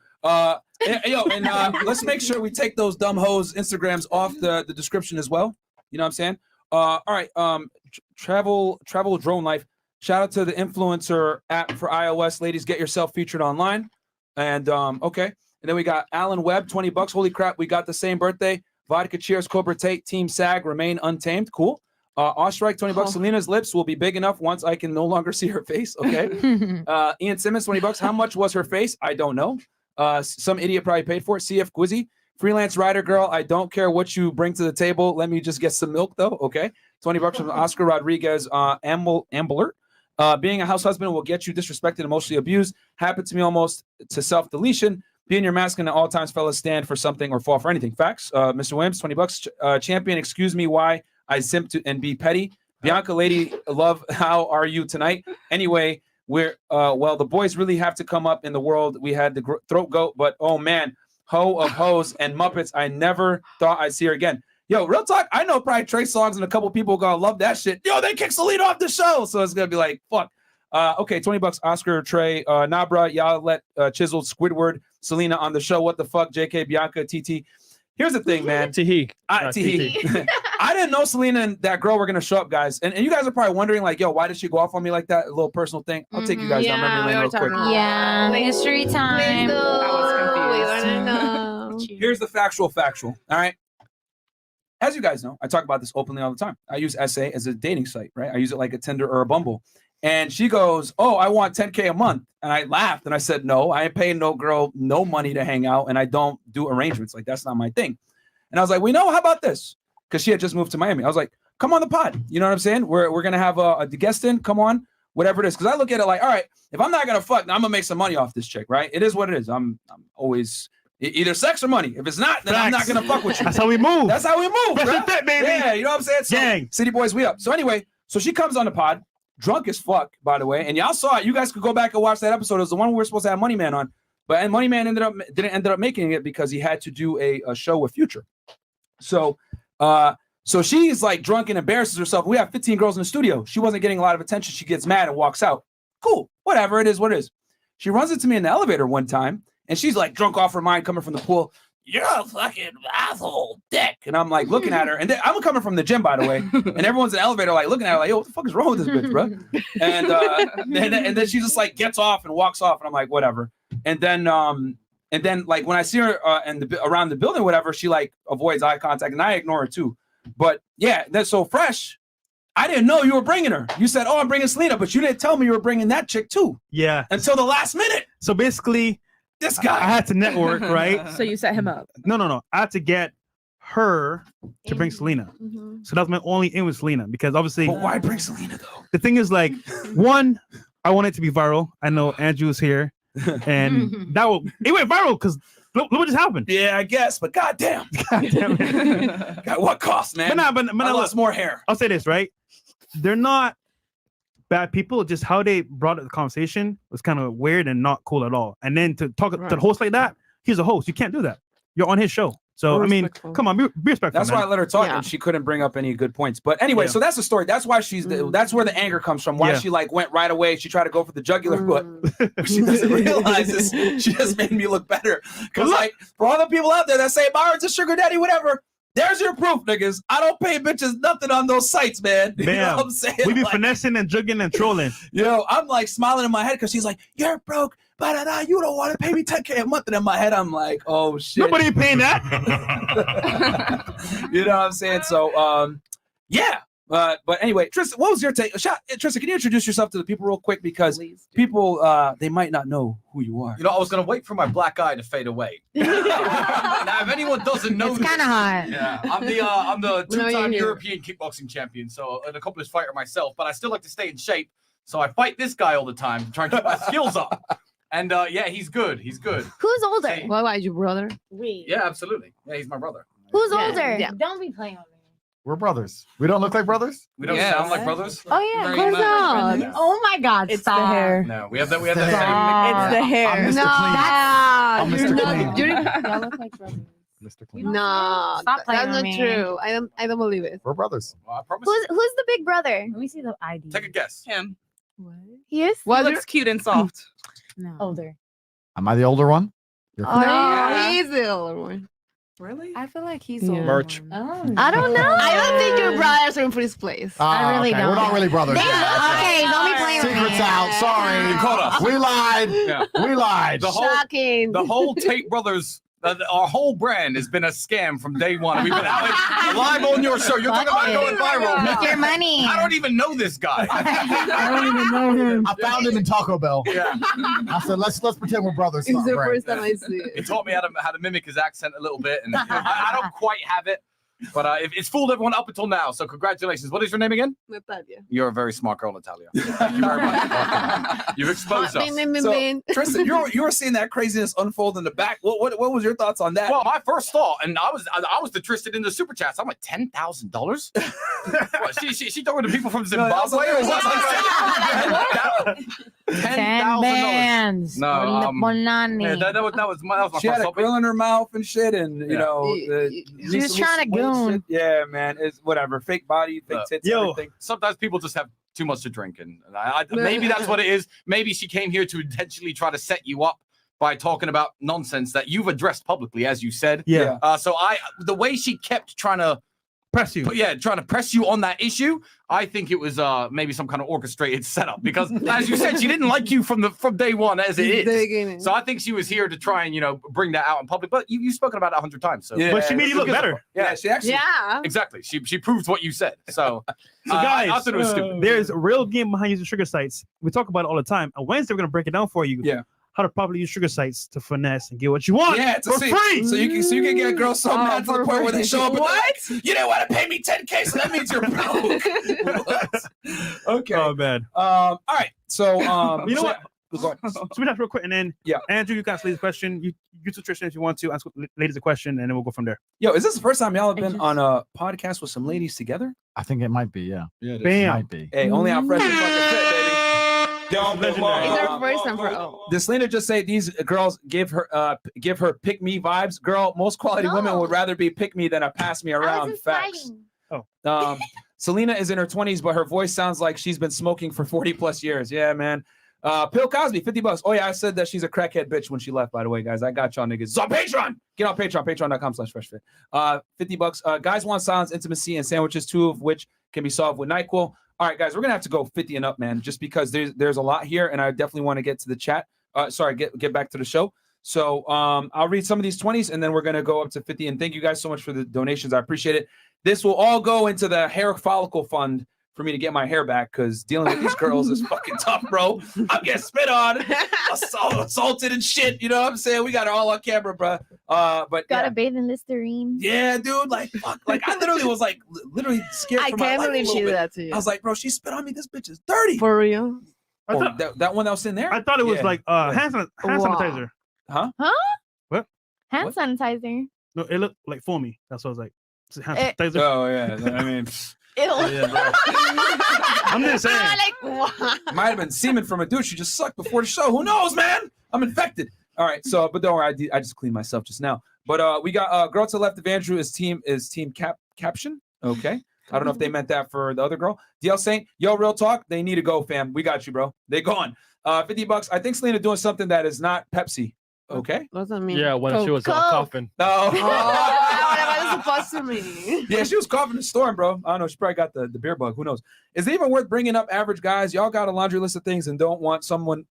Let's make sure we take those dumb hoes Instagrams off the description as well. You know what I'm saying? All right. Travel drone life. Shout out to the influencer app for iOS. Ladies, get yourself featured online. And okay. And then we got Alan Webb, $20. Holy crap, we got the same birthday. Vodka cheers, Cobra Tate, Team SAG, remain untamed. Cool. Ostrike, $20. Selena's lips will be big enough once I can no longer see her face. Okay. Ian Simmons, $20. How much was her face? I don't know. Some idiot probably paid for it. CF Quizzy. Freelance writer girl, I don't care what you bring to the table. Let me just get some milk, though. Okay. $20 from Oscar Rodriguez. Ambler. Being a house husband will get you disrespected, emotionally abused. Happened to me almost to self-deletion. Be in your masculine at all times, fellas. Stand for something or fall for anything. Facts. Mr. Williams, $20. Champion, excuse me why I simp to and be petty. Bianca, lady, love, how are you tonight? Anyway, we're the boys really have to come up in the world. We had the throat goat, but oh man, hoe of hoes and Muppets. I never thought I'd see her again. Yo, real talk. I know probably Trey songs and a couple people gonna love that shit. Yo, they kicked Celina off the show, so it's gonna be like fuck. Okay, $20. Oscar, Trey, Nabra, y'all let Chiseled, Squidward, Celina on the show. What the fuck, JK, Bianca, TT. Here's the thing, man. Teehee. Teehee. I didn't know Celina and that girl were gonna show up, guys. And you guys are probably wondering, like, yo, why did she go off on me like that? A little personal thing. I'll take you guys down memory lane real quick. Yeah, history time. I was confused. We want to know. Here's the factual. All right. As you guys know, I talk about this openly all the time. I use SA as a dating site, right? I use it like a Tinder or a Bumble. And she goes, oh, I want 10K a month. And I laughed and I said, no, I ain't paying no girl no money to hang out. And I don't do arrangements. Like, that's not my thing. And I was like, we know, how about this? Because she had just moved to Miami. I was like, come on the pod. You know what I'm saying? We're going to have a guest in. Come on, whatever it is. Because I look at it like, all right, if I'm not going to fuck, I'm going to make some money off this chick, right? It is what it is. I'm always either sex or money. If it's not, then I'm not going to fuck with you. That's how we move. That's how we move, bro. That's it, baby. Yeah, you know what I'm saying? So, gang. City boys, we up. So anyway, so she comes on the pod. Drunk as fuck, by the way, and y'all saw it. You guys could go back and watch that episode. It was the one we were supposed to have Money Man on, but Money Man didn't end up making it because he had to do a show with Future. So she's like drunk and embarrasses herself. We have 15 girls in the studio. She wasn't getting a lot of attention. She gets mad and walks out. Cool, whatever. It is what it is. She runs into me in the elevator one time, and she's like drunk off her mind, coming from the pool. You're a fucking asshole dick. And I'm like looking at her, and I'm coming from the gym, by the way, and everyone's in the elevator like looking at her like, yo, what the fuck is wrong with this bitch, bro? And then she just like gets off and walks off, and I'm like, whatever. And then like when I see her around the building, whatever, she like avoids eye contact, and I ignore her too. But yeah, that's so fresh. I didn't know you were bringing her. You said, oh, I'm bringing Celina, but you didn't tell me you were bringing that chick too. Yeah. Until the last minute. So basically, this guy. I had to network, right? So you set him up. No. I had to get her to bring Celina. So that's my only in with Celina, because obviously. But why bring Celina though? The thing is, like, one, I want it to be viral. I know Andrew is here, and it went viral because look what just happened. Yeah, I guess, but goddamn. God, what cost, man? But I lost more hair. I'll say this, right? They're not bad people. Just how they brought up the conversation was kind of weird and not cool at all. And then to talk to the host like that, he's a host. You can't do that. You're on his show. So I mean, come on, be respectful. That's why I let her talk, and she couldn't bring up any good points. But anyway, so that's the story. That's why that's where the anger comes from. Why she like went right away. She tried to go for the jugular, but she doesn't realize this. She just made me look better. Because like for all the people out there that say Myron's a sugar daddy, whatever. There's your proof, niggas. I don't pay bitches nothing on those sites, man. You know what I'm saying? We be Like, finessing and jugging and trolling. yo, I'm like smiling in my head because she's like, "You're broke, but you don't want to pay me $10K a month." And in my head, I'm like, "Oh shit, Nobody ain't paying that." You know what I'm saying? So, yeah. But anyway, Tristan, what was your take? Tristan, can you introduce yourself to the people real quick because people they might not know who you are. You know, I was gonna wait for my black eye to fade away. Now, if anyone doesn't know, It's kind of hot. yeah, I'm the No, you're two-time here. European kickboxing champion, so an accomplished fighter myself. But I still like to stay in shape, so I fight this guy all the time to try and keep my skills up. And yeah, he's good. He's good. Who's older? What about your brother? Yeah, absolutely. Yeah, he's my brother. Who's Yeah, older? yeah. Don't be playing with me. We're brothers. We don't look like brothers? We don't Yes. sound like brothers. Oh yeah, Very of course much. not. No. Oh my God! It's stop. the hair. No, we have that. We have It's the that It's the hair. I'm Mr. No, I'm you're Mr. not. Clean. Y'all look like brothers. Mr. Clean. No, Stop playing that's not with me. true. I don't believe it. We're brothers. Well, I promise. Who's the big brother? Let me see the ID. Take a guess. Him. What? He is. He looks cute and soft. No. Older. Am I the older one? You're Oh, No, yeah. he's the older one. Really? I feel like he's Yeah. older. Merch. one. Oh. I don't know. I don't think your brothers are in first place. I really okay. don't. We're not really brothers. Okay, don't be playing with me. Secrets out. Sorry. You caught us. We lied. Yeah. We lied. Shocking. The whole Tate Brothers, our whole brand has been a scam from day one. We've been out live on your show. You're talking about going viral. Make your money. I don't even know this guy. I don't even know him. I found him in Taco Bell. Yeah. I said, let's pretend we're brothers. It's the Right. first time I see He it. taught me how to mimic his accent a little bit, and I don't quite have it, but it's fooled everyone up until now. So congratulations. What is your name again? Natalia. You're a very smart girl, Natalia. Thank you very much. You've exposed us. So, Tristan, you were seeing that craziness unfold in the back. What was your thoughts on that? Well, my first thought, and I was the Tristan in the super chats. I'm like $10,000. She talking to people from Zimbabwe or what? $10 bands. No, yeah, that was my She first had a thought. grill in her mouth and shit, and you know, She was trying to goon. shit. Yeah, man, it's whatever. Fake body, fake tits, everything. Sometimes people just have too much to drink, and maybe that's what it is. Maybe she came here to intentionally try to set you up by talking about nonsense that you've addressed publicly, as you said. Yeah. So the way she kept trying to press you, trying to press you on that issue, I think it was maybe some kind of orchestrated setup because, as you said, she didn't like you from day one as it is. So I think she was here to try and bring that out in public. But you've spoken about it 100 times. So but she made you look better. Yeah, she actually. Yeah. Exactly. She proved what you said. So, So guys, I thought it was stupid. there's a real game behind using sugar sites. We talk about it all the time. On Wednesday, we're gonna break it down for you. Yeah. How to properly use sugar sites to finesse and get what you want. Yeah, for free. So you can get a girl so mad to the point where they show up. What? You didn't want to pay me $10K, so that means you're broke. Okay. Oh man. All right. So You know what? Go on. So we have real quick, and then Andrew, you can ask ladies a question. You to Tristan if you want to ask ladies a question, and then we'll go from there. Yo, is this the first time y'all have been on a podcast with some ladies together? I think it might be, yeah. Yeah, It Bam. might be. Hey, only on Fresh and Fucking Fit, baby. Don't It's our first time for Did Celina just say these girls give her pick me vibes? Girl, most quality women would rather be pick me than a pass me around. Facts. Oh. Celina is in her 20s, but her voice sounds like she's been smoking for 40 plus years. Yeah, man. Pill Cosby, $50. Oh yeah, I said that she's a crackhead bitch when she left. By the way, guys, I got y'all niggas. It's on Patreon. Get on Patreon. Patreon.com/freshfit. $50. Guys want silence, intimacy, and sandwiches, 2 of which can be solved with NyQuil. All right, guys, we're gonna have to go 50 and up, man, just because there's a lot here, and I definitely want to get to the chat. Get back to the show. So I'll read some of these 20s, and then we're gonna go up to 50. And thank you guys so much for the donations. I appreciate it. This will all go into the hair follicle fund for me to get my hair back, because dealing with these girls is fucking tough, bro. I'm getting spit on, assaulted and shit. You know what I'm saying? We got it all on camera, bro. But Gotta bathe in Listerine. yeah, dude, like fuck, like I literally was like literally scared. I for my can't life a believe little she did bit. that to you. I was like, bro, she spit on me. This bitch is dirty. For real? I thought, that one that was in there. I thought it was Yeah. like hand sanitizer. Huh? What? Hand sanitizer. No, it looked like foamy. That's what I was like. Is it hand Eh. sanitizer? Oh yeah, I mean, Ew. I'm just saying. Like what? might have been semen from a dude she just sucked before the show. Who knows, man? I'm infected. All right, so but don't worry, I just cleaned myself just now. But we got girl to the left of Andrew is team caption. Okay. I don't know if they meant that for the other girl. DL Saint, yo, real talk. They need to go, fam. We got you, bro. They gone. $50. I think Celina doing something that is not Pepsi. Okay. What does that mean? Yeah, when she was Coke. coughing. No. Oh, supposed to mean? Yeah, she was coughing the storm, bro. I don't know. She probably got the beer bug. Who knows? Is it even worth bringing up average guys? Y'all got a laundry list of things and don't want someone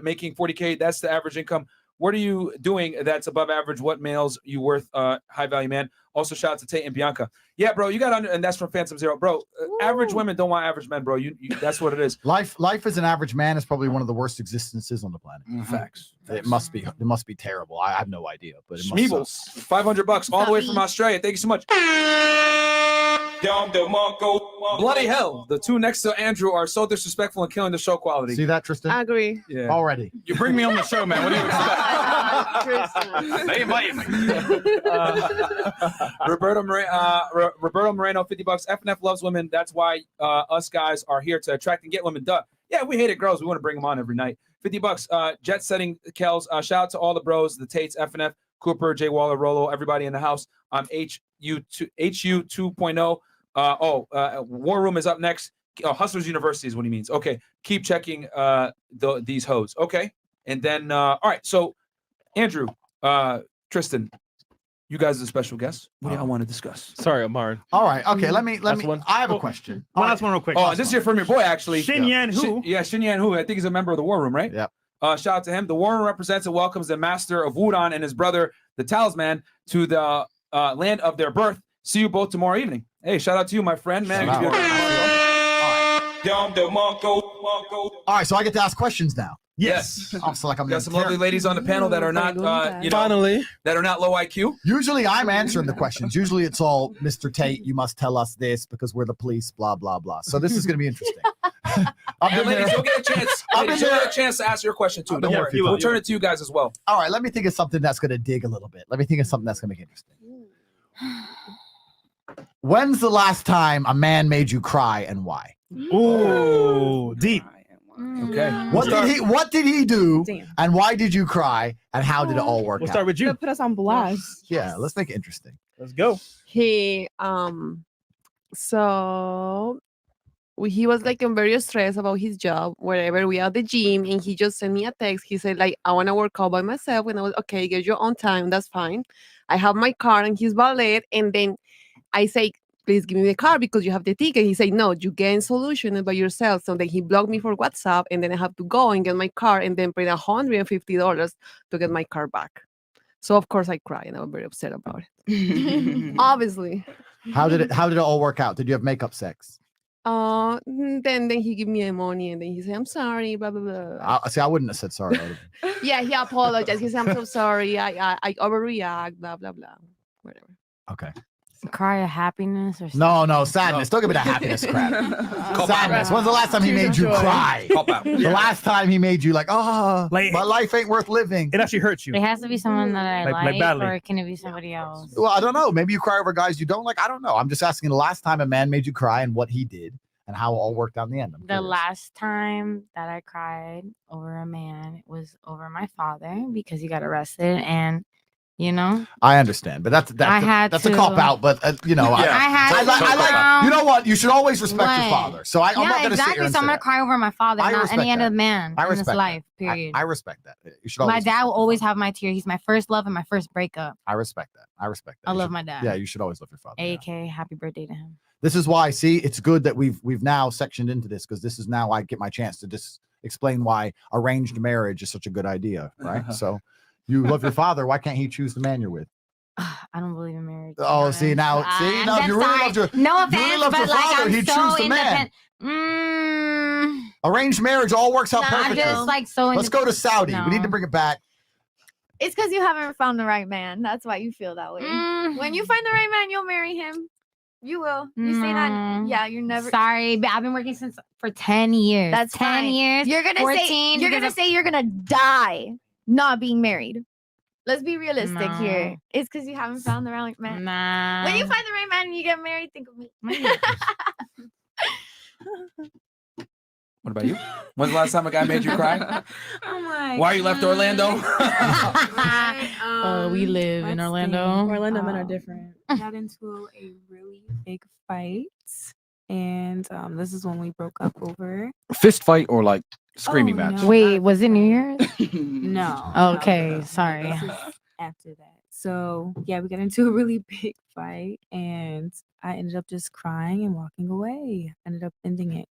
making 40K. That's the average income. What are you doing that's above average? What males you worth? High value man. Also, shout out to Tate and Bianca. Yeah, bro, you got and that's from Phantom Zero, bro. Average women don't want average men, bro. You that's what it is. Life as an average man is probably one of the worst existences on the planet. Facts. It must be terrible. I have no idea, but it must Schmeebles, $500 all the way from Australia. Thank you so much. Bloody hell. The two next to Andrew are so disrespectful and killing the show quality. See that, Tristan? I agree. Yeah. Already. You bring me on the show, man. What do you expect? They invite me. Roberto Moreno, $50. FNF loves women. That's why us guys are here to attract and get women. Duh. Yeah, we hated girls. We want to bring them on every night. $50. Jet setting Kels. Shout out to all the bros, the Tates, FNF, Cooper, Jay Waller, Rolo, everybody in the house. HU 2.0. War Room is up next. Hustlers University is what he means. Okay, keep checking these hoes. Okay, and then all right. So, Andrew, Tristan, you guys are special guests. What do y'all want to discuss? Sorry, Myron. All right. Okay. Let me. One. I have a question. One last one real quick. Oh, this is from your boy, actually. Shin Yan Hu. Yeah, Shin Yan Hu. I think he's a member of the War Room, right? Yeah. Shout out to him. The War Room represents and welcomes the master of Wudon and his brother, the Talisman, to the land of their birth. See you both tomorrow evening. Hey, shout out to you, my friend, man. All right. So I get to ask questions now. Yes. I'm so like I'm got some lovely ladies on the panel that are not, Finally, that are not low IQ. Usually I'm answering the questions. Usually it's all Mr. Tate, you must tell us this because we're the police, blah, blah, blah. So this is going to be interesting. And ladies, you'll get a chance. Ladies, you'll get a chance to ask your question too. Don't worry. We'll turn it to you guys as well. All right. Let me think of something that's going to dig a little bit. Let me think of something that's going to make it interesting. When's the last time a man made you cry and why? Ooh, deep. Okay. What did he do? And why did you cry? And how did it all work We'll out? start with you. Put us on blast. Yeah, let's make it interesting. Let's go. He he was like very stressed about his job wherever we are at the gym, and he just sent me a text. He said like, I want to work out by myself, and I was okay, get your own time, that's fine. I have my car and his valet, and then I say, please give me the car because you have the ticket. He said, no, you get in solution by yourself. So then he blocked me for WhatsApp, and then I have to go and get my car and then pay $150 to get my car back. So of course I cried and I was very upset about it. Obviously. How did it all work out? Did you have makeup sex? Then he gave me the money and then he said, I'm sorry, blah blah blah. I wouldn't have said sorry. Yeah, he apologized. He said, I'm so sorry. I overreact, blah blah blah. Whatever. Okay. Cry of happiness or something? No, sadness. Don't give me that happiness crap. Sadness. When's the last time he made you cry? The last time he made you like, oh, my life ain't worth living. It actually hurts you. It has to be someone that I Like like, badly. or can it be somebody else? Well, I don't know. Maybe you cry over guys you don't like. I don't know. I'm just asking the last time a man made you cry and what he did and how it all worked out in the end. The last time that I cried over a man was over my father because he got arrested, and you know, I understand, but that's a cop out. But you know, I like. You know what? You should always respect your father. So I'm not going to sit here and So I'm say gonna that. cry over my father, I not respect any other that. man I in this respect life. that. Period. I respect that. You should My always. dad will always have my tear. He's my first love and my first breakup. I respect that. I respect that. I You love should- my dad. Yeah, you should always love your father. AK, happy birthday to him. This is why. See, it's good that we've now sectioned into this because this is now I get my chance to just explain why arranged marriage is such a good idea, right? So, you love your father. Why can't he choose the man you're with? I don't believe in marriage. Oh, see now, if you really loved your, no if you really offense, loved your but like father, I'm he'd so choose the man. independent. Arranged marriage all works out Nah, I'm perfectly. just, like, so Let's go to Saudi. No. We need to bring it back. It's because you haven't found the right man. That's why you feel that way. When you find the right man, you'll marry him. You will. You say that. Yeah, you're never. Sorry, but I've been working for 10 years. That's 10 fine. years. You're gonna 14 say you're gonna die not being married. Let's be realistic No. here. It's because you haven't found the right man. Nah. When you find the right man and you get married, think of me. What about you? When's the last time a guy made you cry? Oh my Why you left Orlando? We live in Orlando. Orlando men are different. I got into a really big fight, and this is when we broke up over. Fist fight or like screaming match? Wait, was it New Year's? No. Okay, sorry. This is after that. So yeah, we got into a really big fight, and I ended up just crying and walking away. Ended up ending it.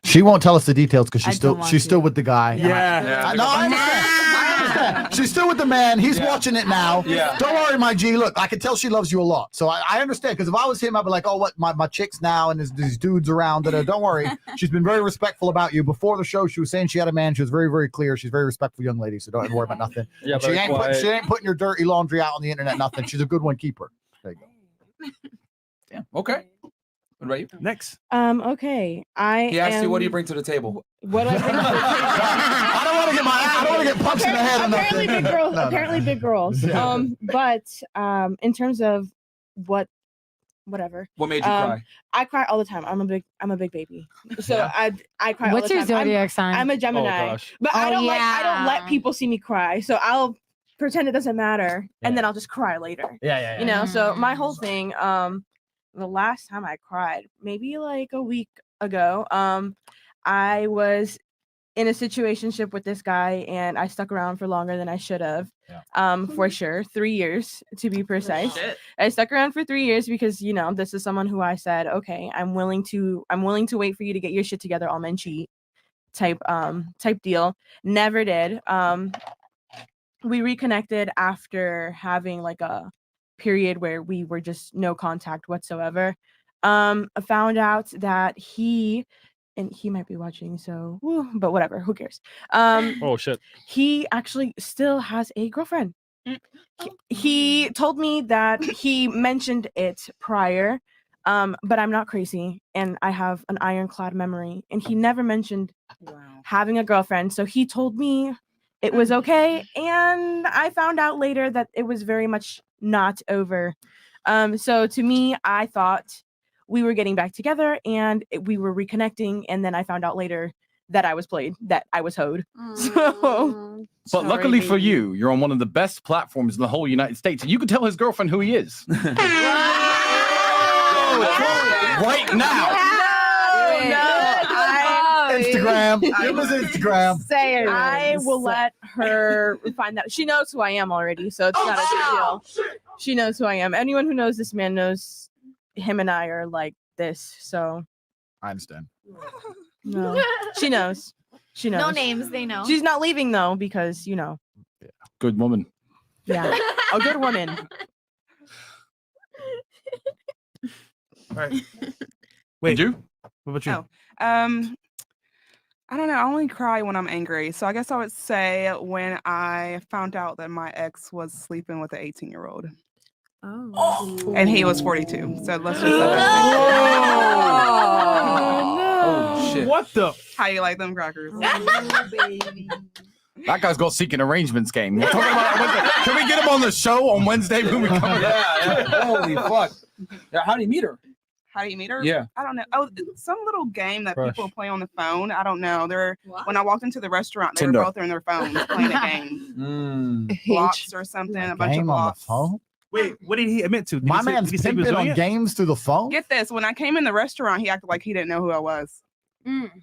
She won't tell us the details because I she's don't want still to. with the guy. Yeah. No, I understand. She's still with the man. He's watching it now. Yeah. Don't worry, my G. Look, I can tell she loves you a lot. So I understand, because if I was him, I'd be like, oh, what, my chick's now and there's these dudes around that don't worry. She's been very respectful about you. Before the show, she was saying she had a man. She was very, very clear. She's a very respectful young lady, so don't worry about nothing. Yeah, she ain't putting your dirty laundry out on the internet, nothing. She's a good one. Keep her. There you go. Damn. Okay. What about you? Next. Okay. He asked you, what do you bring to the table? What do I bring to the table? I don't want to get punched in the head. Apparently, big girls. No. Apparently, big girls. Yeah. But in terms of whatever. What made you cry? I cry all the time. I'm a big baby. So I cry. What's all your the time. zodiac sign? I'm a Gemini. gosh. But I don't yeah. let people see me cry. So I'll pretend it doesn't matter, and then I'll just cry later. Yeah. You know. So my whole thing. The last time I cried, maybe like a week ago, I was in a situationship with this guy, and I stuck around for longer than I should have. For sure, 3 years to be precise. I stuck around for 3 years because this is someone who I said, okay, I'm willing to wait for you to get your shit together. All men cheat, type deal. Never did. We reconnected after having like a period where we were just no contact whatsoever. I found out that he might be watching, so but whatever, who cares? Oh shit. He actually still has a girlfriend. He told me that he mentioned it prior, but I'm not crazy and I have an ironclad memory, and he never mentioned having a girlfriend. So he told me it was okay, and I found out later that it was very much not over. So to me, I thought we were getting back together and we were reconnecting, and then I found out later that I was played, that I was hoed. So, But luckily for you, you're on one of the best platforms in the whole United States, and you can tell his girlfriend who he is. Right now. Instagram. It was Instagram. Say it. I will let her find that. She knows who I am already, so it's not a big deal. She knows who I am. Anyone who knows this man knows him and I are like this. So I understand. no, she knows. She knows. No names, they know. She's not leaving though, because Good woman. yeah, a good woman. All right. Wait. You? What about you? I don't know. I only cry when I'm angry. So I guess I would say when I found out that my ex was sleeping with an 18-year-old. Oh. And he was 42. So let's just say Oh, shit. What the? How you like them crackers? That guy's got seeking arrangements game. We're talking about Wednesday. Can we get him on the show on Wednesday when we come? Yeah. Holy fuck. Yeah, how do you meet her? How do you meet her? Yeah. I don't know. Oh, some little game that Crush. people play on the phone. I don't know. When I walked into the restaurant, they Tinder. were both on their phones playing a game. Blocks or something. A bunch of Game on the blocks. phone. Wait, what did he admit to? Did My he say- man's did he say he was pimping doing on it? games through the phone. Get this. When I came in the restaurant, he acted like he didn't know who I was.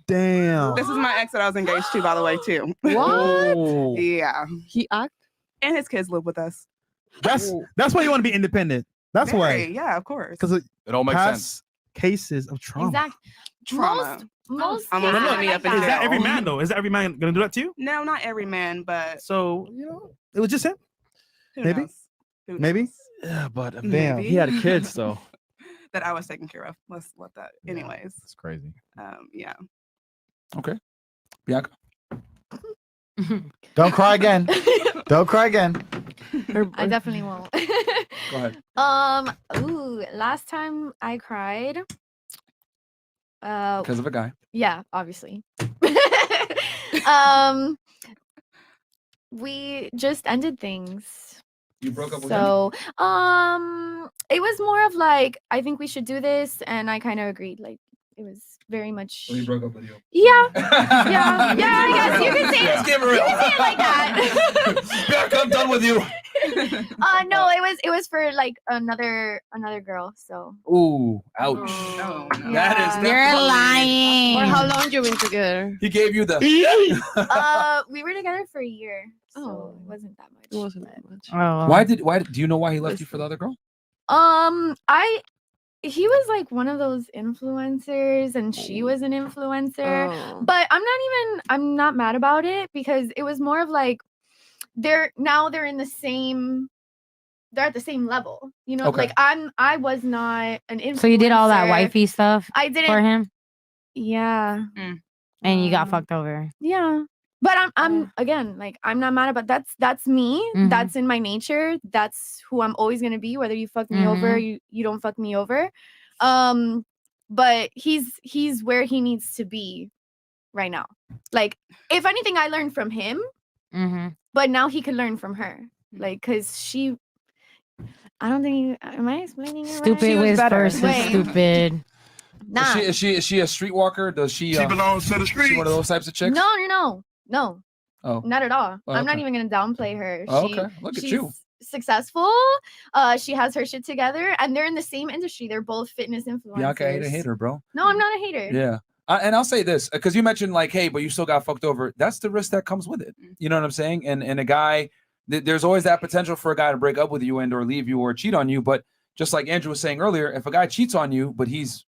Damn. This is my ex that I was engaged to, by the way, too. What? Yeah. He act. And his kids live with us. That's why you want to be independent. That's Very, why. Yeah, of course. Because It all makes sense. Cases of trauma. Exactly. Trauma. Most Almost cases put me like up in Is that. that jail. every man though? Is that every man gonna do that to you? No, not every man, but So it was just him. who Maybe. knows? Who Maybe. knows? Yeah, but damn, Maybe. he had kids though. That I was taking care of. Let's let that. Anyways. It's crazy. Yeah. Okay. Bianca. Don't cry again. Don't cry again. I definitely won't. Go ahead. Last time I cried. Because of a guy. Yeah, obviously. We just ended things. You broke up with So, it was more of like, I think we should do this, and I kind of agreed. Like, it was very much. him? He broke up with you. Yeah, yeah, I guess you can say it. Let's give her You can say it like that. Bianca, I'm done with you. No, it was for like another girl. So Ooh, ouch. That is You're lying. For how long you been together? He gave you the. we were together for a year, so it wasn't that much. It wasn't that much. Oh. Why do you know why he left you for the other girl? He was like one of those influencers and she was an influencer. Oh. But I'm not mad about it because it was more of like they're in the same they're at the same level. You know, Okay. like I was not an influencer. So you did all that wifey stuff I didn't for him? Yeah. And you got fucked over. Yeah. But I'm again, like I'm not mad about that's me. Mhm. That's in my nature. That's who I'm always gonna be, whether you fuck me over, you don't fuck me over. But he's where he needs to be right now. Like if anything, I learned from him, but now he can learn from her. Like cause I don't think am I explaining it right? Stupid with versus Wait. stupid. Nah. Is she a streetwalker? Does she? She belongs to the She streets. one of those types of chicks? No. Oh. Not at all. Oh, I'm not okay. even gonna downplay her. Oh, okay. Look at she's you. Successful. She has her shit together, and they're in the same industry. They're both fitness influencers. Bianca ain't a hater, bro. No, I'm not a hater. Yeah. And I'll say this because you mentioned like, hey, but you still got fucked over. That's the risk that comes with it. You know what I'm saying? And a guy, there's always that potential for a guy to break up with you and or leave you or cheat on you. But just like Andrew was saying earlier, if a guy cheats on you, but he's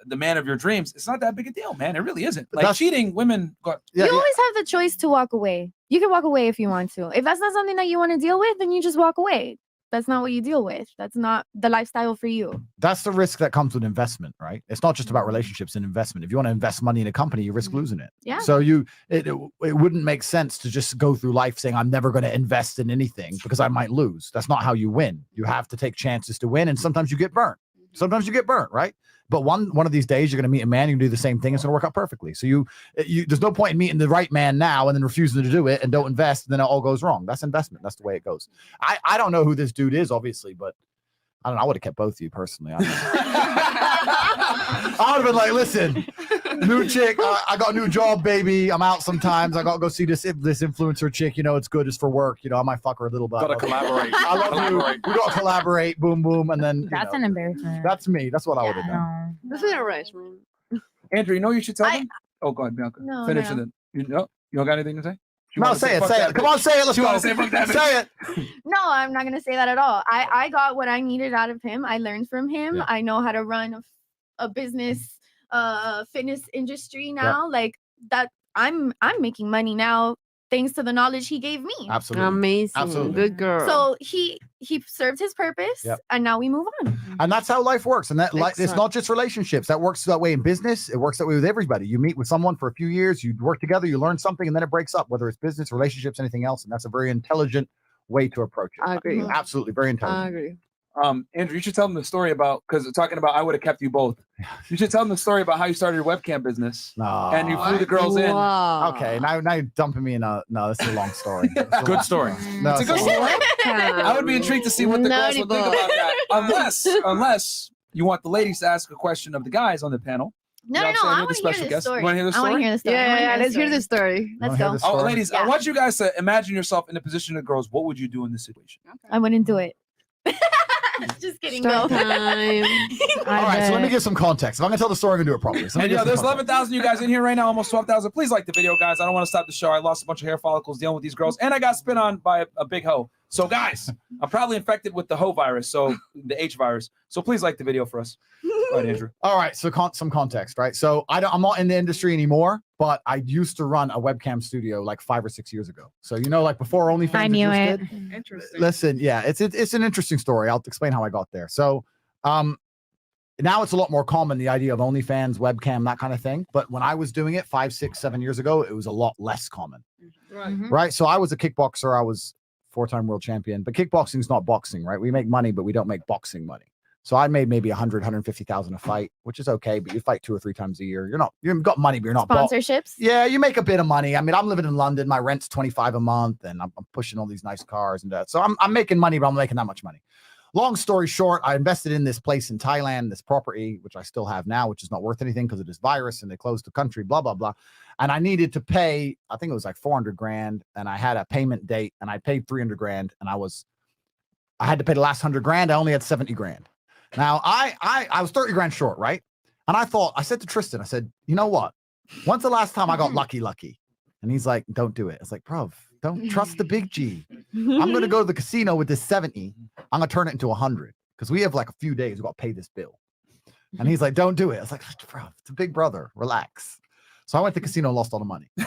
the man of your dreams, it's not that big a deal, man. It really isn't. Like cheating, women got. You always have the choice to walk away. You can walk away if you want to. If that's not something that you want to deal with, then you just walk away. That's not what you deal with. That's not the lifestyle for you. That's the risk that comes with investment, right? It's not just about relationships and investment. If you want to invest money in a company, you risk losing it. Yeah. So it wouldn't make sense to just go through life saying I'm never going to invest in anything because I might lose. That's not how you win. You have to take chances to win, and sometimes you get burnt. Sometimes you get burnt, right? But one of these days you're going to meet a man, you can do the same thing. It's going to work out perfectly. So you there's no point in meeting the right man now and then refusing to do it and don't invest, and then it all goes wrong. That's investment. That's the way it goes. I don't know who this dude is, obviously, but I don't know. I would have kept both of you personally. I would have been like, listen, new chick, I got a new job, baby. I'm out sometimes. I got to go see this influencer chick. You know, it's good. It's for work. You know, I might fuck her a little bit. Gotta collaborate. I love you. We got to collaborate. Boom, boom. And then That's an embarrassment. that's me. That's what I would have done. That's an arrangement. Andrew, you know what you should tell them? Oh, go ahead, Bianca. No, Finish no. it. You don't got anything to say? You No, wanna say it. fuck Say that it. Come bitch? on, say it. Let's She go. wanna say fuck that bitch? Say it. No, I'm not gonna say that at all. I got what I needed out of him. I learned from him. Yeah. I know how to run a business, fitness industry now. Like that, I'm making money now thanks to the knowledge he gave me. Absolutely. Amazing. Absolutely. Good girl. So he served his purpose, Yep. and now we move on. And that's how life works. And that it's Excellent. not just relationships. That works that way in business. It works that way with everybody. You meet with someone for a few years, you work together, you learn something, and then it breaks up, whether it's business, relationships, anything else. And that's a very intelligent way to approach it. I agree. Absolutely. Very intelligent. I agree. Andrew, you should tell them the story about because talking about I would have kept you both. You should tell them the story about how you started your webcam business and you flew the girls in. Okay, now you're dumping me in a this is a long story. Good story. No, It's a good it's a long- story. I would be intrigued to see what the girls would think about that. Unless you want the ladies to ask a question of the guys on the panel. No, You know what I'm saying? I You're the want to special hear this guest. story. You want to hear the I want story? to hear the story. Yeah, let's hear the story. Let's go. Oh, ladies, I want you guys to imagine yourself in the position of girls. What would you do in this situation? I wouldn't do it. Just kidding. Start No. time. All right, so let me give some context. If I'm gonna tell the story, I'm gonna do it properly. So let And me give some there's context. 11,000 you guys in here right now, almost 12,000. Please like the video, guys. I don't want to stop the show. I lost a bunch of hair follicles dealing with these girls, and I got spit on by a big hoe. So, guys, I'm probably infected with the hoe virus, so the H virus. So please like the video for us. Go ahead, Andrew. All right, so some context, right? So I'm not in the industry anymore, but I used to run a webcam studio like 5 or 6 years ago. So like before OnlyFans I knew it. existed. Interesting. Listen, yeah, it's an interesting story. I'll explain how I got there. So now it's a lot more common, the idea of OnlyFans, webcam, that kind of thing. But when I was doing it 5, 6, 7 years ago, it was a lot less common. Right. So I was a kickboxer. I was 4-time world champion, but kickboxing is not boxing, right? We make money, but we don't make boxing money. So I made maybe 150,000 a fight, which is okay, but you fight 2 or 3 times a year. You've got money, but you're not Sponsorships. Yeah, you make a bit of money. I mean, I'm living in London. My rent's 25 a month, and I'm pushing all these nice cars and that. So I'm making money, but I'm making that much money. Long story short, I invested in this place in Thailand, this property, which I still have now, which is not worth anything because of this virus and they closed the country, blah, blah, blah. And I needed to pay, I think it was like 400 grand. And I had a payment date and I paid 300 grand. And I was I had to pay the last 100 grand. I only had 70 grand. Now I was 30 grand short, right? And I said to Tristan, I said, you know what? When's the last time I got lucky? And he's like, don't do it. It's like, bro, don't trust the big G. I'm going to go to the casino with this 70. I'm going to turn it into 100 because we have like a few days. We got to pay this bill. And he's like, don't do it. I was like, bro, it's a big brother. Relax. So I went to the casino and lost all the money. No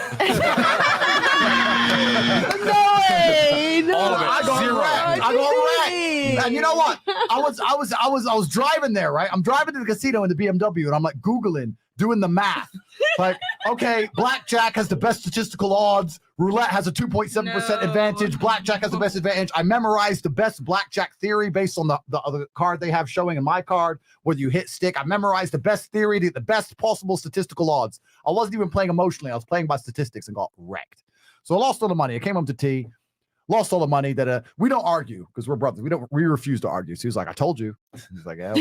way! No. All of it. I got wrecked. And you know what? I was driving there, right? I'm driving to the casino in the BMW, and I'm like Googling, doing the math. Like, okay, blackjack has the best statistical odds. Roulette has a 2.7% advantage. Blackjack has the best advantage. I memorized the best blackjack theory based on the other card they have showing in my card, whether you hit stick. I memorized the best theory to get the best possible statistical odds. I wasn't even playing emotionally. I was playing by statistics and got wrecked. So I lost all the money. I came home to T, lost all the money. That we don't argue because we're brothers. We refuse to argue. So he was like, I told you. He's like, yeah.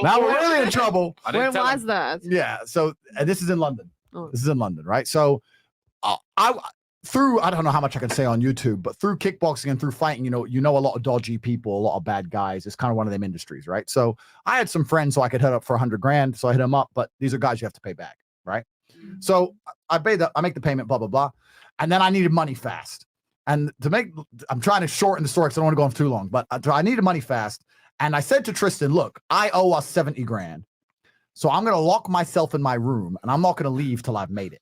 Now we're really in trouble. Where was that? Yeah. So this is in London. Oh. This is in London, right? So I don't know how much I can say on YouTube, but through kickboxing and through fighting, you know a lot of dodgy people, a lot of bad guys. It's kind of one of them industries, right? So I had some friends so I could hit up for 100 grand. So I hit them up, but these are guys you have to pay back, right? So I make the payment, blah, blah, blah. And then I needed money fast. And I'm trying to shorten the story because I don't want to go on for too long, but I needed money fast. And I said to Tristan, look, I owe us 70 grand. So I'm going to lock myself in my room and I'm not going to leave till I've made it.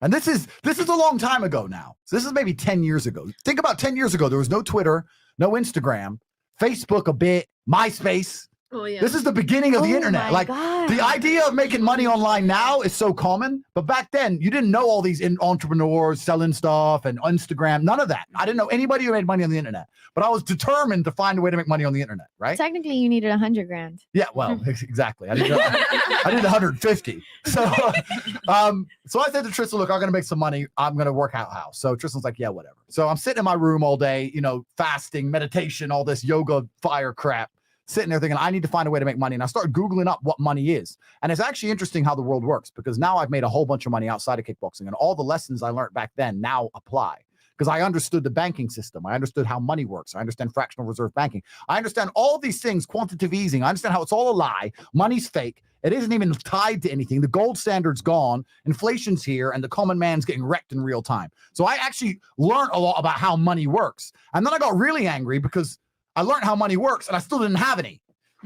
And this is a long time ago now. So this is maybe 10 years ago. Think about 10 years ago. There was no Twitter, no Instagram, Facebook a bit, MySpace. Oh, yeah. This is the beginning of the internet. Like the idea of making money online now is so common, but back then you didn't know all these entrepreneurs selling stuff and Instagram, none of that. I didn't know anybody who made money on the internet, but I was determined to find a way to make money on the internet, right? Technically, you needed 100 grand. Yeah, well, exactly. I did 150. So I said to Tristan, look, I'm going to make some money. I'm going to work out how. So Tristan's like, yeah, whatever. So I'm sitting in my room all day, fasting, meditation, all this yoga, fire crap. Sitting there thinking, I need to find a way to make money. And I started Googling up what money is. And it's actually interesting how the world works because now I've made a whole bunch of money outside of kickboxing and all the lessons I learned back then now apply because I understood the banking system. I understood how money works. I understand fractional reserve banking. I understand all these things, quantitative easing. I understand how it's all a lie. Money's fake. It isn't even tied to anything. The gold standard's gone. Inflation's here and the common man's getting wrecked in real time. So I actually learned a lot about how money works. And then I got really angry because I learned how money works and I still didn't have any.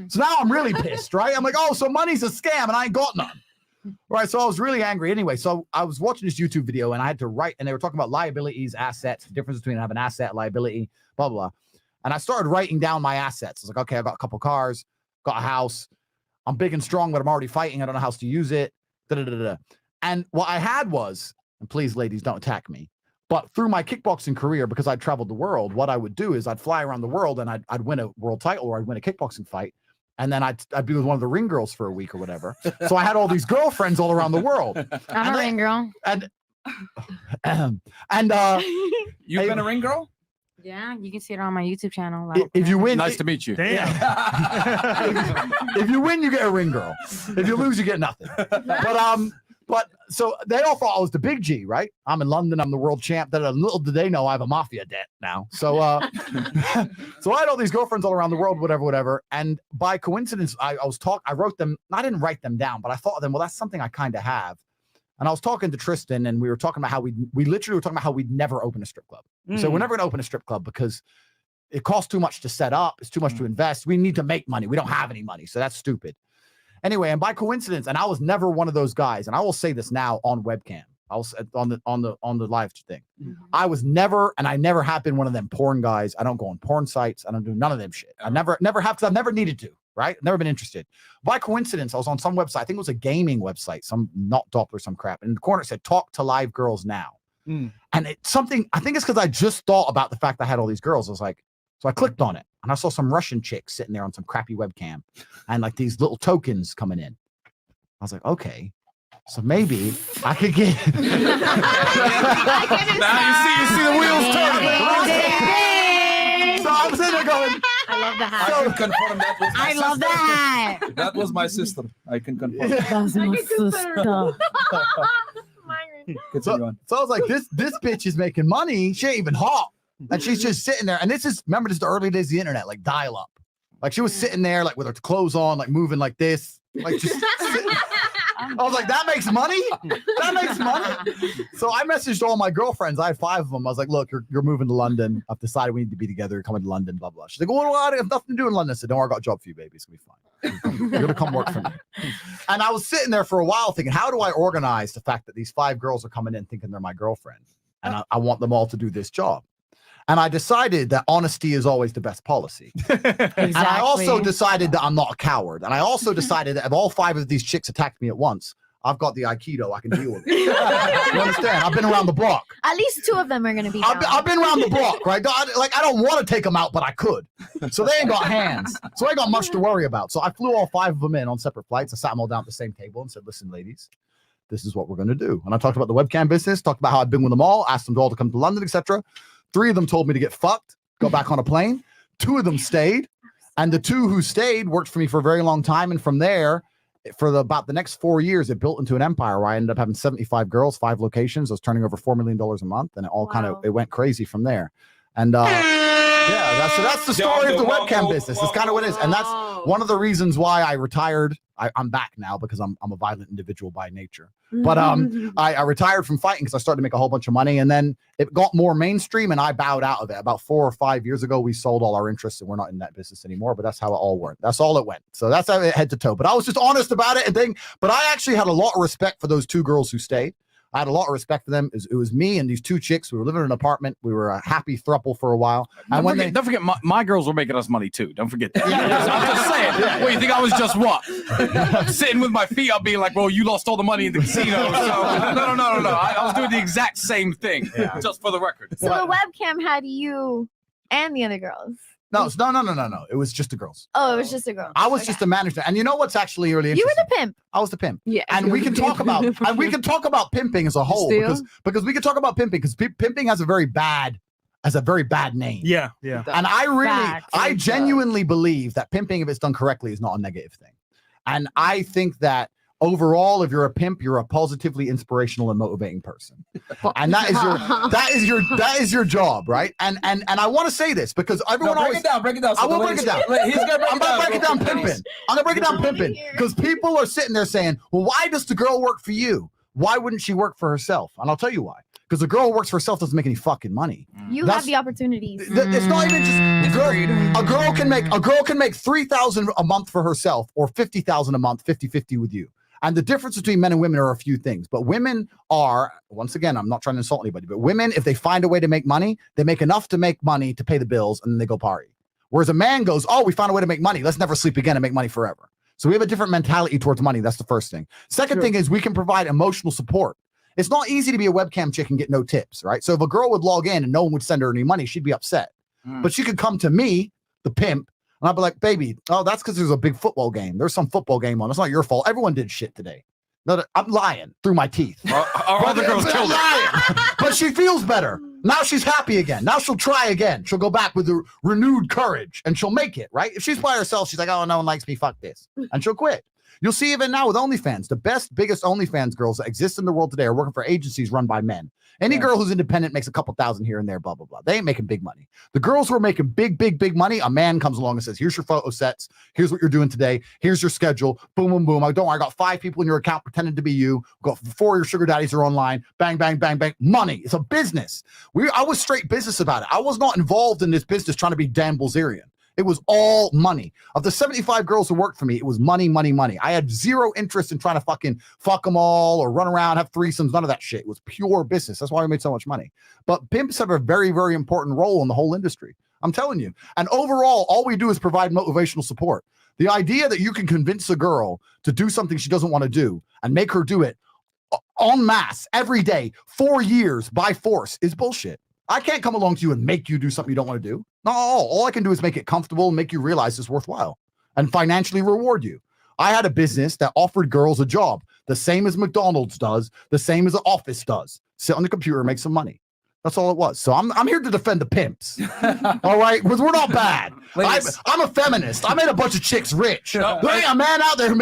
So now I'm really pissed, right? I'm like, oh, so money's a scam and I ain't got none. Right. So I was really angry anyway. So I was watching this YouTube video and I had to write, and they were talking about liabilities, assets, the difference between having an asset, liability, blah, blah, blah. And I started writing down my assets. I was like, okay, I got a couple cars, got a house. I'm big and strong, but I'm already fighting. I don't know how else to use it. And what I had was, and please, ladies, don't attack me. But through my kickboxing career, because I'd traveled the world, what I would do is I'd fly around the world and I'd win a world title or I'd win a kickboxing fight. And then I'd be with one of the ring girls for a week or whatever. So I had all these girlfriends all around the world. I'm a ring girl. You've been a ring girl? Yeah, you can see it on my YouTube channel. Like, if you win, nice to meet you. Damn. If you win, you get a ring girl. If you lose, you get nothing. But so they all thought I was the big G, right? I'm in London. I'm the world champ. That little did they know I have a mafia debt now. So, so I had all these girlfriends all around the world, whatever. And by coincidence, I wrote them. I didn't write them down, but I thought of them. Well, that's something I kind of have. And I was talking to Tristan, and we were talking about how we literally were talking about how we'd never open a strip club. So we're never going to open a strip club because it costs too much to set up. It's too much to invest. We need to make money. We don't have any money, so that's stupid. Anyway, and by coincidence, and I was never one of those guys, and I will say this now on webcam, I was on the live thing. I was never, and I never have been one of them porn guys. I don't go on porn sites. I don't do none of them shit. I never have, because I've never needed to, right? Never been interested. By coincidence, I was on some website. I think it was a gaming website, some not Doppler, some crap. And in the corner it said, "Talk to live girls now." And it's something, I think it's because I just thought about the fact I had all these girls. I was like, so I clicked on it and I saw some Russian chicks sitting there on some crappy webcam and like these little tokens coming in. I was like, okay, so maybe I could get. Now you see the wheels turning. So I'm sitting there going, I love the hat. I can confirm that was my I love sister. that. That was my sister. I can confirm. That's my sister. So I was like, this bitch is making money. She ain't even hot. And she's just sitting there. And remember, this is the early days of the internet, like dial up. Like she was sitting there, like with her clothes on, like moving like this, like just sitting. I was like, that makes money? That makes money? So I messaged all my girlfriends. I had 5 of them. I was like, look, you're moving to London. I've decided we need to be together. You're coming to London, blah, blah. She's like, well, I have nothing to do in London. I said, don't worry, I got a job for you, baby. It's going to be fine. You're going to come work for me. And I was sitting there for a while thinking, how do I organize the fact that these 5 girls are coming in thinking they're my girlfriend? And I want them all to do this job. And I decided that honesty is always the best policy. Exactly. And I also decided that I'm not a coward. And I also decided that if all 5 of these chicks attacked me at once, I've got the Aikido. I can deal with it. You understand? I've been around the block. At least 2 of them are going to be down. I've been around the block, right? I don't want to take them out, but I could. So they ain't got hands. So I ain't got much to worry about. So I flew all 5 of them in on separate flights. I sat them all down at the same table and said, listen, ladies, this is what we're going to do. And I talked about the webcam business, talked about how I've been with them all, asked them all to come to London, etc. 3 of them told me to get fucked, go back on a plane. 2 of them stayed. And the 2 who stayed worked for me for a very long time. And from there, for about the next 4 years, it built into an empire where I ended up having 75 girls, 5 locations. I was turning over $4 million a month, and it all it went crazy from there. And yeah, that's the story of the webcam business. It's kind of what it is, and that's one of the reasons why I retired. I'm back now because I'm a violent individual by nature. But I retired from fighting because I started to make a whole bunch of money, and then it got more mainstream, and I bowed out of it. About 4 or 5 years ago, we sold all our interests, and we're not in that business anymore. But that's how it all went. That's all it went. So that's how it head to toe. But I was just honest about it But I actually had a lot of respect for those 2 girls who stayed. I had a lot of respect for them. It was me and these 2 chicks. We were living in an apartment. We were a happy throuple for a while. And don't forget, my girls were making us money too. Don't forget that. I'm just saying. Well, you think I was just what? Sitting with my feet up being like, well, you lost all the money in the casino. So no. I was doing the exact same thing, just for the record. So the webcam had you and the other girls. No. It was just the girls. Oh, it was just a girl. I was just a manager. And you know what's actually really interesting? You were the pimp. I was the pimp. Yeah. And we can talk about pimping as a whole because we can talk about pimping because pimping has a very bad name. Yeah. And I genuinely believe that pimping, if it's done correctly, is not a negative thing. And I think that overall, if you're a pimp, you're a positively inspirational and motivating person. And that is your job, right? And I want to say this because everyone break it down. I will break it down. I'm gonna break it down pimping. I'm gonna break it down pimping because people are sitting there saying, well, why does the girl work for you? Why wouldn't she work for herself? And I'll tell you why. Because the girl who works for herself doesn't make any fucking money. You have the opportunities. It's not even just a girl can make $3,000 a month for herself or $50,000 a month, 50-50 with you. And the difference between men and women are a few things. But women are, once again, I'm not trying to insult anybody, but women, if they find a way to make money, they make enough to make money to pay the bills, and then they go party. Whereas a man goes, oh, we found a way to make money. Let's never sleep again and make money forever. So we have a different mentality towards money. That's the first thing. Second thing is we can provide emotional support. It's not easy to be a webcam chick and get no tips, right? So if a girl would log in and no one would send her any money, she'd be upset. But she could come to me, the pimp, and I'd be like, baby, oh, that's because there's a big football game. There's some football game on. It's not your fault. Everyone did shit today. No, I'm lying through my teeth. Our other girls killed her. But she feels better. Now she's happy again. Now she'll try again. She'll go back with renewed courage and she'll make it, right? If she's by herself, she's like, oh, no one likes me. Fuck this. And she'll quit. You'll see even now with OnlyFans, the biggest OnlyFans girls that exist in the world today are working for agencies run by men. Any girl who's independent makes a couple thousand here and there, blah, blah, blah. They ain't making big money. The girls who are making big money, a man comes along and says, here's your photo sets. Here's what you're doing today. Here's your schedule. Boom, boom, boom. Don't worry, I got 5 people in your account pretending to be you. Got 4 of your sugar daddies are online. Bang, bang, bang, bang. Money. It's a business. I was straight business about it. I was not involved in this business trying to be Dan Bilzerian. It was all money. Of the 75 girls who worked for me, it was money, money, money. I had zero interest in trying to fucking fuck them all or run around, have threesomes, none of that shit. It was pure business. That's why I made so much money. But pimps have a very, very important role in the whole industry. I'm telling you. And overall, all we do is provide motivational support. The idea that you can convince a girl to do something she doesn't want to do and make her do it en masse every day, 4 years by force is bullshit. I can't come along to you and make you do something you don't want to do. No, all I can do is make it comfortable and make you realize it's worthwhile and financially reward you. I had a business that offered girls a job, the same as McDonald's does, the same as an office does. Sit on the computer and make some money. That's all it was. So I'm here to defend the pimps. All right, because we're not bad. I'm a feminist. I made a bunch of chicks rich. There ain't a man out there who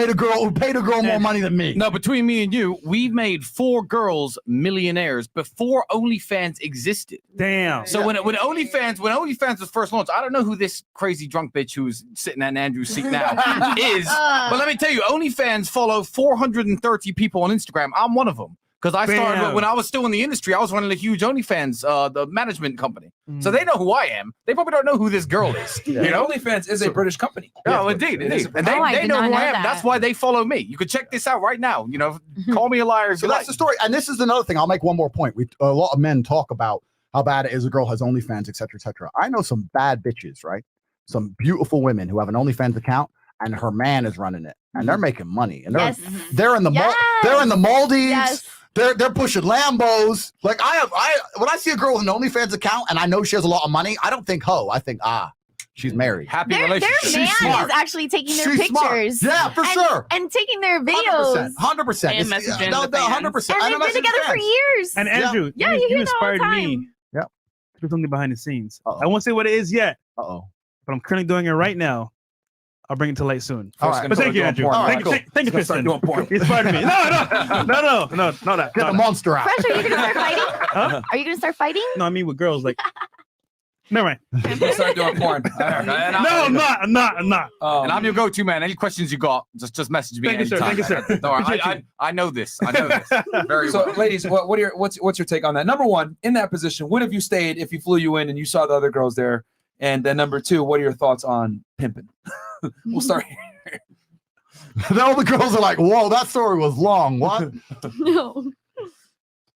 paid a girl more money than me. No, between me and you, we've made 4 girls millionaires before OnlyFans existed. Damn. So when OnlyFans was first launched, I don't know who this crazy drunk bitch who's sitting at Andrew's seat now is. But let me tell you, OnlyFans follow 430 people on Instagram. I'm one of them. Because I started when I was still in the industry, I was running a huge OnlyFans, the management company. So they know who I am. They probably don't know who this girl is. You know, OnlyFans is a British company. Oh, indeed. And they know who I am. That's why they follow me. You can check this out right now. You know, call me a liar. So that's the story. And this is another thing. I'll make one more point. A lot of men talk about how bad it is a girl has OnlyFans, et cetera, et cetera. I know some bad bitches, right? Some beautiful women who have an OnlyFans account and her man is running it. And they're making money. And they're in the they're in the Maldives. Yes. They're pushing Lambos. Like when I see a girl with an OnlyFans account and I know she has a lot of money, I don't think I think she's married. Happy Their relationship. man is actually taking their She's smart. pictures. Yeah, for sure. And taking their videos. 100%. And messaging the 100%. And they've been together for years. And Andrew, Yeah, you you hear that all the inspired time. me. Yeah. To do something behind the scenes. I won't say what it is yet. But I'm currently doing it right now. I'll bring it to light soon. All right. But thank you, Andrew. Thank you, Kristen. You inspired me. No, not that. Get the monster out. Fresh, are you going to start fighting? Huh? Are you going to start fighting? No, I mean with girls. Like, never mind. Start doing porn. No, I'm not. And I'm your go-to man. Any questions you got, just message me. Thank you, sir. anytime. Thank you, sir. Don't worry, I know this. I know this. Very So, well. ladies, what's your take on that? Number one, in that position, would have you stayed if he flew you in and you saw the other girls there? And then number two, what are your thoughts on pimping? We'll start here. All the girls are like, whoa, that story was long. What? No.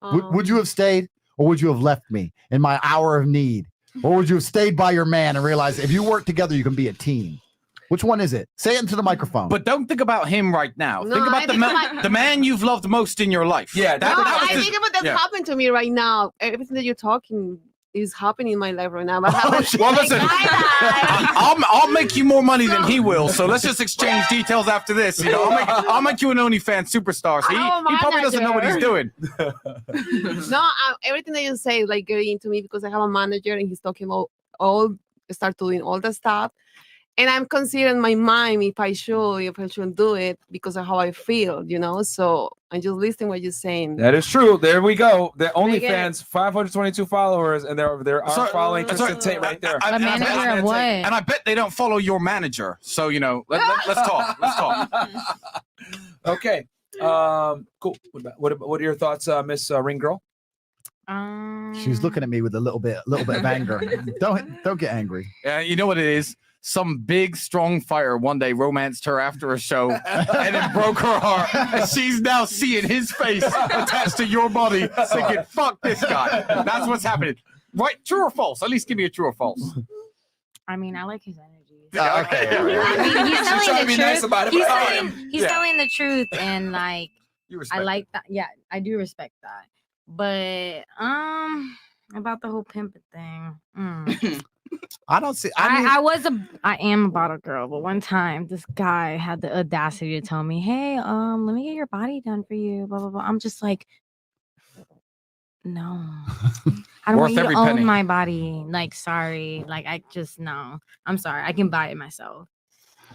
Would you have stayed or would you have left me in my hour of need? Or would you have stayed by your man and realized if you work together, you can be a team? Which one is it? Say it into the microphone. But don't think about him right now. No, think I about think about- the man you've loved most in your life. Yeah, I think about that's happened to me right now. Everything that you're talking is happening in my life right now. But Well, listen, I'll make you more money than he will. So let's just exchange details after this. You know, I'll make you an OnlyFans superstar. So he probably doesn't know what he's doing. No, everything that you say is like getting into me because I have a manager and he's talking about start doing all the stuff. And I'm considering my mind if I should do it because of how I feel, you know. So I'm just listening what you're saying. That is true. There we go. The OnlyFans, 522 followers, and they're following Kristen Tate right there. A manager of what? And I bet they don't follow your manager. So you know, let's talk. Let's talk. Okay. Cool. What are your thoughts, Miss Ring Girl? She's looking at me with a little bit of anger. Don't get angry. Yeah, you know what it is. Some big, strong fighter one day romanced her after a show and then broke her heart. And she's now seeing his face attached to your body, thinking, fuck this guy. That's what's happening. Right? True or false? At least give me a true or false. I mean, I like his energy. Okay. I mean, he's She's trying telling to be the nice truth. about it, He's but I telling, am. he's Yeah. telling the truth, and like, You I respect like that. Yeah, I do respect that. But about the whole pimping thing. I don't see. I am about a girl, but one time this guy had the audacity to tell me, "Hey, let me get your body done for you." Blah blah blah. I'm just like, no, I don't want you to own my body. Like, sorry, like I just no. I'm sorry. I can buy it myself.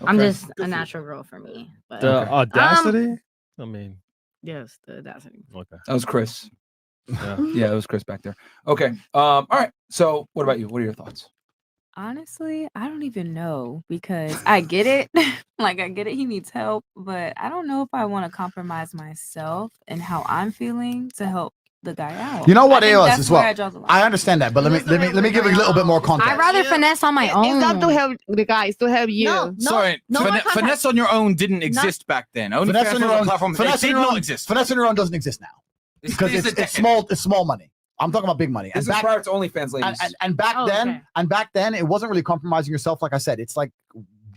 I'm just a natural girl for me. But The audacity. I mean, yes, the audacity. Okay. That was Chris. Yeah. Yeah, it was Chris back there. Okay. All right. So what about you? What are your thoughts? Honestly, I don't even know because I get it. Like, I get it. He needs help, but I don't know if I want to compromise myself and how I'm feeling to help the guy out. You know what I it think was that's as where well. I draw the line. I understand that, but let me give you a little bit more context. I'd rather finesse on my own. It's not to help the guys, to help you. Sorry, finesse on your own didn't exist back then. Only Finesse on your own. platform, Finesse they on did your not own. exist. Finesse on your own doesn't exist now because It's it's small. It's small money. I'm talking about big money. This is prior to OnlyFans, ladies. And back then, it wasn't really compromising yourself. Like I said, it's like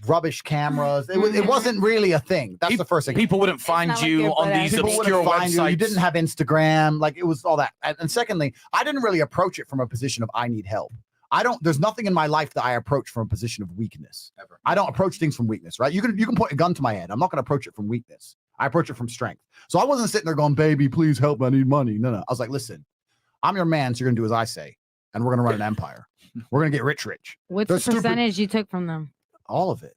rubbish cameras. It wasn't really a thing. That's the first thing. People wouldn't find you on these People obscure wouldn't find you. You websites. didn't have Instagram. Like, it was all that. And secondly, I didn't really approach it from a position of I need help. There's nothing in my life that I approach from a position of weakness. Ever. I don't approach things from weakness, right? You can point a gun to my head. I'm not going to approach it from weakness. I approach it from strength. So I wasn't sitting there going, baby, please help. I need money. No. I was like, listen, I'm your man, so you're gonna do as I say, and we're gonna run an empire. We're gonna get rich. What's They're the stupid. percentage you took from them? All of it.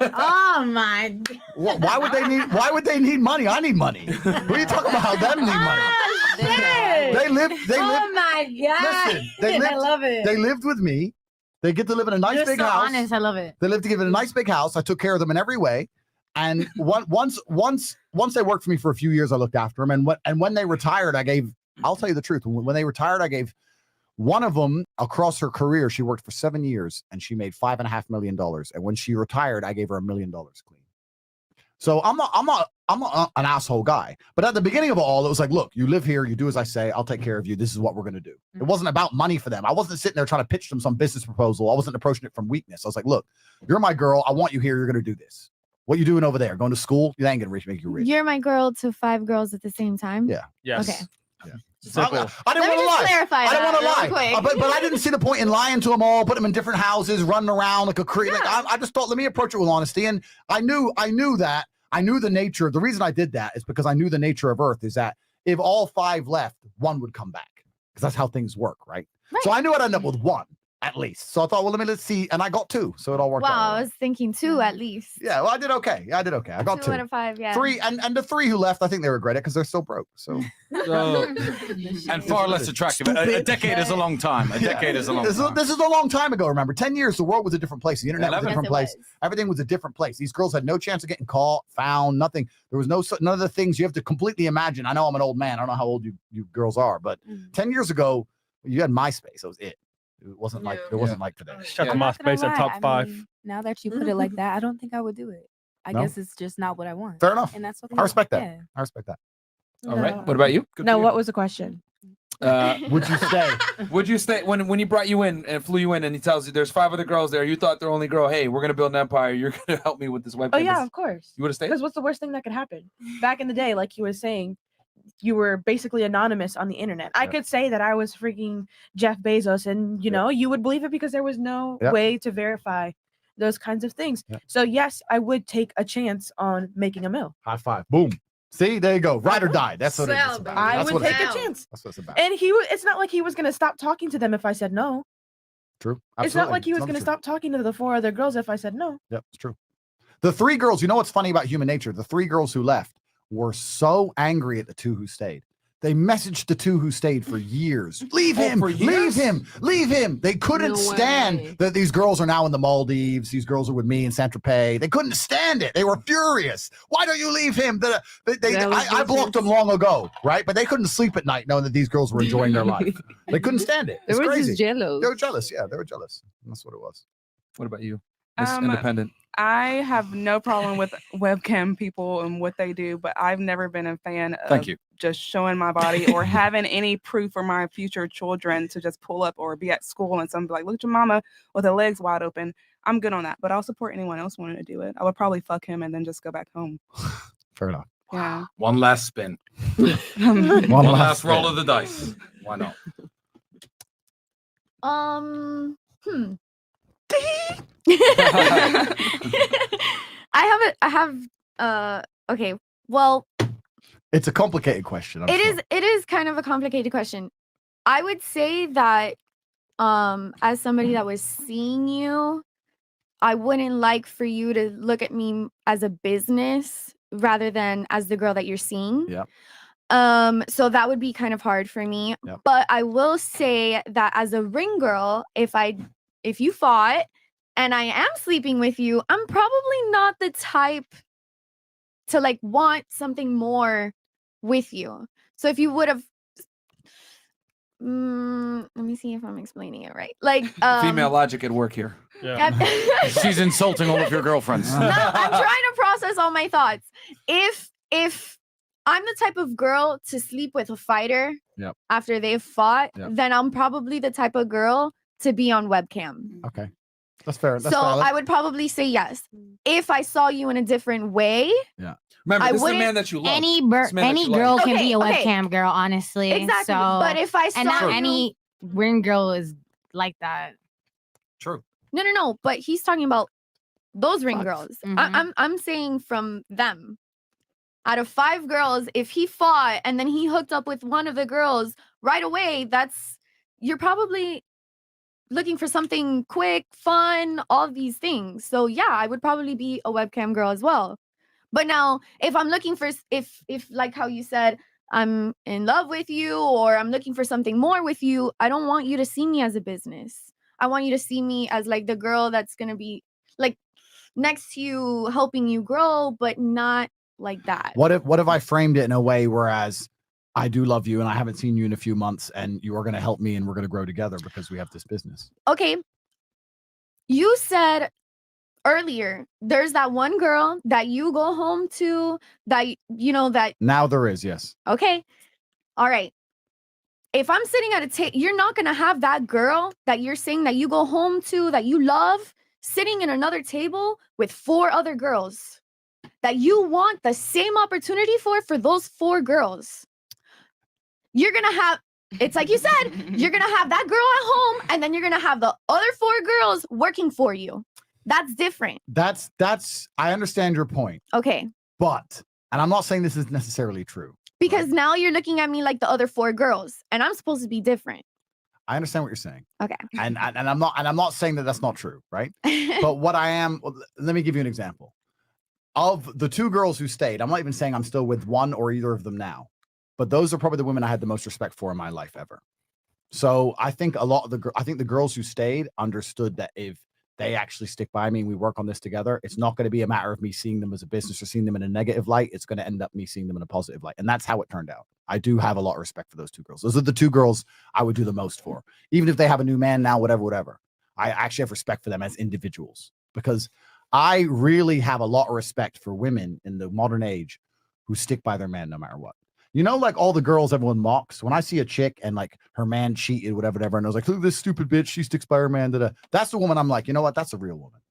Oh my! Why would they need? Why would they need money? I need money. What are you talking about? How them need money? They live. Oh my god! Listen, they lived, I love it. They lived with me. They get to live in a nice You're big so house. honest. I love it. They lived to give it a nice big house. I took care of them in every way. And once they worked for me for a few years, I looked after them. And when they retired, I gave. I'll tell you the truth. When they retired, I gave one of them across her career. She worked for 7 years and she made $5.5 million. And when she retired, I gave her $1 million clean. So I'm not an asshole guy. But at the beginning of it all, it was like, look, you live here, you do as I say, I'll take care of you. This is what we're gonna do. It wasn't about money for them. I wasn't sitting there trying to pitch them some business proposal. I wasn't approaching it from weakness. I was like, look, you're my girl. I want you here. You're gonna do this. What you doing over there? Going to school? You ain't gonna make you rich. You're my girl to 5 girls at the same time. Yeah. Yes. Okay. I didn't Let me want to just lie. clarify I didn't that want to real lie. quick. But I didn't see the point in lying to them all, put them in different houses, running around like a creep. Like, I just thought, let me approach it with honesty. And I knew that. I knew the nature. The reason I did that is because I knew the nature of Earth is that if all 5 left, 1 would come back. Because that's how things work, right? So I knew I'd end up with 1 at least. So I thought, well, let's see. And I got 2. So it all worked out. Wow, I was thinking 2 at least. Yeah, well, I did okay. I got 2. 2 out of 5, yeah. 3, and the 3 who left, I think they regret it because they're still broke. So And far less attractive. A decade is a long time. A decade is a long time. This is a long time ago. Remember, 10 years, the world was a different place. The internet was a 11. different place. Everything was a different place. These girls had no chance of getting caught, found, nothing. There was none of the things you have to completely imagine. I know I'm an old man. I don't know how old you girls are, but 10 years ago, you had MySpace. That was it. It wasn't like today. Shut the I'm not gonna MySpace at lie, top I 5. mean, now that you put it like that, I don't think I would do it. I No? guess it's just not what I want. Fair enough. And that's okay. I respect that. Yeah. I respect that. All right. What about you? No, what was the question? Would you stay? Would you stay when he brought you in and flew you in and he tells you there's 5 other girls there? You thought they're only girl. Hey, we're gonna build an empire. You're gonna help me with this webcam. Oh yeah, of course. You would have stayed? Because what's the worst thing that could happen? Back in the day, like you were saying, you were basically anonymous on the internet. I could say that I was freaking Jeff Bezos, and you know, you would believe it because there was no way to verify those kinds of things. So yes, I would take a chance on making a mill. High five. Boom. See, there you go. Ride or die. That's what it's about. I would take a chance. That's what it's about. And it's not like he was gonna stop talking to them if I said no. True. It's not like he was Absolutely. gonna stop talking to the 4 other girls if I said no. Yep, it's true. The 3 girls, you know what's funny about human nature? The 3 girls who left were so angry at the 2 who stayed. They messaged the 2 who stayed for years. Leave him, leave him, leave him. They couldn't stand that these girls are now in the Maldives. These girls are with me in Saint-Tropez. They couldn't stand it. They were furious. Why don't you leave him? I blocked them long ago, right? But they couldn't sleep at night knowing that these girls were enjoying their life. They couldn't stand it. It's They were just crazy. jealous. They were jealous. Yeah, they were jealous. That's what it was. What about you, Miss Um, Independent? I have no problem with webcam people and what they do, but I've never been a fan of Thank you. just showing my body or having any proof for my future children to just pull up or be at school and somebody like, look at your mama with her legs wide open. I'm good on that, but I'll support anyone else wanting to do it. I would probably fuck him and then just go back home. Fair enough. Yeah. One last spin. One One last last roll spin. of the dice. Why not? Okay. Well, It's a complicated question. it is kind of a complicated question. I would say that as somebody that was seeing you, I wouldn't like for you to look at me as a business rather than as the girl that you're seeing. Yeah. So that would be kind of hard for me. Yep. But I will say that as a ring girl, if you fought and I am sleeping with you, I'm probably not the type to like want something more with you. So if you would have let me see if I'm explaining it right. Like Female logic at work here. She's insulting all of your girlfriends. No, I'm trying to process all my thoughts. If I'm the type of girl to sleep with a fighter after they've fought, then I'm probably the type of girl to be on webcam. Okay. That's fair. That's So valid. I would probably say yes. If I saw you in a different way, yeah. Remember, I this is a wouldn't- man that you love. Any This is a man that any you girl like. can be a Okay, okay. webcam girl, honestly. Exactly. So, But if I and not saw you- any ring girl is like that. True. no. But he's talking about those ring girls. Mhm. I'm saying from them. Out of 5 girls, if he fought and then he hooked up with one of the girls right away, you're probably looking for something quick, fun, all these things. So yeah, I would probably be a webcam girl as well. But now if I'm looking for, if like how you said, I'm in love with you or I'm looking for something more with you, I don't want you to see me as a business. I want you to see me as like the girl that's going to be like next to you, helping you grow, but not like that. What if I framed it in a way whereas I do love you and I haven't seen you in a few months and you are going to help me and we're going to grow together because we have this business? Okay. You said earlier, there's that one girl that you go home to that, you know, that. Now there is, yes. Okay. All right. If I'm sitting at a table, you're not going to have that girl that you're saying that you go home to, that you love, sitting in another table with 4 other girls that you want the same opportunity for those 4 girls. You're going to have, it's like you said, you're going to have that girl at home and then you're going to have the other 4 girls working for you. That's different. That's I understand your point. Okay. But, and I'm not saying this is necessarily true. Because now you're looking at me like the other 4 girls and I'm supposed to be different. I understand what you're saying. Okay. And I'm not saying that that's not true, right? But what I am, let me give you an example. Of the 2 girls who stayed, I'm not even saying I'm still with one or either of them now, but those are probably the women I had the most respect for in my life ever. So I think the girls who stayed understood that if they actually stick by me and we work on this together, it's not going to be a matter of me seeing them as a business or seeing them in a negative light. It's going to end up me seeing them in a positive light. And that's how it turned out. I do have a lot of respect for those 2 girls. Those are the 2 girls I would do the most for. Even if they have a new man now, whatever. I actually have respect for them as individuals because I really have a lot of respect for women in the modern age who stick by their man no matter what. You know, like all the girls everyone mocks. When I see a chick and like her man cheated, whatever, and I was like, look at this stupid bitch, she sticks by her man. That's the woman I'm like, you know what? That's a real woman.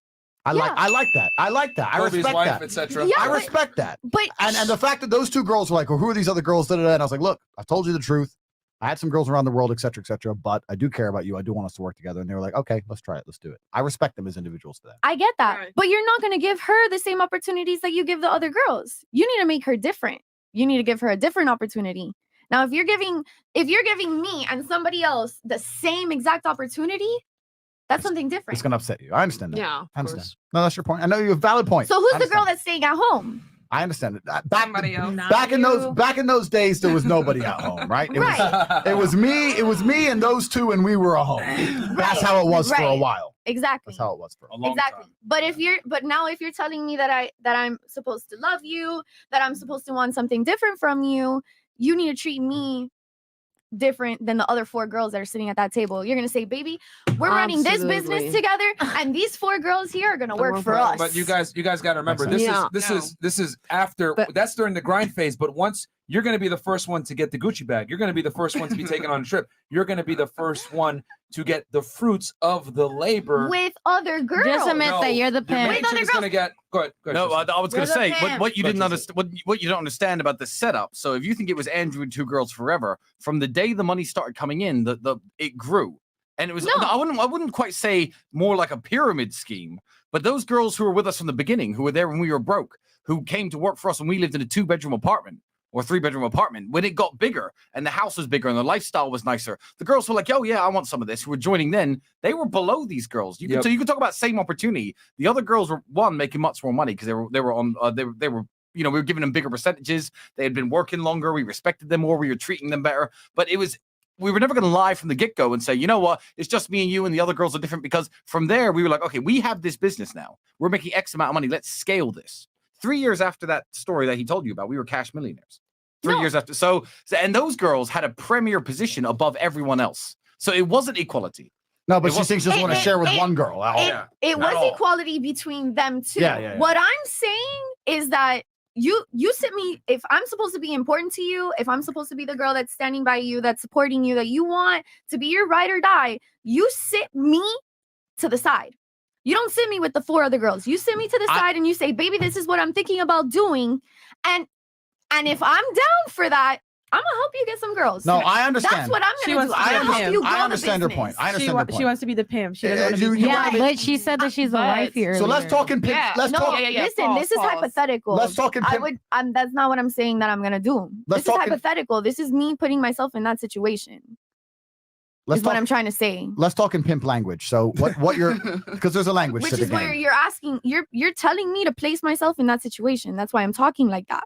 I like that. I Kobe's respect wife, that. etc. Yeah, I respect that. But and the fact that those 2 girls were like, well, who are these other girls? And I was like, look, I've told you the truth. I had some girls around the world, etc., but I do care about you. I do want us to work together. And they were like, okay, let's try it. Let's do it. I respect them as individuals for that. I get that. But you're not going to give her the same opportunities that you give the other girls. You need to make her different. You need to give her a different opportunity. Now, if you're giving me and somebody else the same exact opportunity, that's something different. It's going to upset you. I understand that. Yeah, I understand. No, that's your point. I know you have a valid point. So who's the girl that's staying at home? I understand it. Back in those days, there was nobody at home, right? It was me and those 2, and we were at home. That's how it was for a while. Exactly. That's how it was for a long time. But now if you're telling me that I'm supposed to love you, that I'm supposed to want something different from you, you need to treat me different than the other 4 girls that are sitting at that table. You're gonna say, baby, we're running this business together, and these 4 girls here are gonna work for us. But you guys got to remember, this is after. That's during the grind phase. But once you're going to be the first one to get the Gucci bag, you're going to be the first one to be taken on a trip. You're going to be the first one to get the fruits of the labor with other girls. Just admit that you're the pimp. With other girls. Gonna get, go ahead, No, I was going to You're the say pimp. what you didn't understand. What you don't understand about the setup. So if you think it was Andrew and 2 girls forever, from the day the money started coming in, it grew, and it was. I wouldn't quite say more like a pyramid scheme, but those girls who were with us from the beginning, who were there when we were broke, who came to work for us when we lived in a 2-bedroom apartment or 3-bedroom apartment, when it got bigger and the house was bigger and the lifestyle was nicer, the girls were like, oh yeah, I want some of this, who were joining then, they were below these girls. So you could talk about same opportunity. The other girls were making much more money because they were we were giving them bigger percentages. They had been working longer. We respected them more. We were treating them better. But we were never going to lie from the get-go and say, you know what, it's just me and you and the other girls are different, because from there we were like, okay, we have this business now. We're making X amount of money. Let's scale this. 3 years after that story that he told you about, we were cash millionaires. 3 years after. So, and those girls had a premier position above everyone else. So it wasn't equality. No, but she thinks she doesn't want to share with one girl. It was equality between them 2. Yeah. What I'm saying is that you sit me, if I'm supposed to be important to you, if I'm supposed to be the girl that's standing by you, that's supporting you, that you want to be your ride or die, you sit me to the side. You don't sit me with the 4 other girls. You sit me to the side and you say, baby, this is what I'm thinking about doing. And if I'm down for that, I'm gonna help you get some girls. No, I understand. That's what I'm She gonna do. wants to I'm be gonna a help pimp. you grow I understand the your point. business. I understand your point. She wants to be the pimp. She doesn't want to you- be. you Yeah, wanna be- but she said that she's a wifey earlier. So let's talk in pimp. Yeah, Let's no, talk. listen, this is hypothetical. Let's talk in I pimp. would. That's not what I'm saying that I'm gonna do. Let's This is talk in- hypothetical. This is me putting myself in that situation. Let's is what I'm trying to say. Let's talk in pimp language. So what you're because there's a language Which to the is where game. you're asking. You're telling me to place myself in that situation. That's why I'm talking like that.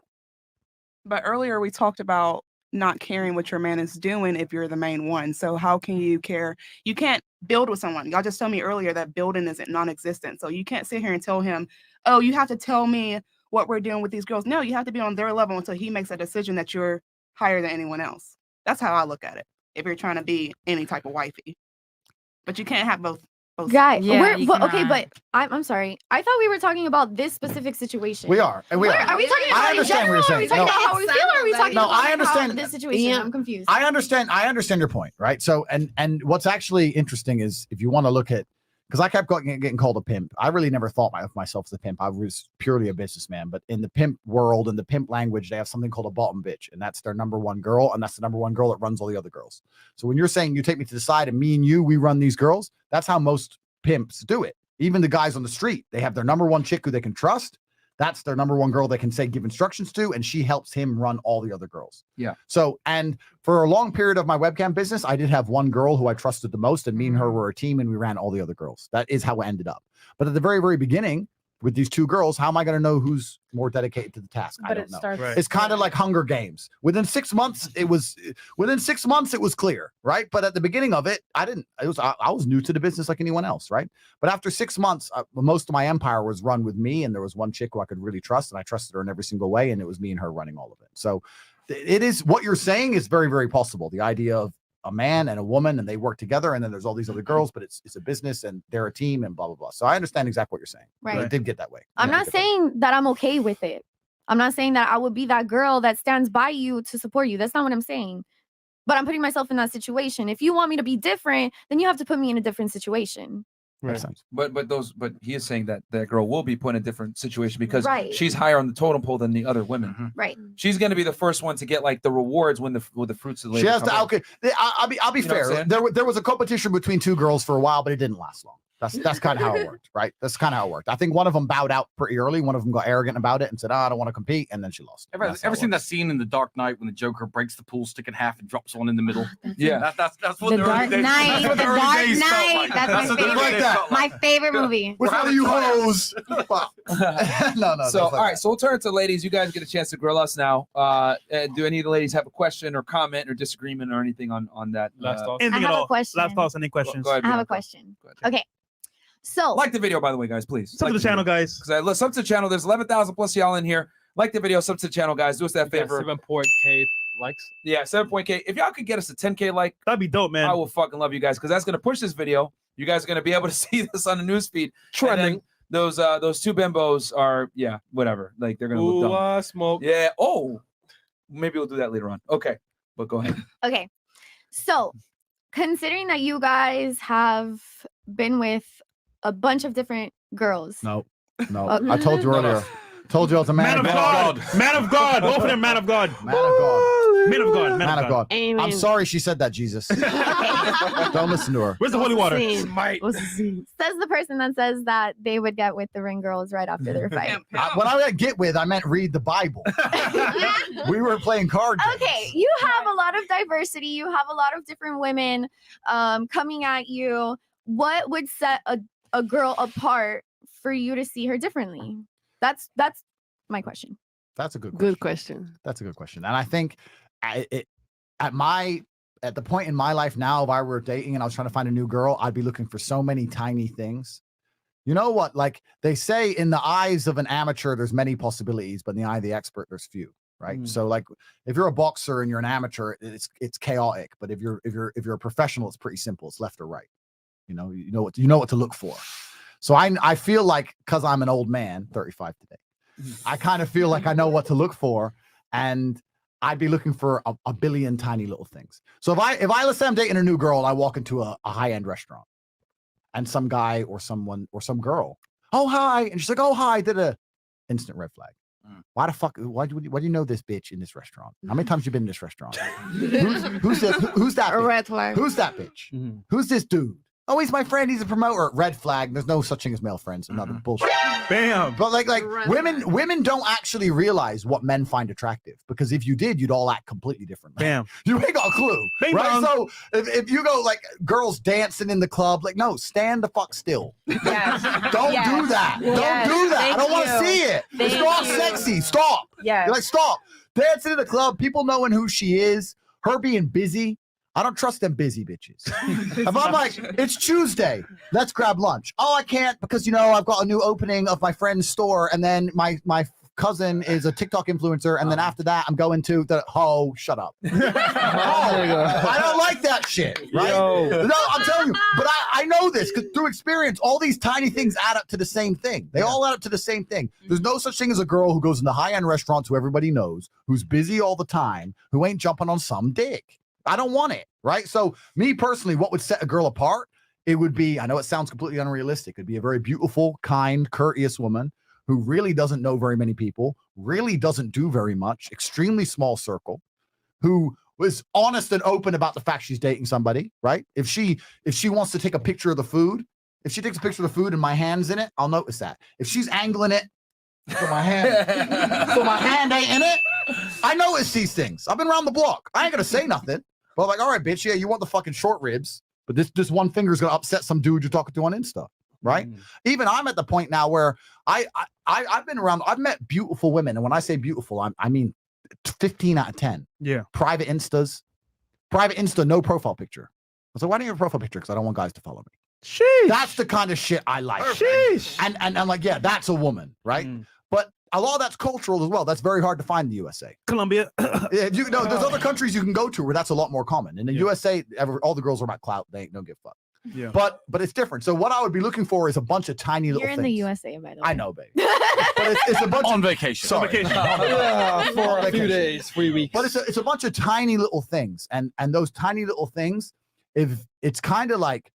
But earlier we talked about not caring what your man is doing if you're the main one. So how can you care? You can't build with someone. Y'all just told me earlier that building is non-existent. So you can't sit here and tell him, oh, you have to tell me what we're doing with these girls. No, you have to be on their level until he makes a decision that you're higher than anyone else. That's how I look at it. If you're trying to be any type of wifey, but you can't have both. Guy, Yeah, you okay, cannot. but I'm sorry. I thought we were talking about this specific situation. We are, and we are. Are we talking I about in understand what general? you're Are we saying. talking No. about how we feel? Or are we talking No, about I understand this situation? I'm confused. I understand your point, right? So, and what's actually interesting is if you want to look at, because I kept getting called a pimp. I really never thought of myself as a pimp. I was purely a businessman. But in the pimp world, in the pimp language, they have something called a bottom bitch, and that's their number one girl, and that's the number one girl that runs all the other girls. So when you're saying you take me to the side and me and you, we run these girls, that's how most pimps do it. Even the guys on the street, they have their number one chick who they can trust. That's their number one girl they can say, give instructions to, and she helps him run all the other girls. Yeah. So, and for a long period of my webcam business, I did have one girl who I trusted the most, and me and her were a team, and we ran all the other girls. That is how it ended up. But at the very, very beginning, with these two girls, how am I going to know who's more dedicated to the task? I don't know. It's kind of like Hunger Games. Within 6 months, it was clear, right? But at the beginning of it, I was new to the business like anyone else, right? But after 6 months, most of my empire was run with me, and there was one chick who I could really trust, and I trusted her in every single way, and it was me and her running all of it. So it is what you're saying is very, very possible. The idea of a man and a woman, and they work together, and then there's all these other girls, but it's a business, and they're a team, and blah blah blah. So I understand exactly what you're saying. Right. It did get that way. I'm not saying that I'm okay with it. I'm not saying that I would be that girl that stands by you to support you. That's not what I'm saying. But I'm putting myself in that situation. If you want me to be different, then you have to put me in a different situation. Makes sense. But he is saying that that girl will be put in a different situation because Right. she's higher on the totem pole than the other women. Right. She's going to be the first one to get like the rewards when the fruits of the She labor has to. come in. Okay, I'll be You know what I'm fair. saying? There was a competition between two girls for a while, but it didn't last long. That's kind of how it worked, right? That's kind of how it worked. I think one of them bowed out pretty early. One of them got arrogant about it and said, I don't want to compete. And then she lost. Ever seen that scene in The Dark Knight when the Joker breaks the pool stick in half and drops one in the middle? Yeah. That's what The the Dark early days. Knight. That's what The early Dark days felt Knight. like. That's my what the early favorite. days felt like. My favorite movie. With all you hoes. No. So, all right. So we'll turn to ladies. You guys get a chance to grill us now. Do any of the ladies have a question or comment or disagreement or anything on that? Anything I at have a all. question. Last thoughts, any questions? Go ahead, I have a Bianca. question. Okay. So Like the video, by the way, guys, please. Sub to the channel, guys. Because sub to the channel. There's 11,000 plus y'all in here. Like the video, sub to the channel, guys. Do us that favor. 7.K likes. Yeah, 7.K. If y'all could get us a 10K like, that'd be dope, man. I will fucking love you guys because that's gonna push this video. You guys are gonna be able to see this on the newsfeed. Trending. Those two bimbos are whatever. Like they're gonna look dumb. Smoke. Yeah. Oh, maybe we'll do that later on. Okay, but go ahead. Okay. So, considering that you guys have been with a bunch of different girls. No. Okay. I told you earlier. Told you I was a man, Man of God. Man of God. Open him, man of God. Man of God. Man of God. Man of God. Amen. I'm sorry she said that, Jesus. Don't listen to her. Where's the holy water? Says the person that says that they would get with the ring girls right after their fight. When I get with, I meant read the Bible. We were playing card games. Okay, you have a lot of diversity. You have a lot of different women coming at you. What would set a girl apart for you to see her differently? That's my question. That's a good question. That's a good question. And I think at the point in my life now, if I were dating and I was trying to find a new girl, I'd be looking for so many tiny things. You know what? Like they say, in the eyes of an amateur, there's many possibilities, but in the eye of the expert, there's few. Right. So like if you're a boxer and you're an amateur, it's chaotic. But if you're a professional, it's pretty simple. It's left or right. You know what to look for. So I feel like, because I'm an old man, 35 today, I kind of feel like I know what to look for, and I'd be looking for a billion tiny little things. So if I let's say I'm dating a new girl and I walk into a high-end restaurant and some guy or someone or some girl, oh hi, and she's like, oh hi, did a instant red flag. Why the fuck? Why do you know this bitch in this restaurant? How many times you been in this restaurant? who's that? A bitch? red flag. Who's that bitch? Who's this dude? Oh, he's my friend. He's a promoter. Red flag. There's no such thing as male friends. Another bullshit. Bam. But like women don't actually realize what men find attractive, because if you did, you'd all act completely different. Bam. You ain't got a clue, Bing right? bong. So if you go like girls dancing in the club, like no, stand the fuck still. Yes. Don't Yes. do that. Yes. Don't do that. I Thank don't want to you. see it. It's Thank not you. sexy. Stop. Yes. You're like, stop. Dancing in the club, people knowing who she is, her being busy. I don't trust them busy bitches. If I'm like, it's Tuesday, let's grab lunch. Oh, I can't because, I've got a new opening of my friend's store, and then my cousin is a TikTok influencer, and then after that, I'm going to the, shut up. I don't like that shit, right? No, I'm telling you, but I know this because through experience, all these tiny things add up to the same thing. They all add up to the same thing. There's no such thing as a girl who goes into high-end restaurants who everybody knows, who's busy all the time, who ain't jumping on some dick. I don't want it, right? So me personally, what would set a girl apart? It would be, I know it sounds completely unrealistic. It'd be a very beautiful, kind, courteous woman who really doesn't know very many people, really doesn't do very much, extremely small circle, who was honest and open about the fact she's dating somebody, right? If she wants to take a picture of the food, if she takes a picture of the food and my hand's in it, I'll notice that. If she's angling it, so my hand ain't in it, I notice these things. I've been around the block. I ain't gonna say nothing. But I'm like, all right, bitch, yeah, you want the fucking short ribs, but this one finger is gonna upset some dude you're talking to on Insta, right? Even I'm at the point now where I've been around, I've met beautiful women, and when I say beautiful, I mean 15 out of 10. Yeah. Private Insta, no profile picture. I said, why don't you have a profile picture? Because I don't want guys to follow me. Sheesh. That's the kind of shit I like. Sheesh. And I'm like, yeah, that's a woman, right? But a lot of that's cultural as well. That's very hard to find in the USA. Colombia. There's other countries you can go to where that's a lot more common. In the USA, all the girls are about clout. They don't give a fuck. Yeah. But it's different. So what I would be looking for is a bunch of tiny little You're in things. the USA, by the way. I know, babe. But it's a bunch on of vacation. Sorry. Yeah, for a few Vacation. days, 3 weeks. But it's a bunch of tiny little things, and those tiny little things, if it's kind of like,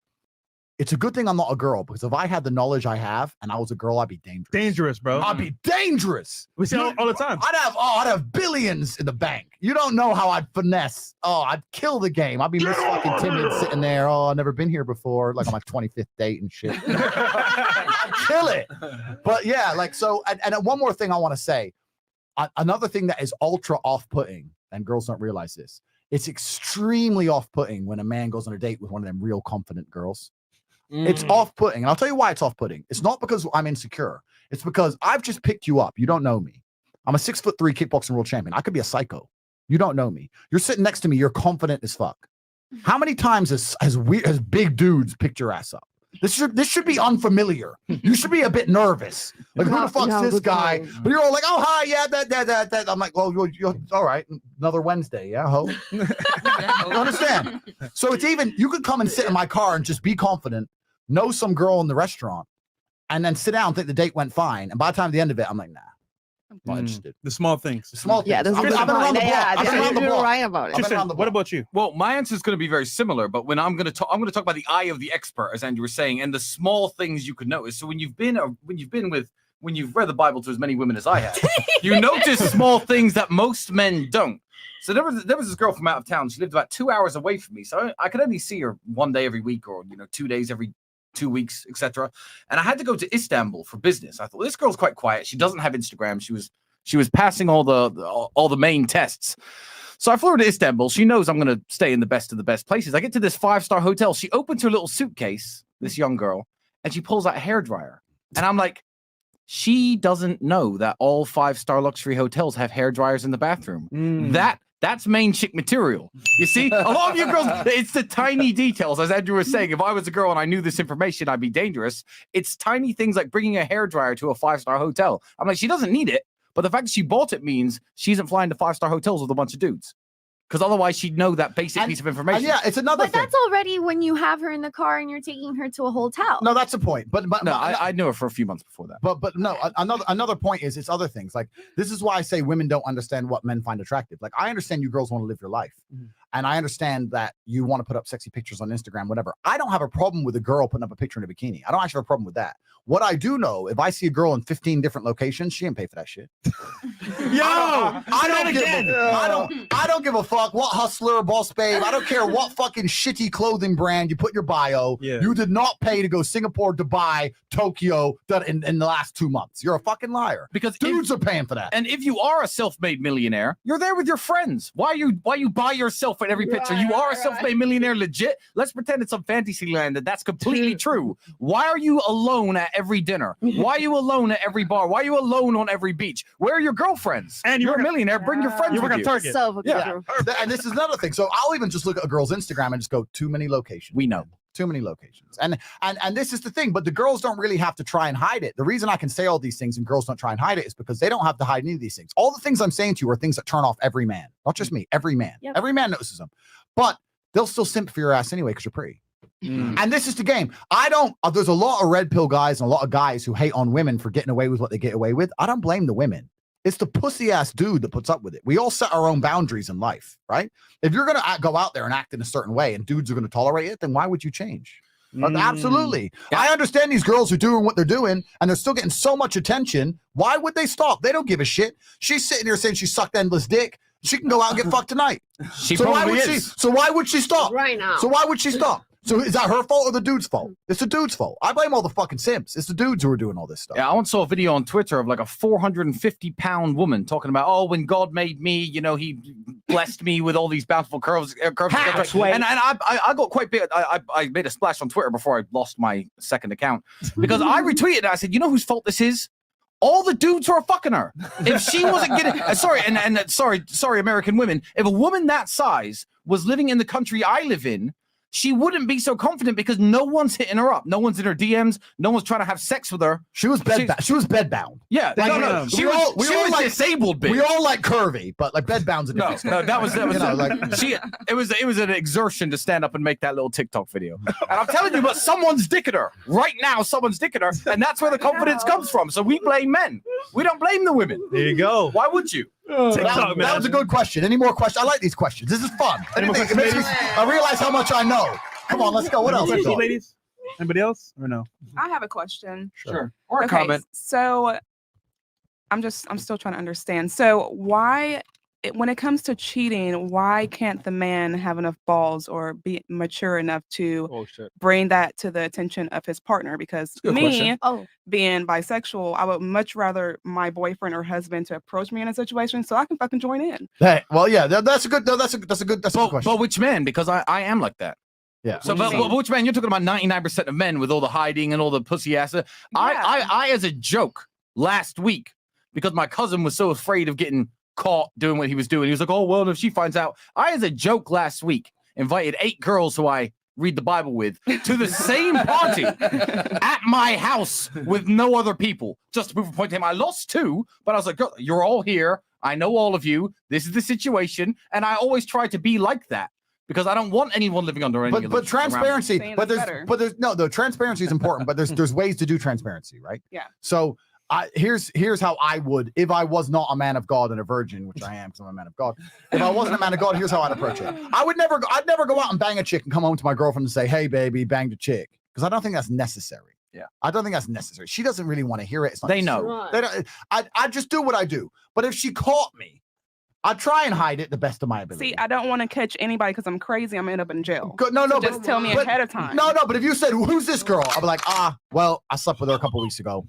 it's a good thing I'm not a girl, because if I had the knowledge I have and I was a girl, I'd be dangerous. Dangerous, bro. I'd be dangerous. We see it all the time. I'd have billions in the bank. You don't know how I'd finesse. Oh, I'd kill the game. I'd be Miss fucking timid sitting there. Oh, I've never been here before, like on my 25th date and shit. I'd kill it. But yeah, like so. And one more thing I want to say. Another thing that is ultra off-putting, and girls don't realize this. It's extremely off-putting when a man goes on a date with one of them real confident girls. It's off-putting. And I'll tell you why it's off-putting. It's not because I'm insecure. It's because I've just picked you up. You don't know me. I'm a 6'3" kickboxing world champion. I could be a psycho. You don't know me. You're sitting next to me. You're confident as fuck. How many times has big dudes picked your ass up? This should be unfamiliar. You should be a bit nervous. Like, who the fuck's this guy? But you're all like, oh, hi, yeah, that. I'm like, well, you're all right. Another Wednesday, yeah, ho. You understand? So it's even, you could come and sit in my car and just be confident, know some girl in the restaurant, and then sit down and think the date went fine. And by the time at the end of it, I'm like, nah. I'm not interested. The small things. The small things. Yeah, I've been around the block. I've been around the block. right about it. Tristan, what about you? Well, my answer is going to be very similar, but when I'm going to talk about the eye of the expert, as Andrew was saying, and the small things you could notice. So when you've read the Bible to as many women as I have, you notice small things that most men don't. So there was this girl from out of town. She lived about 2 hours away from me, so I could only see her one day every week, or 2 days every 2 weeks, etc. And I had to go to Istanbul for business. I thought, this girl's quite quiet. She doesn't have Instagram. She was passing all the main tests. So I flew her to Istanbul. She knows I'm going to stay in the best of the best places. I get to this 5-star hotel. She opens her little suitcase, this young girl, and she pulls out a hairdryer. And I'm like, she doesn't know that all 5-star luxury hotels have hairdryers in the bathroom. That's main chick material. You see, a lot of you girls, it's the tiny details. As Andrew was saying, if I was a girl and I knew this information, I'd be dangerous. It's tiny things like bringing a hairdryer to a 5-star hotel. I'm like, she doesn't need it, but the fact that she bought it means she isn't flying to 5-star hotels with a bunch of dudes. because otherwise she'd know that basic piece of information. Yeah, it's another But that's already when you have her in the car and you're taking her to a hotel. No, that's the point. But no, I knew her for a few months before that. But no, another point is it's other things. Like this is why I say women don't understand what men find attractive. Like I understand you girls want to live your life, and I understand that you want to put up sexy pictures on Instagram, whatever. I don't have a problem with a girl putting up a picture in a bikini. I don't actually have a problem with that. What I do know, if I see a girl in 15 different locations, she didn't pay for that shit. I don't give a fuck what hustler, boss babe. I don't care what fucking shitty clothing brand you put in your bio. You did not pay to go Singapore, Dubai, Tokyo in the last 2 months. You're a fucking liar. Because dudes are paying for that. And if you are a self-made millionaire, you're there with your friends. Why you by yourself in every picture? You are a self-made millionaire, legit. Let's pretend it's some fantasy land that's completely true. Why are you alone at every dinner? Why are you alone at every bar? Why are you alone on every beach? Where are your girlfriends? And you're a millionaire. Bring your friends. You work with on Target. Yeah. And this is another thing. So I'll even just look at a girl's Instagram and just go, too many locations. We know. Too many locations. And this is the thing, but the girls don't really have to try and hide it. The reason I can say all these things and girls don't try and hide it is because they don't have to hide any of these things. All the things I'm saying to you are things that turn off every man. Not just me, every man. Yep. Every man notices them. But they'll still simp for your ass anyway because you're pretty. And this is the game. There's a lot of red pill guys and a lot of guys who hate on women for getting away with what they get away with. I don't blame the women. It's the pussy ass dude that puts up with it. We all set our own boundaries in life, right? If you're going to go out there and act in a certain way and dudes are going to tolerate it, then why would you change? Absolutely. I understand these girls are doing what they're doing and they're still getting so much attention. Why would they stop? They don't give a shit. She's sitting here saying she sucked endless dick. She can go out and get fucked tonight. So why would she stop? Right now. So why would she stop? So is that her fault or the dude's fault? It's the dude's fault. I blame all the fucking simps. It's the dudes who are doing all this stuff. Yeah, I once saw a video on Twitter of like a 450-pound woman talking about, oh, when God made me, you know, he blessed me with all these bountiful curves. And I got quite big. I made a splash on Twitter before I lost my second account because I retweeted it. I said, you know whose fault this is? All the dudes who are fucking her. If she wasn't getting, sorry, American women. If a woman that size was living in the country I live in, she wouldn't be so confident because no one's hitting her up. No one's in her DMs. No one's trying to have sex with her. She was bedbound. Yeah, no. She was like disabled. Bitch. We all like curvy, but like bedbound's a different No, that was it was an exertion to stand up and make that little TikTok video. And I'm telling you, but someone's dicking her right now. Someone's dicking her, and that's where the confidence comes from. So we blame men. We don't blame the women. There you go. Why would you? That was a good question. Any more questions? I like these questions. This is fun. I realize how much I know. Come on, let's go. What else? Ladies? Anybody else or no? I have a question. Sure. Or a comment. So I'm still trying to understand. So why, when it comes to cheating, why can't the man have enough balls or be mature enough to bring that to the attention of his partner? Because me, being bisexual, I would much rather my boyfriend or husband to approach me in a situation so I can fucking join in. Well, yeah, that's a good question. But which man? Because I am like that. Yeah. So, but which man? You're talking about 99% of men with all the hiding and all the pussy ass. I as a joke last week, because my cousin was so afraid of getting caught doing what he was doing. He was like, oh, well, if she finds out. I, as a joke last week, invited 8 girls who I read the Bible with to the same party at my house with no other people. Just to prove a point to him. I lost 2, but I was like, girl, you're all here. I know all of you. This is the situation. And I always try to be like that. Because I don't want anyone living under any. But transparency. The transparency is important. But there's ways to do transparency, right? Yeah. So here's how I would, if I was not a man of God and a virgin, which I am because I'm a man of God. If I wasn't a man of God, here's how I'd approach it. I'd never go out and bang a chick and come home to my girlfriend and say, "Hey, baby, banged a chick," because I don't think that's necessary. Yeah. I don't think that's necessary. She doesn't really want to hear it. It's not they know. They don't. I just do what I do. But if she caught me, I try and hide it the best of my ability. See, I don't want to catch anybody because I'm crazy. I'm gonna end up in jail. Just tell me ahead of time. No, but if you said, "Who's this girl?" I'll be like, well, I slept with her a couple weeks ago.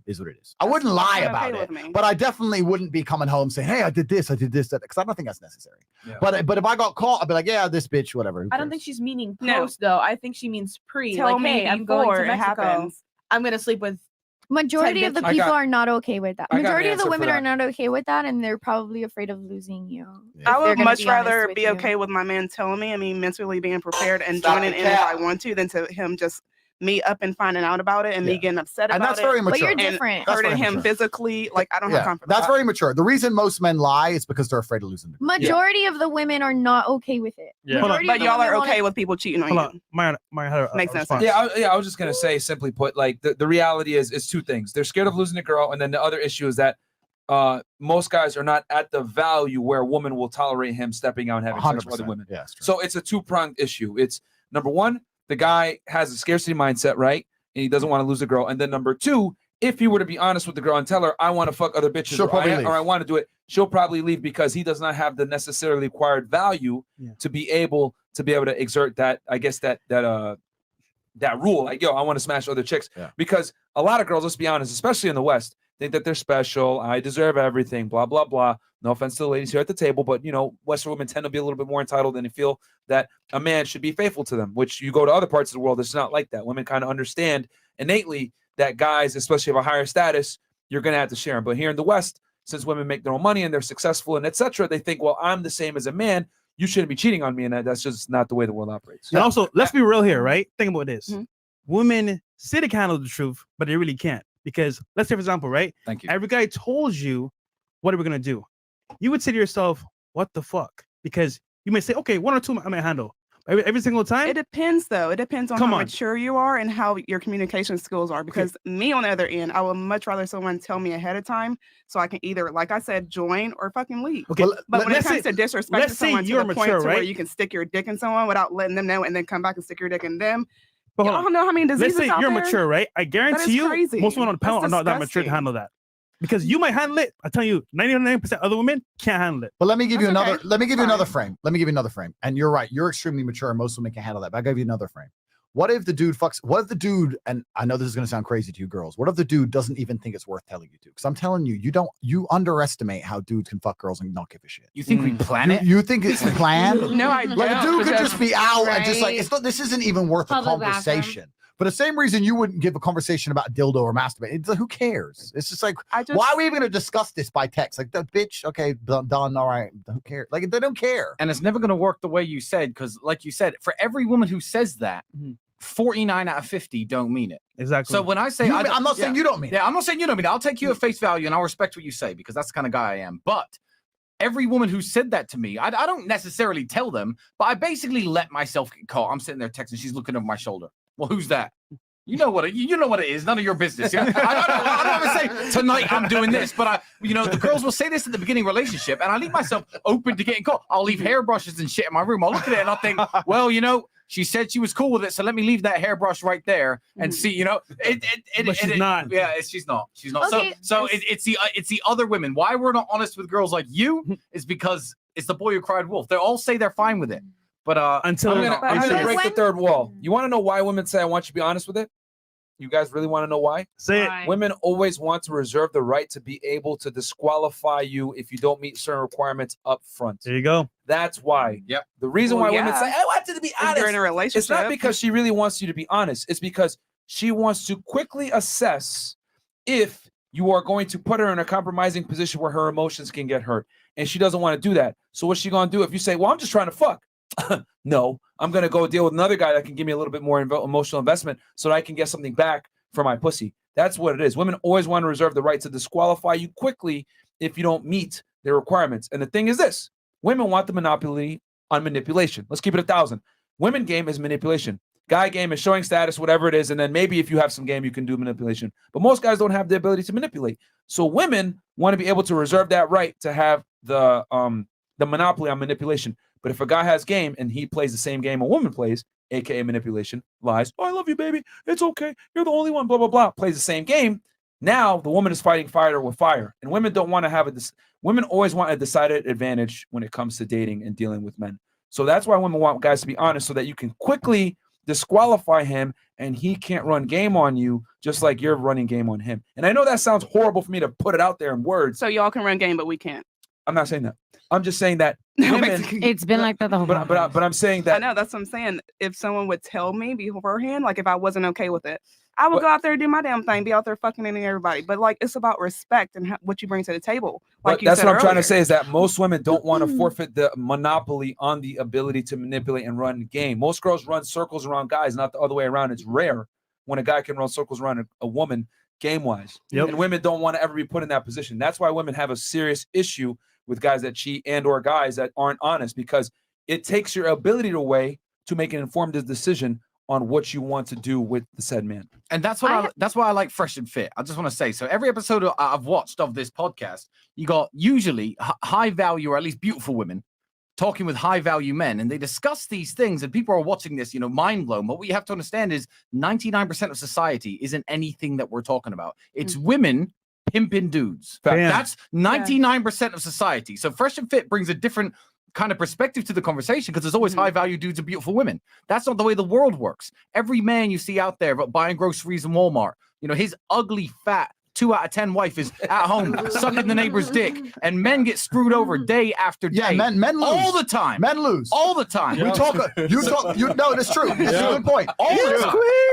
Is what it is. I wouldn't lie about it, but I definitely wouldn't be coming home saying, "Hey, I did this, that," because I don't think that's necessary. Yeah. But if I got caught, I'd be like, "Yeah, this bitch, whatever." I don't think she's meaning post though. I think she means pre. Tell me hey, I'm going to Mexico. Happens. I'm gonna sleep with. Majority of the people are not okay with that. Majority of the women are not okay with that, and they're probably afraid of losing you. I would much rather be okay with my man telling me, mentally being prepared and joining in if I want to, than to him just me up and finding out about it and me getting upset about it. And that's very mature. But you're and different. That's hurting very him mature. physically. Like, I don't have time for That's that. very mature. The reason most men lie is because they're afraid of losing the Majority of the women are not okay with it. Yeah. Majority But of the y'all are women wanna- okay with people cheating on Hold you. on, Myron had a Makes no response. sense. I was just gonna say, simply put, like the reality is two things. They're scared of losing a girl, and then the other issue is that most guys are not at the value where a woman will tolerate him stepping out and having sex with other 100%. women. Yeah, So it's a two-pronged issue. It's number one, the guy has a scarcity mindset, right? And he doesn't want to lose a girl. And then number two, if he were to be honest with the girl and tell her, I want to fuck other bitches She'll probably leave. or I want to do it, she'll probably leave because he does not have the necessarily acquired value to be able to exert that, I guess, that rule. Like, yo, I want to smash other chicks. Because a lot of girls, let's be honest, especially in the West, think that they're special. I deserve everything, blah, blah, blah. No offense to the ladies here at the table, but, you know, Western women tend to be a little bit more entitled and they feel that a man should be faithful to them, which you go to other parts of the world, it's not like that. Women kind of understand innately that guys, especially of a higher status, you're going to have to share them. But here in the West, since women make their own money and they're successful and etc., they think, well, I'm the same as a man. You shouldn't be cheating on me. And that's just not the way the world operates. And also, let's be real here, right? Think about this. Women say they can handle the truth, but they really can't. Because let's say, for example, right? Thank you. Every guy told you, what are we going to do? You would say to yourself, what the fuck? Because you may say, okay, one or two I may handle. Every single time? It depends, though. It depends on how mature you are and how your communication skills are. Because me, on the other end, I would much rather someone tell me ahead of time so I can either, like I said, join or fucking leave. Okay, but when it comes to disrespecting someone to you're the point mature, to where right? you can stick your dick in someone without letting them know and then come back and stick your dick in them. But I hold on. don't know how many diseases Let's say out you're there. mature, right? I That is guarantee you, crazy. most women on the panel are That's not that mature to disgusting. handle that. Because you might handle it. I tell you, 99% of other women can't handle it. But let me give you another. Let me give you another frame. Let me give you another frame. And you're right. You're extremely mature, and most women can handle that. But I give you another frame. What if the dude fucks? What if the dude? And I know this is going to sound crazy to you girls. What if the dude doesn't even think it's worth telling you to? Because I'm telling you, you underestimate how dudes can fuck girls and not give a shit. You think we plan it? You think it's planned? No, I Like a don't, dude could because- just be out and just like Right. it's not. This isn't even worth a Public bathroom. conversation. For the same reason you wouldn't give a conversation about dildo or masturbate. It's like, who cares? It's just like, why are we even going to discuss this by text? Like, the bitch, okay, done, all right. Who cares? Like, they don't care. And it's never going to work the way you said, because like you said, for every woman who says that, 49 out of 50 don't mean it. Exactly. So when I say, I'm not saying you don't mean it. Yeah, I'm not saying you don't mean it. I'll take you at face value and I'll respect what you say because that's the kind of guy I am. But every woman who said that to me, I don't necessarily tell them, but I basically let myself get caught. I'm sitting there texting, she's looking over my shoulder. Well, who's that? You know what it is. None of your business. Yeah? I don't ever say tonight I'm doing this, but the girls will say this at the beginning of a relationship, and I leave myself open to getting caught. I'll leave hairbrushes and shit in my room. I'll look at it and I'll think, well, she said she was cool with it, so let me leave that hairbrush right there and see. But she's not. Yeah, she's not. She's not. Okay, So it's the other women. Why we're not honest with girls like you is because it's the boy who cried wolf. They all say they're fine with it. But I'm gonna break the third wall. You want to know why women say I want you to be honest with it? You guys really want to know why? Say it. Women always want to reserve the right to be able to disqualify you if you don't meet certain requirements up front. There you go. That's why. Yep. The reason Well, why women yeah. say I want you to be If honest. you're in a relationship. It's not because she really wants you to be honest. It's because she wants to quickly assess if you are going to put her in a compromising position where her emotions can get hurt. And she doesn't want to do that. So what's she going to do if you say, well, I'm just trying to fuck? No, I'm going to go deal with another guy that can give me a little bit more emotional investment so that I can get something back for my pussy. That's what it is. Women always want to reserve the right to disqualify you quickly if you don't meet their requirements. And the thing is this, women want the monopoly on manipulation. Let's keep it 1,000. Women game is manipulation. Guy game is showing status, whatever it is. And then maybe if you have some game, you can do manipulation. But most guys don't have the ability to manipulate. So women want to be able to reserve that right to have the monopoly on manipulation. But if a guy has game and he plays the same game a woman plays, aka manipulation, lies, oh, I love you, baby, it's okay, you're the only one, blah, blah, blah, plays the same game, now the woman is fighting fire with fire. And women don't want to have women always want a decided advantage when it comes to dating and dealing with men. So that's why women want guys to be honest so that you can quickly disqualify him and he can't run game on you just like you're running game on him. And I know that sounds horrible for me to put it out there in words. So y'all can run game, but we can't. I'm not saying that. I'm just saying that women, It's been like that the whole time. but I'm saying that I know, that's what I'm saying. If someone would tell me beforehand, like if I wasn't okay with it, I would go out there and do my damn thing, be out there fucking into everybody. But like, it's about respect and what you bring to the table. Like But that's said what I'm trying earlier. to say is that most women don't want to forfeit the monopoly on the ability to manipulate and run game. Most girls run circles around guys, not the other way around. It's rare. when a guy can run circles around a woman game-wise. Yep. And women don't want to ever be put in that position. That's why women have a serious issue with guys that cheat and or guys that aren't honest, because it takes your ability away to make an informed decision on what you want to do with the said man. And that's what that's why I like Fresh and Fit. I just want to say, so every episode I've watched of this podcast, you got usually high value or at least beautiful women talking with high value men, and they discuss these things, and people are watching this, mind blown. But what you have to understand is 99% of society isn't anything that we're talking about. It's women pimping dudes. Bam. That's 99% of society. So Fresh and Fit brings a different kind of perspective to the conversation, because there's always high value dudes and beautiful women. That's not the way the world works. Every man you see out there buying groceries in Walmart, his ugly, fat 2 out of 10 wife is at home sucking the neighbor's dick, and men get screwed over day after day. Yeah, men lose all the time. Men lose all the time. We talk. No, it's true. It's a good point.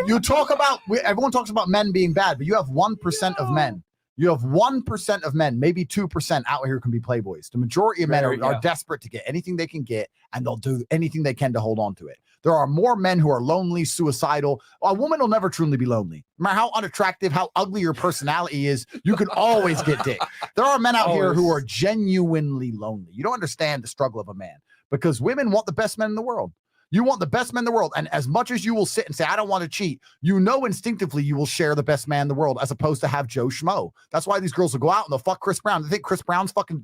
You talk about. Everyone talks about men being bad, but you have 1% of men. You have 1% of men, maybe 2% out here can be playboys. The majority of men are desperate to get anything they can get, and they'll do anything they can to hold on to it. There are more men who are lonely, suicidal. A woman will never truly be lonely. No matter how unattractive, how ugly your personality is, you can always get dick. There are men out here who are genuinely lonely. You don't understand the struggle of a man, because women want the best men in the world. You want the best men in the world. And as much as you will sit and say, I don't want to cheat, instinctively you will share the best man in the world, as opposed to have Joe Schmo. That's why these girls will go out and they'll fuck Chris Brown. They think Chris Brown's fucking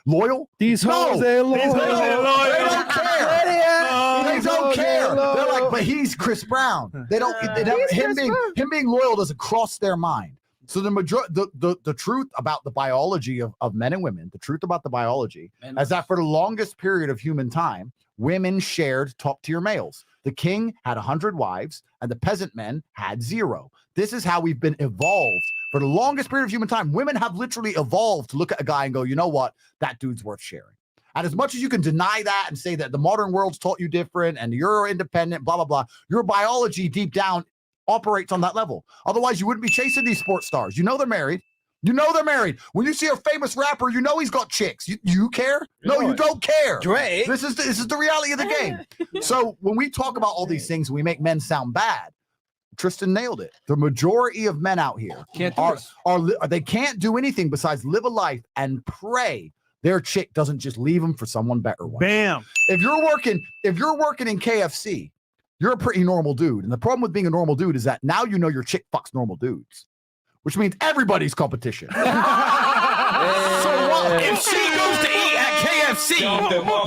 loyal? These hoes ain't loyal. They don't care. They don't care. They're like, but he's Chris Brown. They don't, him being loyal doesn't cross their mind. So the truth about the biology of men and women, the truth about the biology is that for the longest period of human time, women shared top-tier males. The king had 100 wives, and the peasant men had 0. This is how we've been evolved. For the longest period of human time, women have literally evolved to look at a guy and go, you know what? That dude's worth sharing. And as much as you can deny that and say that the modern world's taught you different and you're independent, blah, blah, blah, your biology deep down operates on that level. Otherwise, you wouldn't be chasing these sports stars. They're married. They're married. When you see a famous rapper, he's got chicks. You care? No, you don't care. Drake. This is the reality of the game. So when we talk about all these things, we make men sound bad. Tristan nailed it. The majority of men out here they can't do anything besides live a life and pray their chick doesn't just leave them for someone better. Bam. If you're working in KFC, you're a pretty normal dude. And the problem with being a normal dude is that now your chick fucks normal dudes, which means everybody's competition. So what? If she goes to eat at KFC,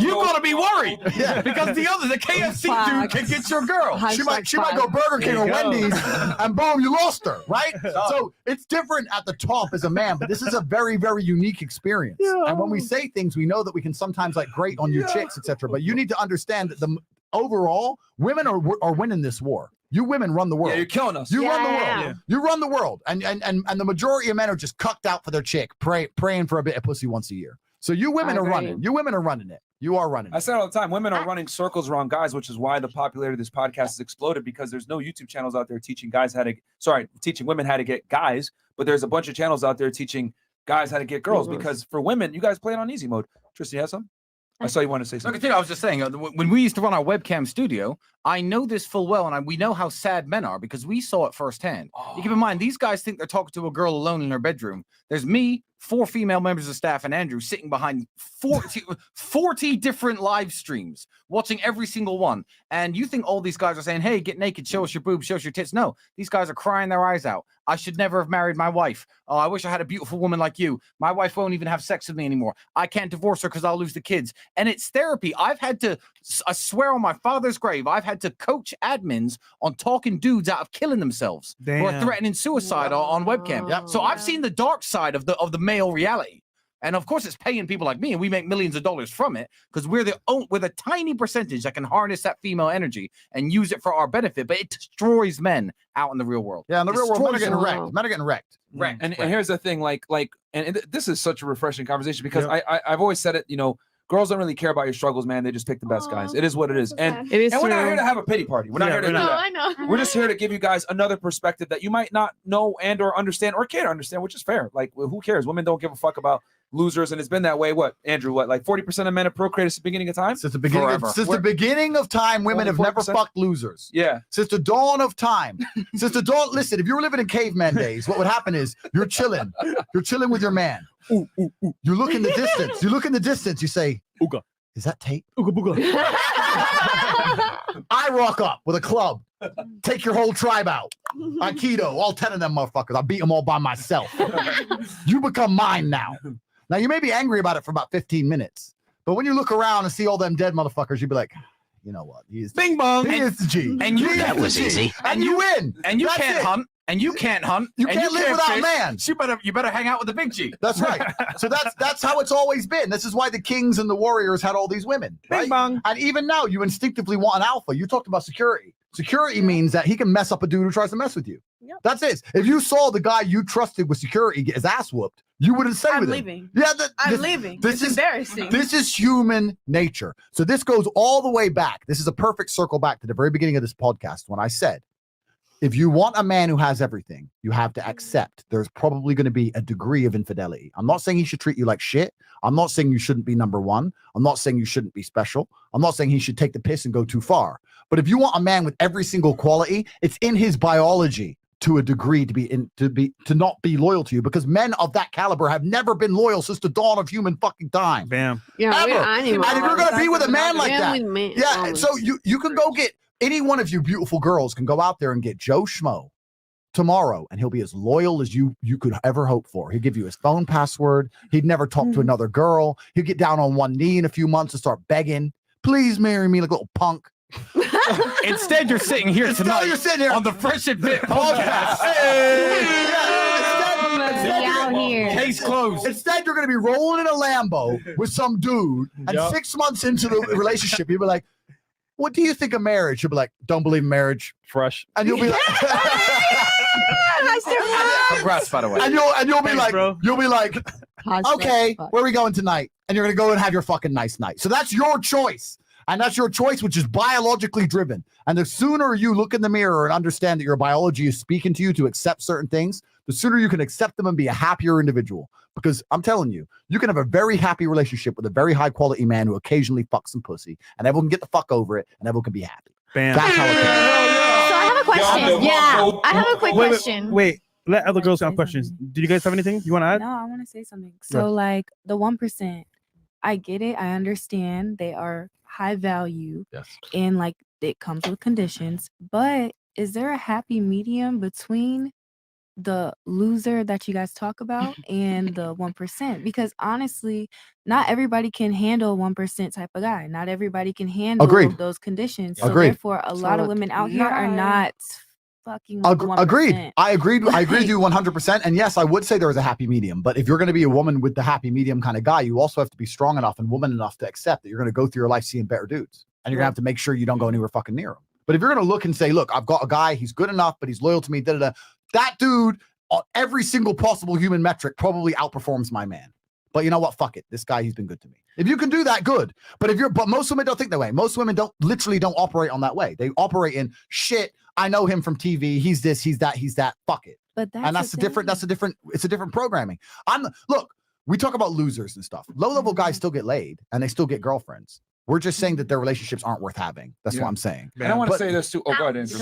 you're gonna be worried, because the KFC dude can get your girl. She might go Burger King or Wendy's, and boom, you lost her, right? So it's different at the top as a man, but this is a very, very unique experience. And when we say things, we know that we can sometimes grate on your chicks, etc. But you need to understand that overall, women are winning this war. You women run the world. Yeah, you're killing us. You run the world. You run the world. And the majority of men are just cucked out for their chick, praying for a bit of pussy once a year. So you women are running. You women are running it. You are running. I say it all the time. Women are running circles around guys, which is why the popularity of this podcast has exploded, because there's no YouTube channels out there teaching women how to get guys, but there's a bunch of channels out there teaching guys how to get girls, because for women, you guys play it on easy mode. Tristan, you have something? I saw you want to say something. I was just saying, when we used to run our webcam studio, I know this full well, and we know how sad men are because we saw it firsthand. You keep in mind, these guys think they're talking to a girl alone in her bedroom. There's me, 4 female members of staff, and Andrew sitting behind 40 different live streams, watching every single one. And you think all these guys are saying, hey, get naked, show us your boobs, show us your tits. No, these guys are crying their eyes out. I should never have married my wife. Oh, I wish I had a beautiful woman like you. My wife won't even have sex with me anymore. I can't divorce her because I'll lose the kids. And it's therapy. I swear on my father's grave, I've had to coach admins on talking dudes out of killing themselves or threatening suicide on webcam. Yep. So I've seen the dark side of the male reality. And of course, it's paying people like me, and we make millions of dollars from it because we're the tiny percentage that can harness that female energy and use it for our benefit. But it destroys men out in the real world. Yeah, in the real world, men are getting wrecked. Men are getting wrecked. And here's the thing, and this is such a refreshing conversation because I've always said it. Girls don't really care about your struggles, man. They just pick the best guys. It is what it is. And we're not here to have a pity party. We're not here to do that. I know. We're just here to give you guys another perspective that you might not know and or understand or can't understand, which is fair. Who cares? Women don't give a fuck about losers, and it's been that way. What, Andrew? What, like 40% of men have procreated since the beginning of time? Since the beginning of time, women have never 40%? fucked losers. Yeah. Since the dawn of time. Since the dawn. Listen, if you were living in caveman days, what would happen is you're chilling. You're chilling with your man. You look in the distance. You look in the distance. You say, "Ooga, is that Tate?" Ooga booga. I rock up with a club. Take your whole tribe out. Aikido, all 10 of them motherfuckers. I beat them all by myself. You become mine now. Now, you may be angry about it for about 15 minutes, but when you look around and see all them dead motherfuckers, you'd be like, you know what? He is Bing bong. He is the G. And you, He is the G. And you win. And you That's can't it. hunt. And you can't hunt. You and can't live without fish. man. You better hang out with the big G. That's right. So that's how it's always been. This is why the kings and the warriors had all these women. Right? And even now, you instinctively want an alpha. You talked about security. Security means that he can mess up a dude who tries to mess with you. Yep. That's it. If you saw the guy you trusted with security get his ass whooped, you wouldn't stay with him. leaving. Yeah, I'm leaving. It's embarrassing. This is human nature. So this goes all the way back. This is a perfect circle back to the very beginning of this podcast when I said, if you want a man who has everything, you have to accept there's probably going to be a degree of infidelity. I'm not saying he should treat you like shit. I'm not saying you shouldn't be number one. I'm not saying you shouldn't be special. I'm not saying he should take the piss and go too far. But if you want a man with every single quality, it's in his biology to a degree to not be loyal to you, because men of that caliber have never been loyal since the dawn of human fucking time. Bam. Yeah, Ever. we're animals. And if you're gonna be with a man like that, With men, yeah. always. So you can go get any one of you beautiful girls can go out there and get Joe Schmo tomorrow, and he'll be as loyal as you could ever hope for. He'll give you his phone password. He'd never talk to another girl. He'll get down on one knee in a few months and start begging, "Please marry me," like a little punk. Instead, you're sitting here tonight you're sitting here on the Fresh and Fit podcast. Case closed. Instead, you're going to be rolling in a Lambo with some dude, and 6 months into the relationship, you'll be like, "What do you think of marriage?" You'll be like, "Don't believe in marriage." Fresh. And you'll be like, Congrats, by the way. and you'll be Thanks, like, bro. you'll be like, "Okay, where are we going tonight?" And you're going to go and have your fucking nice night. So that's your choice. And that's your choice, which is biologically driven. And the sooner you look in the mirror and understand that your biology is speaking to you to accept certain things, the sooner you can accept them and be a happier individual. Because I'm telling you, you can have a very happy relationship with a very high quality man who occasionally fucks some pussy, and everyone can get the fuck over it, and everyone can be happy. Bam. That's how it goes. So I have a question. Yeah, I have a quick Wait, question. Wait, let other girls have questions. Do you guys have anything you want to add? No, I want to say something. So, like the 1%, I get it. I understand they are high value. Yes. And like it comes with conditions. But is there a happy medium between the loser that you guys talk about and the 1%? Because honestly, not everybody can handle 1% type of guy. Not everybody can handle Agreed. those conditions. So Agreed. therefore, a lot of women out here are not fucking with the 1%. Agreed. I agree with you 100%. And yes, I would say there is a happy medium. But if you're going to be a woman with the happy medium kind of guy, you also have to be strong enough and woman enough to accept that you're going to go through your life seeing better dudes. And you're going to have to make sure you don't go anywhere fucking near him. But if you're going to look and say, "Look, I've got a guy, he's good enough, but he's loyal to me," that dude on every single possible human metric probably outperforms my man. But you know what? Fuck it. This guy, he's been good to me. If you can do that, good. But most women don't think that way. Most women don't operate on that way. They operate in shit. I know him from TV. He's this, he's that, fuck it. But It's a different programming. Look, we talk about losers and stuff. Low-level guys still get laid and they still get girlfriends. We're just saying that their relationships aren't worth having. That's what I'm saying. And I want to say this too. Oh, go ahead, Andrew.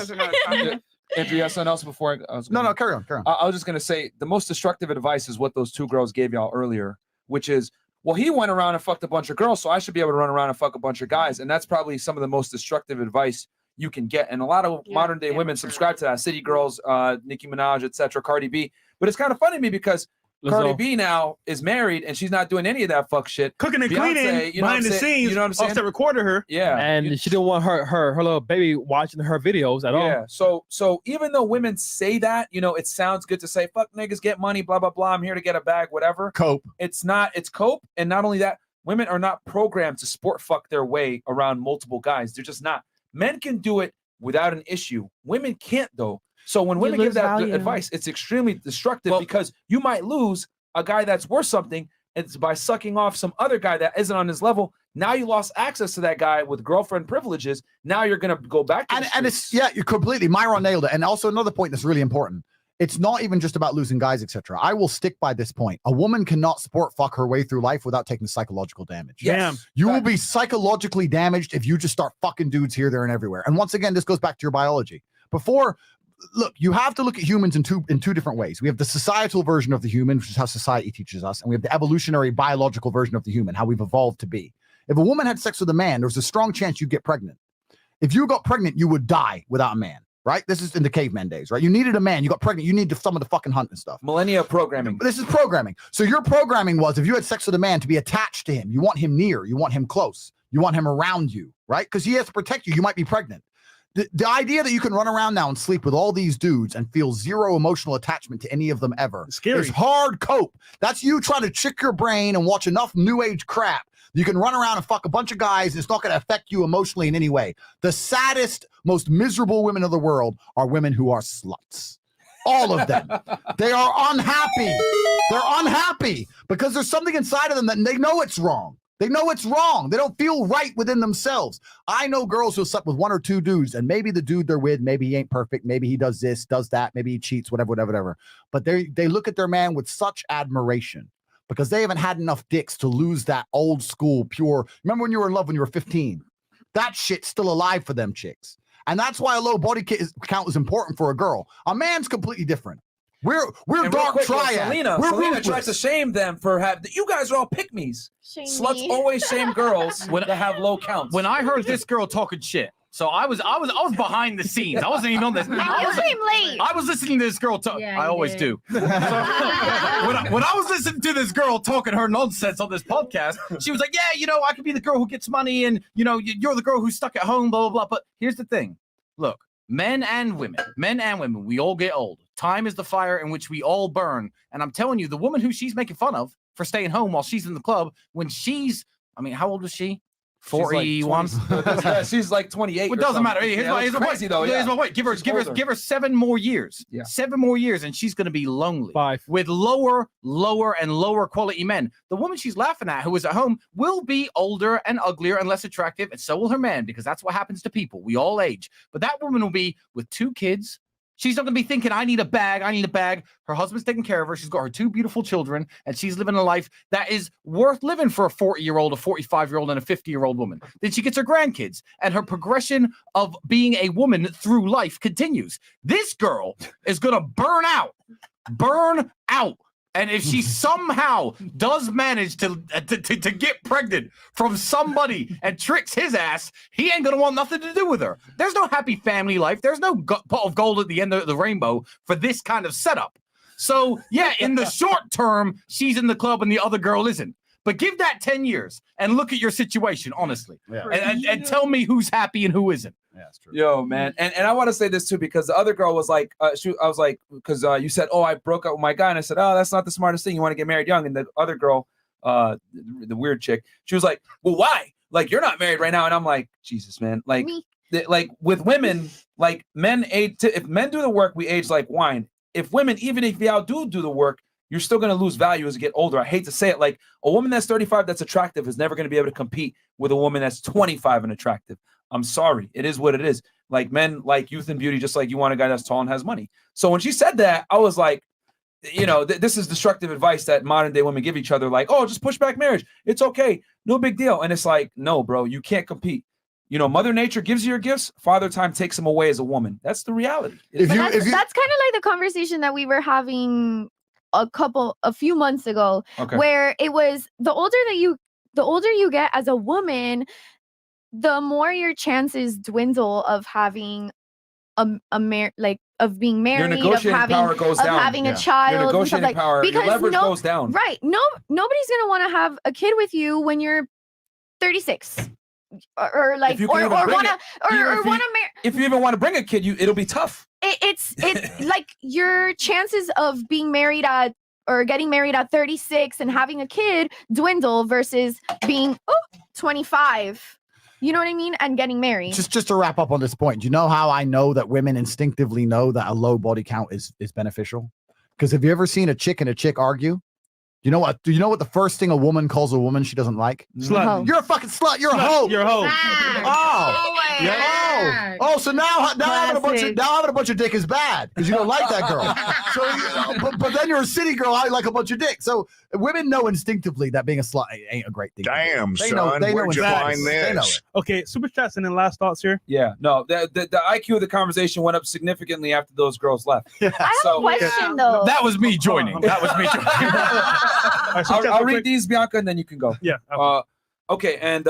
Andrew, you have something else before I was No, carry on. I was just going to say the most destructive advice is what those two girls gave y'all earlier, which is, well, he went around and fucked a bunch of girls, so I should be able to run around and fuck a bunch of guys. And that's probably some of the most destructive advice you can get. And a lot of modern day women subscribe to that. City Girls, Nicki Minaj, etc., Cardi B. But it's kind of funny to me because Cardi B now is married and she's not doing any of that fuck shit. Cooking and Beyonce, cleaning you know behind what the I'm saying? scenes. You know what I'm saying? Offset recorded her. Yeah. And she didn't want her little baby watching her videos at all. Yeah. So even though women say that, it sounds good to say, "Fuck niggas, get money, blah, blah, blah. I'm here to get a bag, whatever." Cope. It's cope. And not only that, women are not programmed to sport fuck their way around multiple guys. They're just not. Men can do it without an issue. Women can't though. So when women give that advice, it's extremely destructive because you might lose a guy that's worth something. It's by sucking off some other guy that isn't on his level. Now you lost access to that guy with girlfriend privileges. Now you're going to go back to and it's, you're completely. Myron nailed it. And also another point that's really important it's not even just about losing guys, etc. I will stick by this point. A woman cannot support fuck her way through life without taking psychological damage. Yes. You will be psychologically damaged if you just start fucking dudes here, there, and everywhere. And once again, this goes back to your biology. Look, you have to look at humans in two different ways. We have the societal version of the human, which is how society teaches us, and we have the evolutionary biological version of the human, how we've evolved to be. If a woman had sex with a man, there's a strong chance you'd get pregnant. If you got pregnant, you would die without a man, right? This is in the caveman days, right? You needed a man, you got pregnant, you need some of the fucking hunt and stuff. Millennia programming. This is programming. So your programming was, if you had sex with a man, to be attached to him. You want him near, you want him close, you want him around you, right? Because he has to protect you. You might be pregnant. The idea that you can run around now and sleep with all these dudes and feel zero emotional attachment to any of them ever is hard cope. That's you trying to trick your brain and watch enough new age crap. You can run around and fuck a bunch of guys, and it's not going to affect you emotionally in any way. The saddest, most miserable women of the world are women who are sluts. All of them. They are unhappy. They're unhappy because there's something inside of them that they know it's wrong. They know it's wrong. They don't feel right within themselves. I know girls who slept with 1 or 2 dudes, and maybe the dude they're with, maybe he ain't perfect, maybe he does this, does that, maybe he cheats, whatever. But they look at their man with such admiration because they haven't had enough dicks to lose that old school pure. Remember when you were in love when you were 15? That shit's still alive for them chicks. And that's why a low body count is important for a girl. A man's completely different. We're dark triad. Celina tries to shame them for having. You guys are all pick-me's. Sluts always shame girls that have low counts. When I heard this girl talking shit, so I was behind the scenes. I wasn't even on this. You came late. I was listening to this girl talk. I always do. So, when I was listening to this girl talking her nonsense on this podcast, she was like, "Yeah, I could be the girl who gets money, and you're the girl who's stuck at home, blah blah blah." But here's the thing: look, men and women, we all get old. Time is the fire in which we all burn. And I'm telling you, the woman who she's making fun of for staying home while she's in the club, when she's, how old was she? 41. She's like 28. Well, it doesn't matter. Here's my crazy though. Here's my point. Give her 7 more years. Yeah. 7 more years, and she's going to be lonely. 5. With lower and lower quality men. The woman she's laughing at, who is at home, will be older and uglier and less attractive, and so will her man, because that's what happens to people. We all age. But that woman will be with 2 kids. She's not going to be thinking, I need a bag. Her husband's taking care of her. She's got her 2 beautiful children, and she's living a life that is worth living for a 40-year-old, a 45-year-old, and a 50-year-old woman. Then she gets her grandkids, and her progression of being a woman through life continues. This girl is going to burn out. And if she somehow does manage to get pregnant from somebody and tricks his ass, he ain't gonna want nothing to do with her. There's no happy family life. There's no pot of gold at the end of the rainbow for this kind of setup. So yeah, in the short term, she's in the club and the other girl isn't. But give that 10 years and look at your situation honestly, and tell me who's happy and who isn't. Yeah, that's true. Yo, man, and I want to say this too, because the other girl was like, I was like, because you said, oh, I broke up with my guy, and I said, oh, that's not the smartest thing. You want to get married young, and the other girl, the weird chick, she was like, well, why? Like, you're not married right now, and I'm like, Jesus, man, like with women, like men age. If men do the work, we age like wine. If women, even if y'all do the work, you're still going to lose value as you get older. I hate to say it. Like a woman that's 35 that's attractive is never going to be able to compete with a woman that's 25 and attractive. I'm sorry. It is what it is. Like men like youth and beauty, just like you want a guy that's tall and has money. So when she said that, I was like, this is destructive advice that modern day women give each other. Like, oh, just push back marriage. It's okay. No big deal. And it's like, no, bro, you can't compete. Mother Nature gives you your gifts. Father Time takes them away as a woman. That's the reality. That's kind of like the conversation that we were having a few months ago, where it was the older you get as a woman, the more your chances dwindle of having of being married, of having a child, your negotiating power, your leverage goes down. Right. Nobody's gonna want to have a kid with you when you're 36. Or want to marry. If you even want to bring a kid, it'll be tough. It's like your chances of being married at or getting married at 36 and having a kid dwindle versus being 25. You know what I mean? And getting married. Just to wrap up on this point, do you know how I know that women instinctively know that a low body count is beneficial? Because have you ever seen a chick and a chick argue? Do you know what the first thing a woman calls a woman she doesn't like? Slut. You're a fucking slut. You're a hoe. You're a hoe. Oh. Oh, so now having a bunch of dick is bad because you don't like that girl. So, but then you're a city girl. I like a bunch of dick. So women know instinctively that being a slut ain't a great thing. Damn, they son, know where'd you find They know this? it. Okay, super chats and then last thoughts here. Yeah, no, the IQ of the conversation went up significantly after those girls left. I have a question though. That was me joining. That was me joining. I'll read these, Bianca, and then you can go. Yeah. Okay, and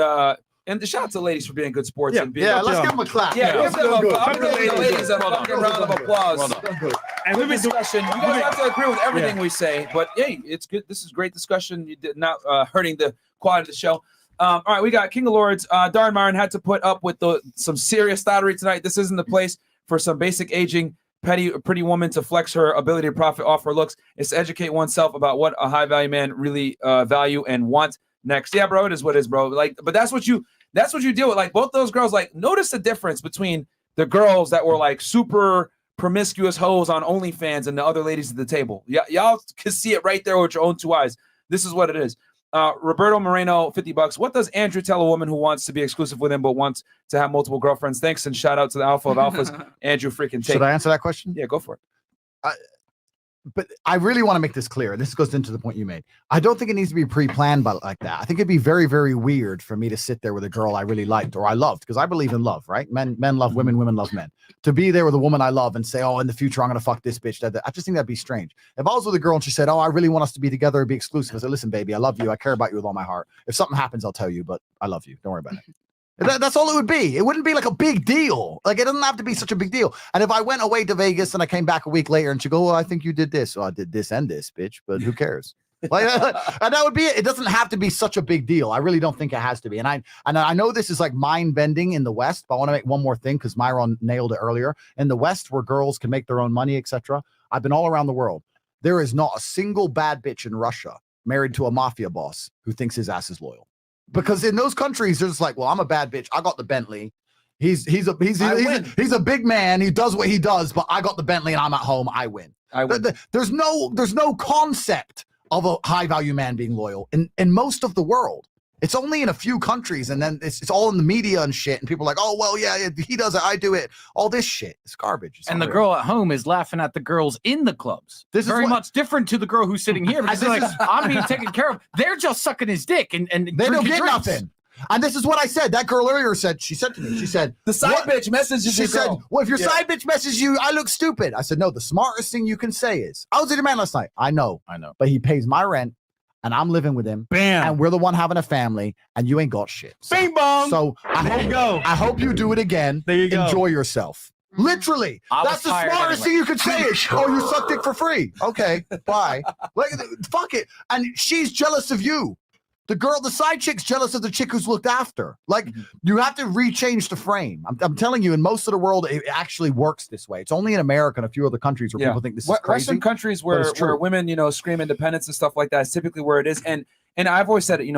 shout out to the ladies for being good sports. Yeah, and being let's give them a clap. Yeah, Let's give them give them I'm good. gonna give the ladies a fucking round of applause. Well done. And good discussion. You guys have to agree with everything we say, but hey, it's good. This is great discussion. You did not hurting the quality of the show. All right, we got King of Lords. Darn Myron had to put up with some serious thottery tonight. This isn't the place for some basic aging pretty woman to flex her ability to profit off her looks. It's to educate oneself about what a high value man really value and want next. Yeah, bro, it is what it is, bro. Like, but that's what you deal with. Like both those girls, like notice the difference between the girls that were like super promiscuous hoes on OnlyFans and the other ladies at the table. Yeah, y'all can see it right there with your own two eyes. This is what it is. Roberto Moreno, $50. What does Andrew tell a woman who wants to be exclusive with him but wants to have multiple girlfriends? Thanks, and shout out to the alpha of alphas, Andrew freaking Tate. Should I answer that question? Yeah, go for it. But I really want to make this clear. This goes into the point you made. I don't think it needs to be pre-planned like that. I think it'd be very, very weird for me to sit there with a girl I really liked or I loved, because I believe in love, right? Men love women, women love men. To be there with a woman I love and say, oh, in the future, I'm going to fuck this bitch. I just think that'd be strange. If I was with a girl and she said, oh, I really want us to be together and be exclusive, I said, listen, baby, I love you. I care about you with all my heart. If something happens, I'll tell you, but I love you. Don't worry about it. That's all it would be. It wouldn't be like a big deal. Like it doesn't have to be such a big deal. And if I went away to Vegas and I came back a week later and she go, well, I think you did this. Well, I did this and this, bitch, but who cares? Like, and that would be it. It doesn't have to be such a big deal. I really don't think it has to be. And I know this is like mind bending in the West, but I want to make one more thing because Myron nailed it earlier. In the West, where girls can make their own money, etc. I've been all around the world. There is not a single bad bitch in Russia married to a mafia boss who thinks his ass is loyal. Because in those countries, they're just like, well, I'm a bad bitch. I got the Bentley. He's a big man. He does what he does, but I got the Bentley and I'm at home. I win. There's no concept of a high value man being loyal in most of the world. It's only in a few countries, and then it's all in the media and shit. And people are like, oh, well, yeah, he does it, I do it. All this shit. It's garbage. It's and the girl at home is laughing at the girls in the clubs. This is very much different to the girl who's sitting here because they're like, I'm being taken care of. They're just sucking his dick and they don't get drinks. nothing. And this is what I said. That girl earlier said to me, she said, the side bitch messages She said, well, if your side bitch messages you, I look stupid. I said, no, the smartest thing you can say is, I was with your man last night. I know. But he pays my rent. And I'm living with him. Bam. And we're the one having a family, and you ain't got shit. So, Bing bong. So I hope you do it again. There you go. Enjoy yourself. Literally. That's the smartest thing you could say is, oh, you suck dick for free. Okay, bye. Like, fuck it. And she's jealous of you. The side chick's jealous of the chick who's looked after. Like, you have to rechange the frame. I'm telling you, in most of the world, it actually works this way. It's only in America and a few other countries where people think this is crazy. Western countries where women, scream independence and stuff like that is typically where it is. And I've always said it,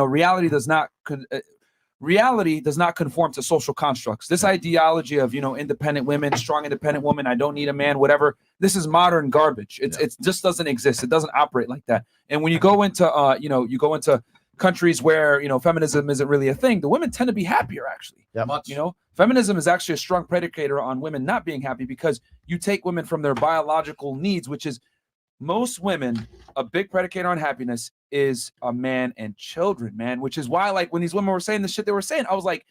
reality does not conform to social constructs. This ideology of, independent women, strong independent woman, I don't need a man, whatever. This is modern garbage. It just doesn't exist. It doesn't operate like that. And when you go into, countries where feminism isn't really a thing, the women tend to be happier actually. Feminism is actually a strong predicator on women not being happy because you take women from their biological needs, which is most women, a big predicator on happiness is a man and children, man, which is why, like, when these women were saying the shit they were saying, I was like,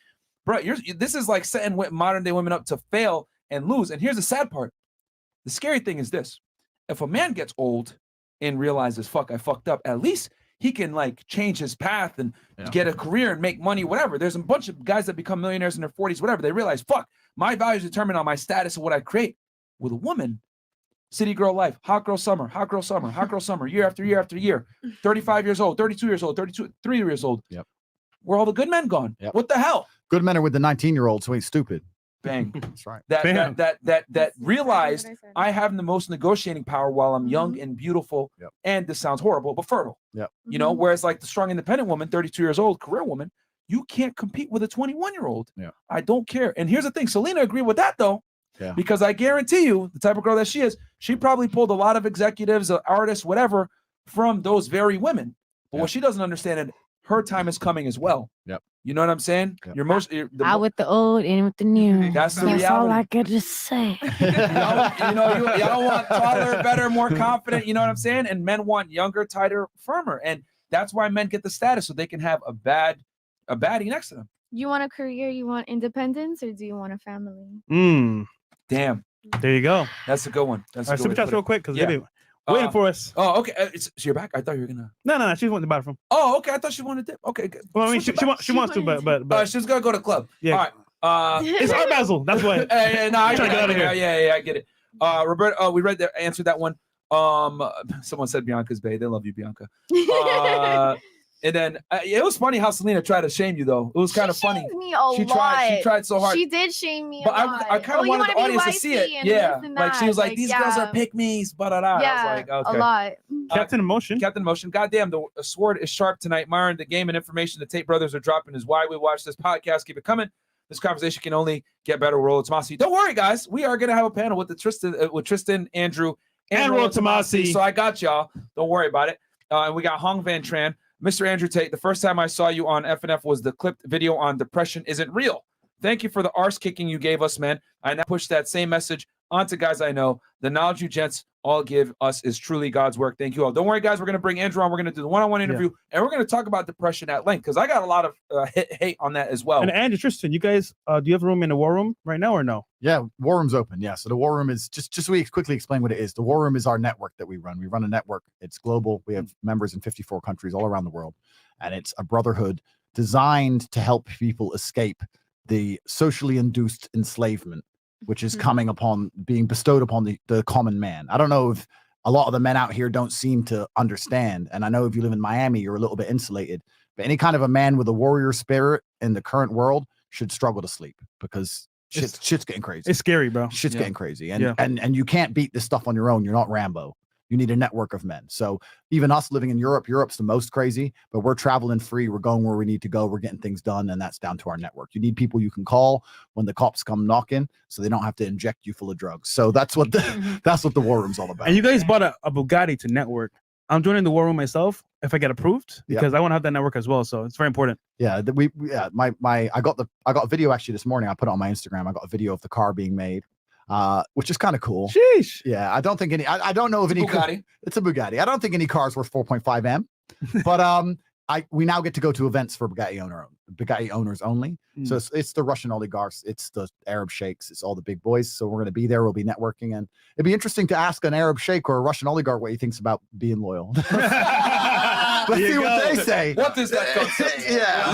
bro, this is like setting modern day women up to fail and lose. And here's the sad part. The scary thing is this: if a man gets old and realizes, fuck, I fucked up, at least he can like change his path and get a career and make money, whatever. There's a bunch of guys that become millionaires in their 40s, whatever. They realize, fuck, my value is determined on my status and what I create. With a woman, city girl life, hot girl summer, hot girl summer, hot girl summer, year after year after year, 35 years old, 32 years old, 33 years old. Yep. Where all the good men gone? Yep. What the hell? Good men are with the 19-year-olds who ain't stupid. Bang. That's right. That realized I have the most negotiating power while I'm young and beautiful. And this sounds horrible, but fertile. Whereas like the strong independent woman, 32 years old, career woman, you can't compete with a 21-year-old. I don't care. And here's the thing, Celina agreed with that though. Because I guarantee you, the type of girl that she is, she probably pulled a lot of executives, artists, whatever, from those very women. But what she doesn't understand her time is coming as well. Yep. You know what I'm saying? You're Out with the old, in with the new. That's the That's all reality. I could just say. y'all want taller, better, more confident. You know what I'm saying? And men want younger, tighter, firmer, and that's why men get the status so they can have a baddie next to them. You want a career? You want independence, or do you want a family? Damn. There you go. That's a good one. That's All right, a good super way to chats put it. real quick because Yeah. they've been waiting for us. Oh, okay. So you're back. I thought you were gonna. No. She's wanting to buy it from. Oh, okay. I thought she wanted to. Okay, good. Well, I mean, she wants to, but she's gonna go to club. Yeah. All right. It's our Basil. That's why. No, I trying to get out of here. Yeah, I get it. Roberto, we answered that one. Someone said Bianca's bae. They love you, Bianca. And then it was funny how Celina tried to shame you, though. It was kind of funny. Me a She lot. tried so hard. She did shame me. But a lot. I kind of wanted the audience to see it. Yeah, like she was like, "These girls are pick-me's," but I was like, "Okay." A lot. Captain Emotion. Goddamn, the sword is sharp tonight, Myron. The game and information the Tate brothers are dropping is why we watch this podcast. Keep it coming. This conversation can only get better. Roll Tomasi. Don't worry, guys. We are gonna have a panel with Tristan, Andrew, and Roll Tomasi. So I got y'all. Don't worry about it. And we got Hong Van Tran. Mr. Andrew Tate, the first time I saw you on FNF was the clipped video on depression isn't real. Thank you for the arse kicking you gave us, man. I now push that same message onto guys I know. The knowledge you gents all give us is truly God's work. Thank you all. Don't worry, guys. We're going to bring Andrew on. We're going to do the one-on-one interview, and we're going to talk about depression at length because I got a lot of hate on that as well. And Andrew, Tristan, you guys, do you have a room in the war room right now or no? Yeah, War Room's open. Yeah, so the War Room is just so we quickly explain what it is. The War Room is our network that we run. We run a network. It's global. We have members in 54 countries all around the world, and it's a brotherhood designed to help people escape the socially induced enslavement, which is coming upon being bestowed upon the common man. I don't know if a lot of the men out here don't seem to understand, and I know if you live in Miami, you're a little bit insulated. But any kind of a man with a warrior spirit in the current world should struggle to sleep because shit's getting crazy. It's scary, bro. Shit's getting crazy. And you can't beat this stuff on your own. You're not Rambo. You need a network of men. So even us living in Europe's the most crazy, but we're traveling free. We're going where we need to go. We're getting things done. And that's down to our network. You need people you can call when the cops come knocking so they don't have to inject you full of drugs. So that's what that's what the War Room's all about. And you guys bought a Bugatti to network. I'm joining the War Room myself if I get approved because I want to have that network as well. So it's very important. Yeah, I got a video actually this morning. I put it on my Instagram. I got a video of the car being made, which is kind of cool. Sheesh. Yeah, I don't think any. I don't know if any. Bugatti. It's a Bugatti. I don't think any cars worth 4.5 M, but we now get to go to events for Bugatti owners only. So it's the Russian oligarchs, it's the Arab sheikhs, it's all the big boys. So we're going to be there. We'll be networking, and it'd be interesting to ask an Arab sheikh or a Russian oligarch what he thinks about being loyal. Let's see what they say. What is that concept? Yeah.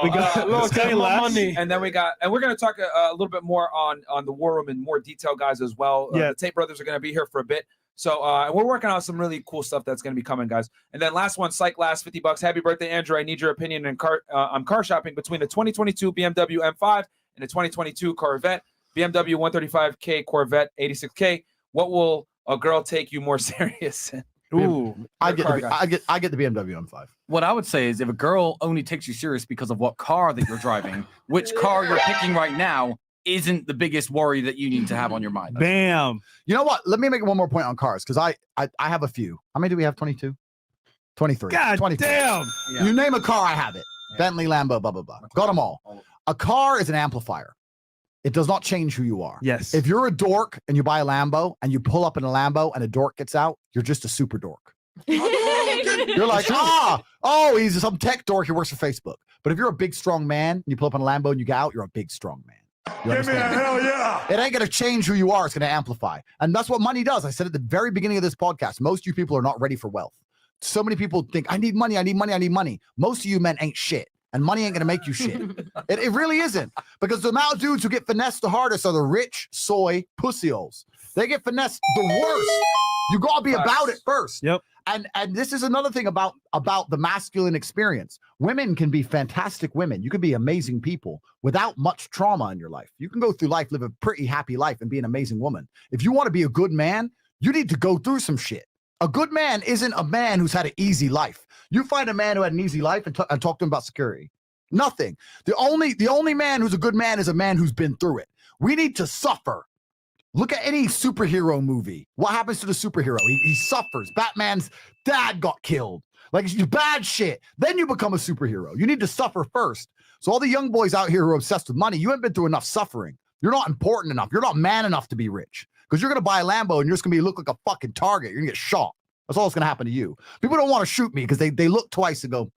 We got money, and then we're going to talk a little bit more on the War Room in more detail, guys, as well. The Tate brothers are going to be here for a bit. So and we're working on some really cool stuff that's going to be coming, guys. And then last one, Psych last $50. Happy birthday, Andrew. I need your opinion on car shopping between the 2022 BMW M5 and the 2022 Corvette. BMW 135K, Corvette 86K. What will a girl take you more serious in? Ooh, I get the BMW M5. What I would say is if a girl only takes you serious because of what car that you're driving, which car you're picking right now isn't the biggest worry that you need to have on your mind. Bam. You know what? Let me make one more point on cars because I have a few. How many do we have? 22? 23. God 23. damn. You name a car, I have it. Bentley, Lambo, blah, blah, blah. Got them all. A car is an amplifier. It does not change who you are. Yes. If you're a dork and you buy a Lambo and you pull up in a Lambo and a dork gets out, you're just a super dork. You're like, he's some tech dork who works for Facebook. But if you're a big, strong man and you pull up in a Lambo and you get out, you're a big, strong man. Give me a hell yeah. It ain't going to change who you are. It's going to amplify. And that's what money does. I said at the very beginning of this podcast, most of you people are not ready for wealth. So many people think, I need money, I need money, I need money. Most of you men ain't shit. And money ain't going to make you shit. It really isn't. Because the amount of dudes who get finessed the hardest are the rich soy pussy-holes. They get finessed the worst. You got to be about it first. Yep. And this is another thing about the masculine experience. Women can be fantastic women. You can be amazing people without much trauma in your life. You can go through life, live a pretty happy life, and be an amazing woman. If you want to be a good man, you need to go through some shit. A good man isn't a man who's had an easy life. You find a man who had an easy life and talk to him about security. Nothing. The only man who's a good man is a man who's been through it. We need to suffer. Look at any superhero movie. What happens to the superhero? He suffers. Batman's dad got killed. Like it's bad shit. Then you become a superhero. You need to suffer first. So all the young boys out here who are obsessed with money, you haven't been through enough suffering. You're not important enough. You're not man enough to be rich. Because you're going to buy a Lambo and you're just going to look like a fucking target. You're going to get shot. That's all that's going to happen to you. People don't want to shoot me because they look twice and go,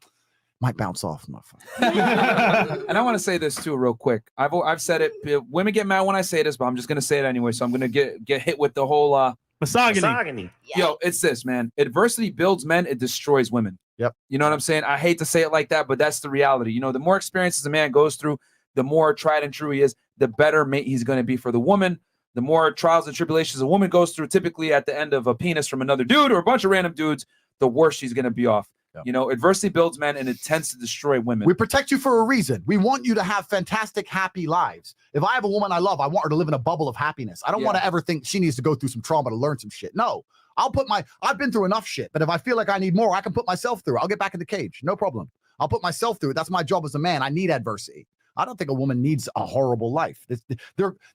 might bounce off, motherfucker. And I want to say this too, real quick. I've said it. Women get mad when I say this, but I'm just gonna say it anyway. So I'm gonna get hit with the whole misogyny. Yo, it's this, man. Adversity builds men. It destroys women. Yep. You know what I'm saying? I hate to say it like that, but that's the reality. You know, the more experiences a man goes through, the more tried and true he is, the better mate he's going to be for the woman. The more trials and tribulations a woman goes through, typically at the end of a penis from another dude or a bunch of random dudes, the worse she's going to be off. Yep. You know, adversity builds men and it tends to destroy women. We protect you for a reason. We want you to have fantastic, happy lives. If I have a woman I love, I want her to live in a bubble of happiness. I don't want to ever think she needs to go through some trauma to learn some shit. No, I've been through enough shit, but if I feel like I need more, I can put myself through it. I'll get back in the cage. No problem. I'll put myself through it. That's my job as a man. I need adversity. I don't think a woman needs a horrible life.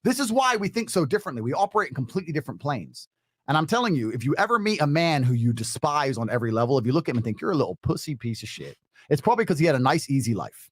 This is why we think so differently. We operate in completely different planes. And I'm telling you, if you ever meet a man who you despise on every level, if you look at him and think you're a little pussy piece of shit, it's probably because he had a nice, easy life.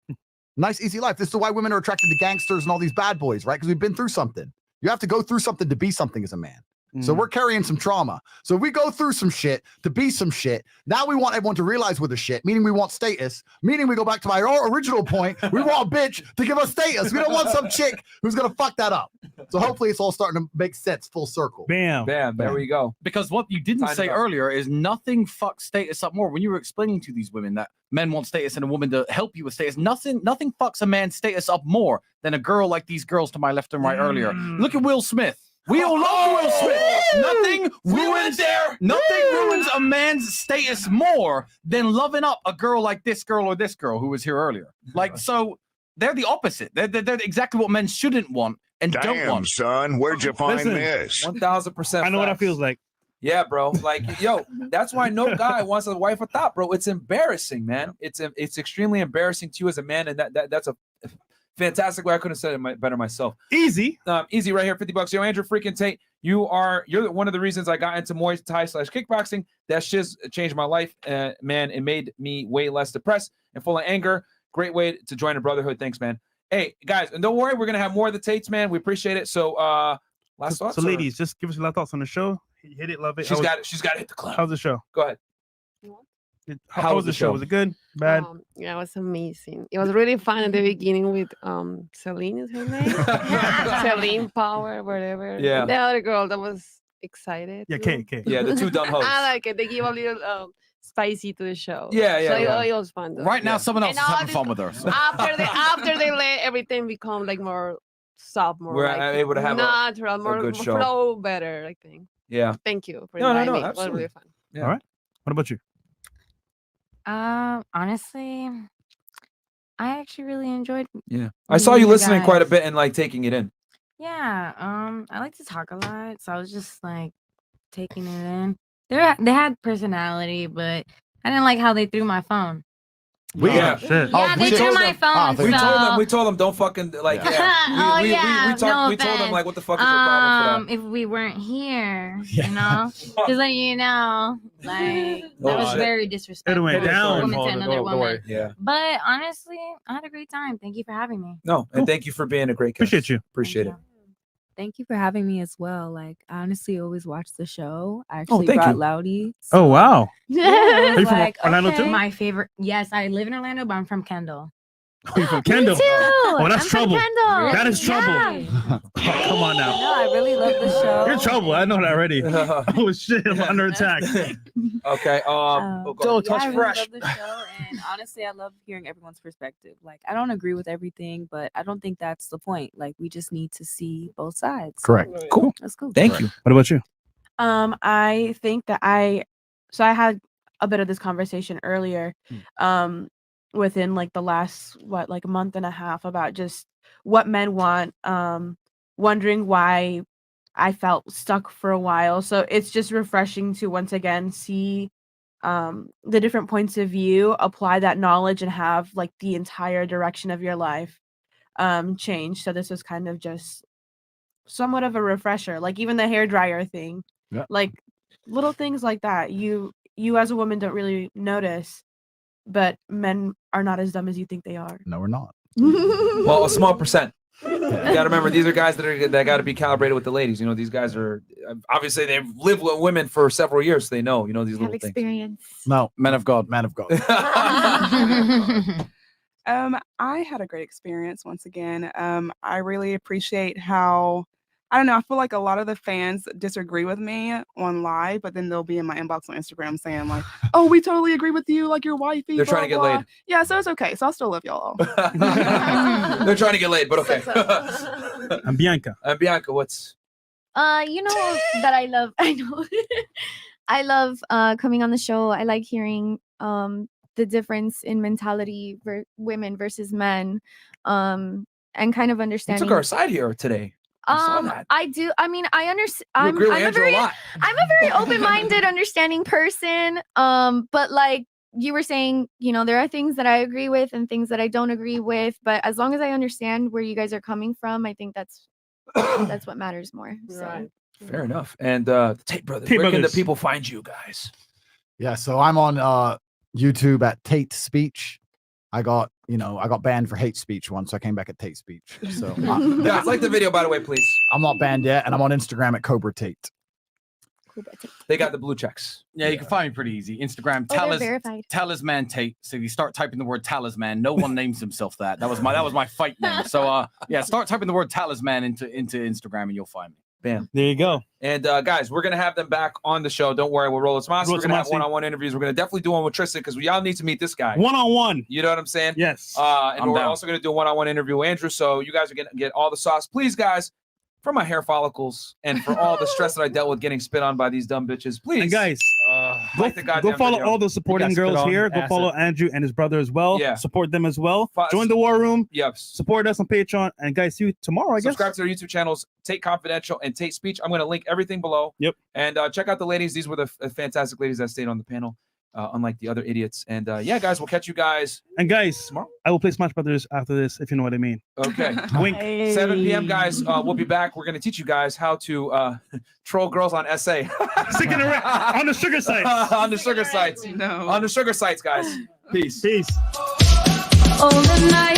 Nice, easy life. This is why women are attracted to gangsters and all these bad boys, right? Because we've been through something. You have to go through something to be something as a man. So we're carrying some trauma. So we go through some shit to be some shit. Now we want everyone to realize we're the shit, meaning we want status, meaning we go back to my original point. We want a bitch to give us status. We don't want some chick who's going to fuck that up. So hopefully it's all starting to make sense full circle. Bam. Bam. There we go. Because what you didn't say earlier is nothing fucks status up more. When you were explaining to these women that men want status and a woman to help you with status, nothing fucks a man's status up more than a girl like these girls to my left and right earlier. Look at Will Smith. We all love Will Smith. Nothing ruins a man's status more than loving up a girl like this girl or this girl who was here earlier. Like, so they're the opposite. They're exactly what men shouldn't want and don't want. Son, where'd you find this? 1000%. I know what it feels like. Yeah, bro. Like, yo, that's why no guy wants a wife or thought, bro. It's embarrassing, man. It's extremely embarrassing to you as a man, and that's a fantastic way. I couldn't have said it better myself. Easy. Easy right here, $50. Yo, Andrew freaking Tate, you're one of the reasons I got into Muay Thai / kickboxing. That shit's changed my life. Man, it made me way less depressed and full of anger. Great way to join a brotherhood. Thanks, man. Hey, guys, and don't worry, we're going to have more of the Tates, man. We appreciate it. So, last thoughts? So, ladies, just give us your last thoughts on the show. Hit it, love it. She's got to hit the club. How's the show? Go ahead. How was the show? Was it good? Bad? Yeah, it was amazing. It was really fun at the beginning with Celina, is her name? Celina Powell, whatever. Yeah. The other girl that was excited. Yeah, too. Kate. Yeah, the two dumb hosts. I like it. They give a little spicy to the show. Yeah. So it was fun though. Right now, someone else is having fun with her. So. After they let everything become like more soft, more We're like able to have natural, more good show. flow better, I think. Yeah. Thank you for No, inviting me. It was absolutely. really fun. Yeah. All right. What about you? Honestly, I actually really enjoyed. Yeah. I saw you listening quite a bit and like taking it in. Yeah. I like to talk a lot, so I was just like taking it in. They had personality, but I didn't like how they threw my phone. Yeah, Yeah, they threw my phone. We told them don't fucking like. Yeah. We told them like, what the fuck is your problem for that? If we weren't here, you know, just like you know, like that was very disrespectful. It went down. Woman to another woman. Yeah. But honestly, I had a great time. Thank you for having me. No, and thank you for being a great guest. Appreciate you. Appreciate it. Thank you for having me as well. Like, I honestly always watch the show. I actually thank brought you. Loudy. Oh wow. Yeah, I was Are you from like, Orlando okay. too? My favorite. Yes, I live in Orlando, but I'm from Kendall. Oh, you're from Kendall. too. Oh, that's I'm from trouble. Kendall. That is trouble. Yeah. Oh, come on now. No, I really love the show. You're in trouble. I know that already. Oh shit, I'm under attack. Okay. Don't touch fresh. I really love the show, and honestly, I love hearing everyone's perspective. Like, I don't agree with everything, but I don't think that's the point. Like, we just need to see both sides. Correct. Cool. That's cool. Thank you. What about you? I think that I had a bit of this conversation earlier, within like the last like a month and a half about just what men want, wondering why I felt stuck for a while. So it's just refreshing to once again see the different points of view, apply that knowledge, and have like the entire direction of your life change. So this was kind of just somewhat of a refresher, like even the hair dryer thing. Yeah. Like little things like that. you as a woman don't really notice, but men are not as dumb as you think they are. No, we're not. Well, a small percent. You got to remember, these are guys that got to be calibrated with the ladies. You know, these guys are obviously they've lived with women for several years. So they know, you know, these little things. Experience. No, men of God. Man of God. I had a great experience once again. I really appreciate how, I don't know, I feel like a lot of the fans disagree with me on live, but then they'll be in my inbox on Instagram saying like, oh, we totally agree with you, like your wifey. They're blah, trying to get blah. laid. Yeah, so it's okay. So I'll still love y'all. They're trying to get laid, but okay. I'm Bianca. Bianca, what's You know that I love. I know. I love coming on the show. I like hearing the difference in mentality women versus men, and kind of you understanding. took our side here today? I do. I mean, I understand. I'm agree with a Andrew a very, lot. I'm a very open-minded, understanding person. But like you were saying, you know, there are things that I agree with and things that I don't agree with. But as long as I understand where you guys are coming from, I think that's what matters more. So. Fair enough. And Tate Brothers, Tate where can the Brothers. people find you guys? Yeah, so I'm on YouTube at Tate Speech. I got banned for hate speech once, so I came back at Tate Speech. So Guys, like the video, by the way, please. I'm not banned yet, and I'm on Instagram at Cobra Tate. They got the blue checks. Yeah, you can find me pretty easy. Instagram, Oh, they're verified. Talisman Tate. So if you start typing the word talisman, no one names himself that. That was my fight name. So yeah, start typing the word talisman into Instagram and you'll find me. Bam. There you go. And guys, we're gonna have them back on the show. Don't worry, we'll roll it. We're gonna have Tomasi. one-on-one interviews. We're gonna definitely do one with Tristan because we all need to meet this guy. One-on-one. You know what I'm saying? Yes. And I'm we're down. also gonna do a one-on-one interview with Andrew. So you guys are gonna get all the sauce, please, guys. For my hair follicles and for all the stress that I dealt with getting spit on by these dumb bitches, please. And guys, like the go goddamn follow video. all those supporting You got spit girls on, here. Go acid. follow Andrew and his brother as well. Yeah. Support them as well. Join the war room. Yep. Support us on Patreon. And guys, see you tomorrow, I guess. Subscribe to their YouTube channels, Tate Confidential and Tate Speech. I'm going to link everything below. Yep. And check out the ladies. These were the fantastic ladies that stayed on the panel, unlike the other idiots. And yeah, guys, we'll catch you guys. And guys, I will play Smash Brothers after this, if you know what I mean. Okay. Wink. 7 p.m., guys. We'll be back. We're going to teach you guys how to troll girls on SA. Sticking around on the sugar sites. On the sugar sites. No. On the sugar sites, guys. Peace. Peace. All the night.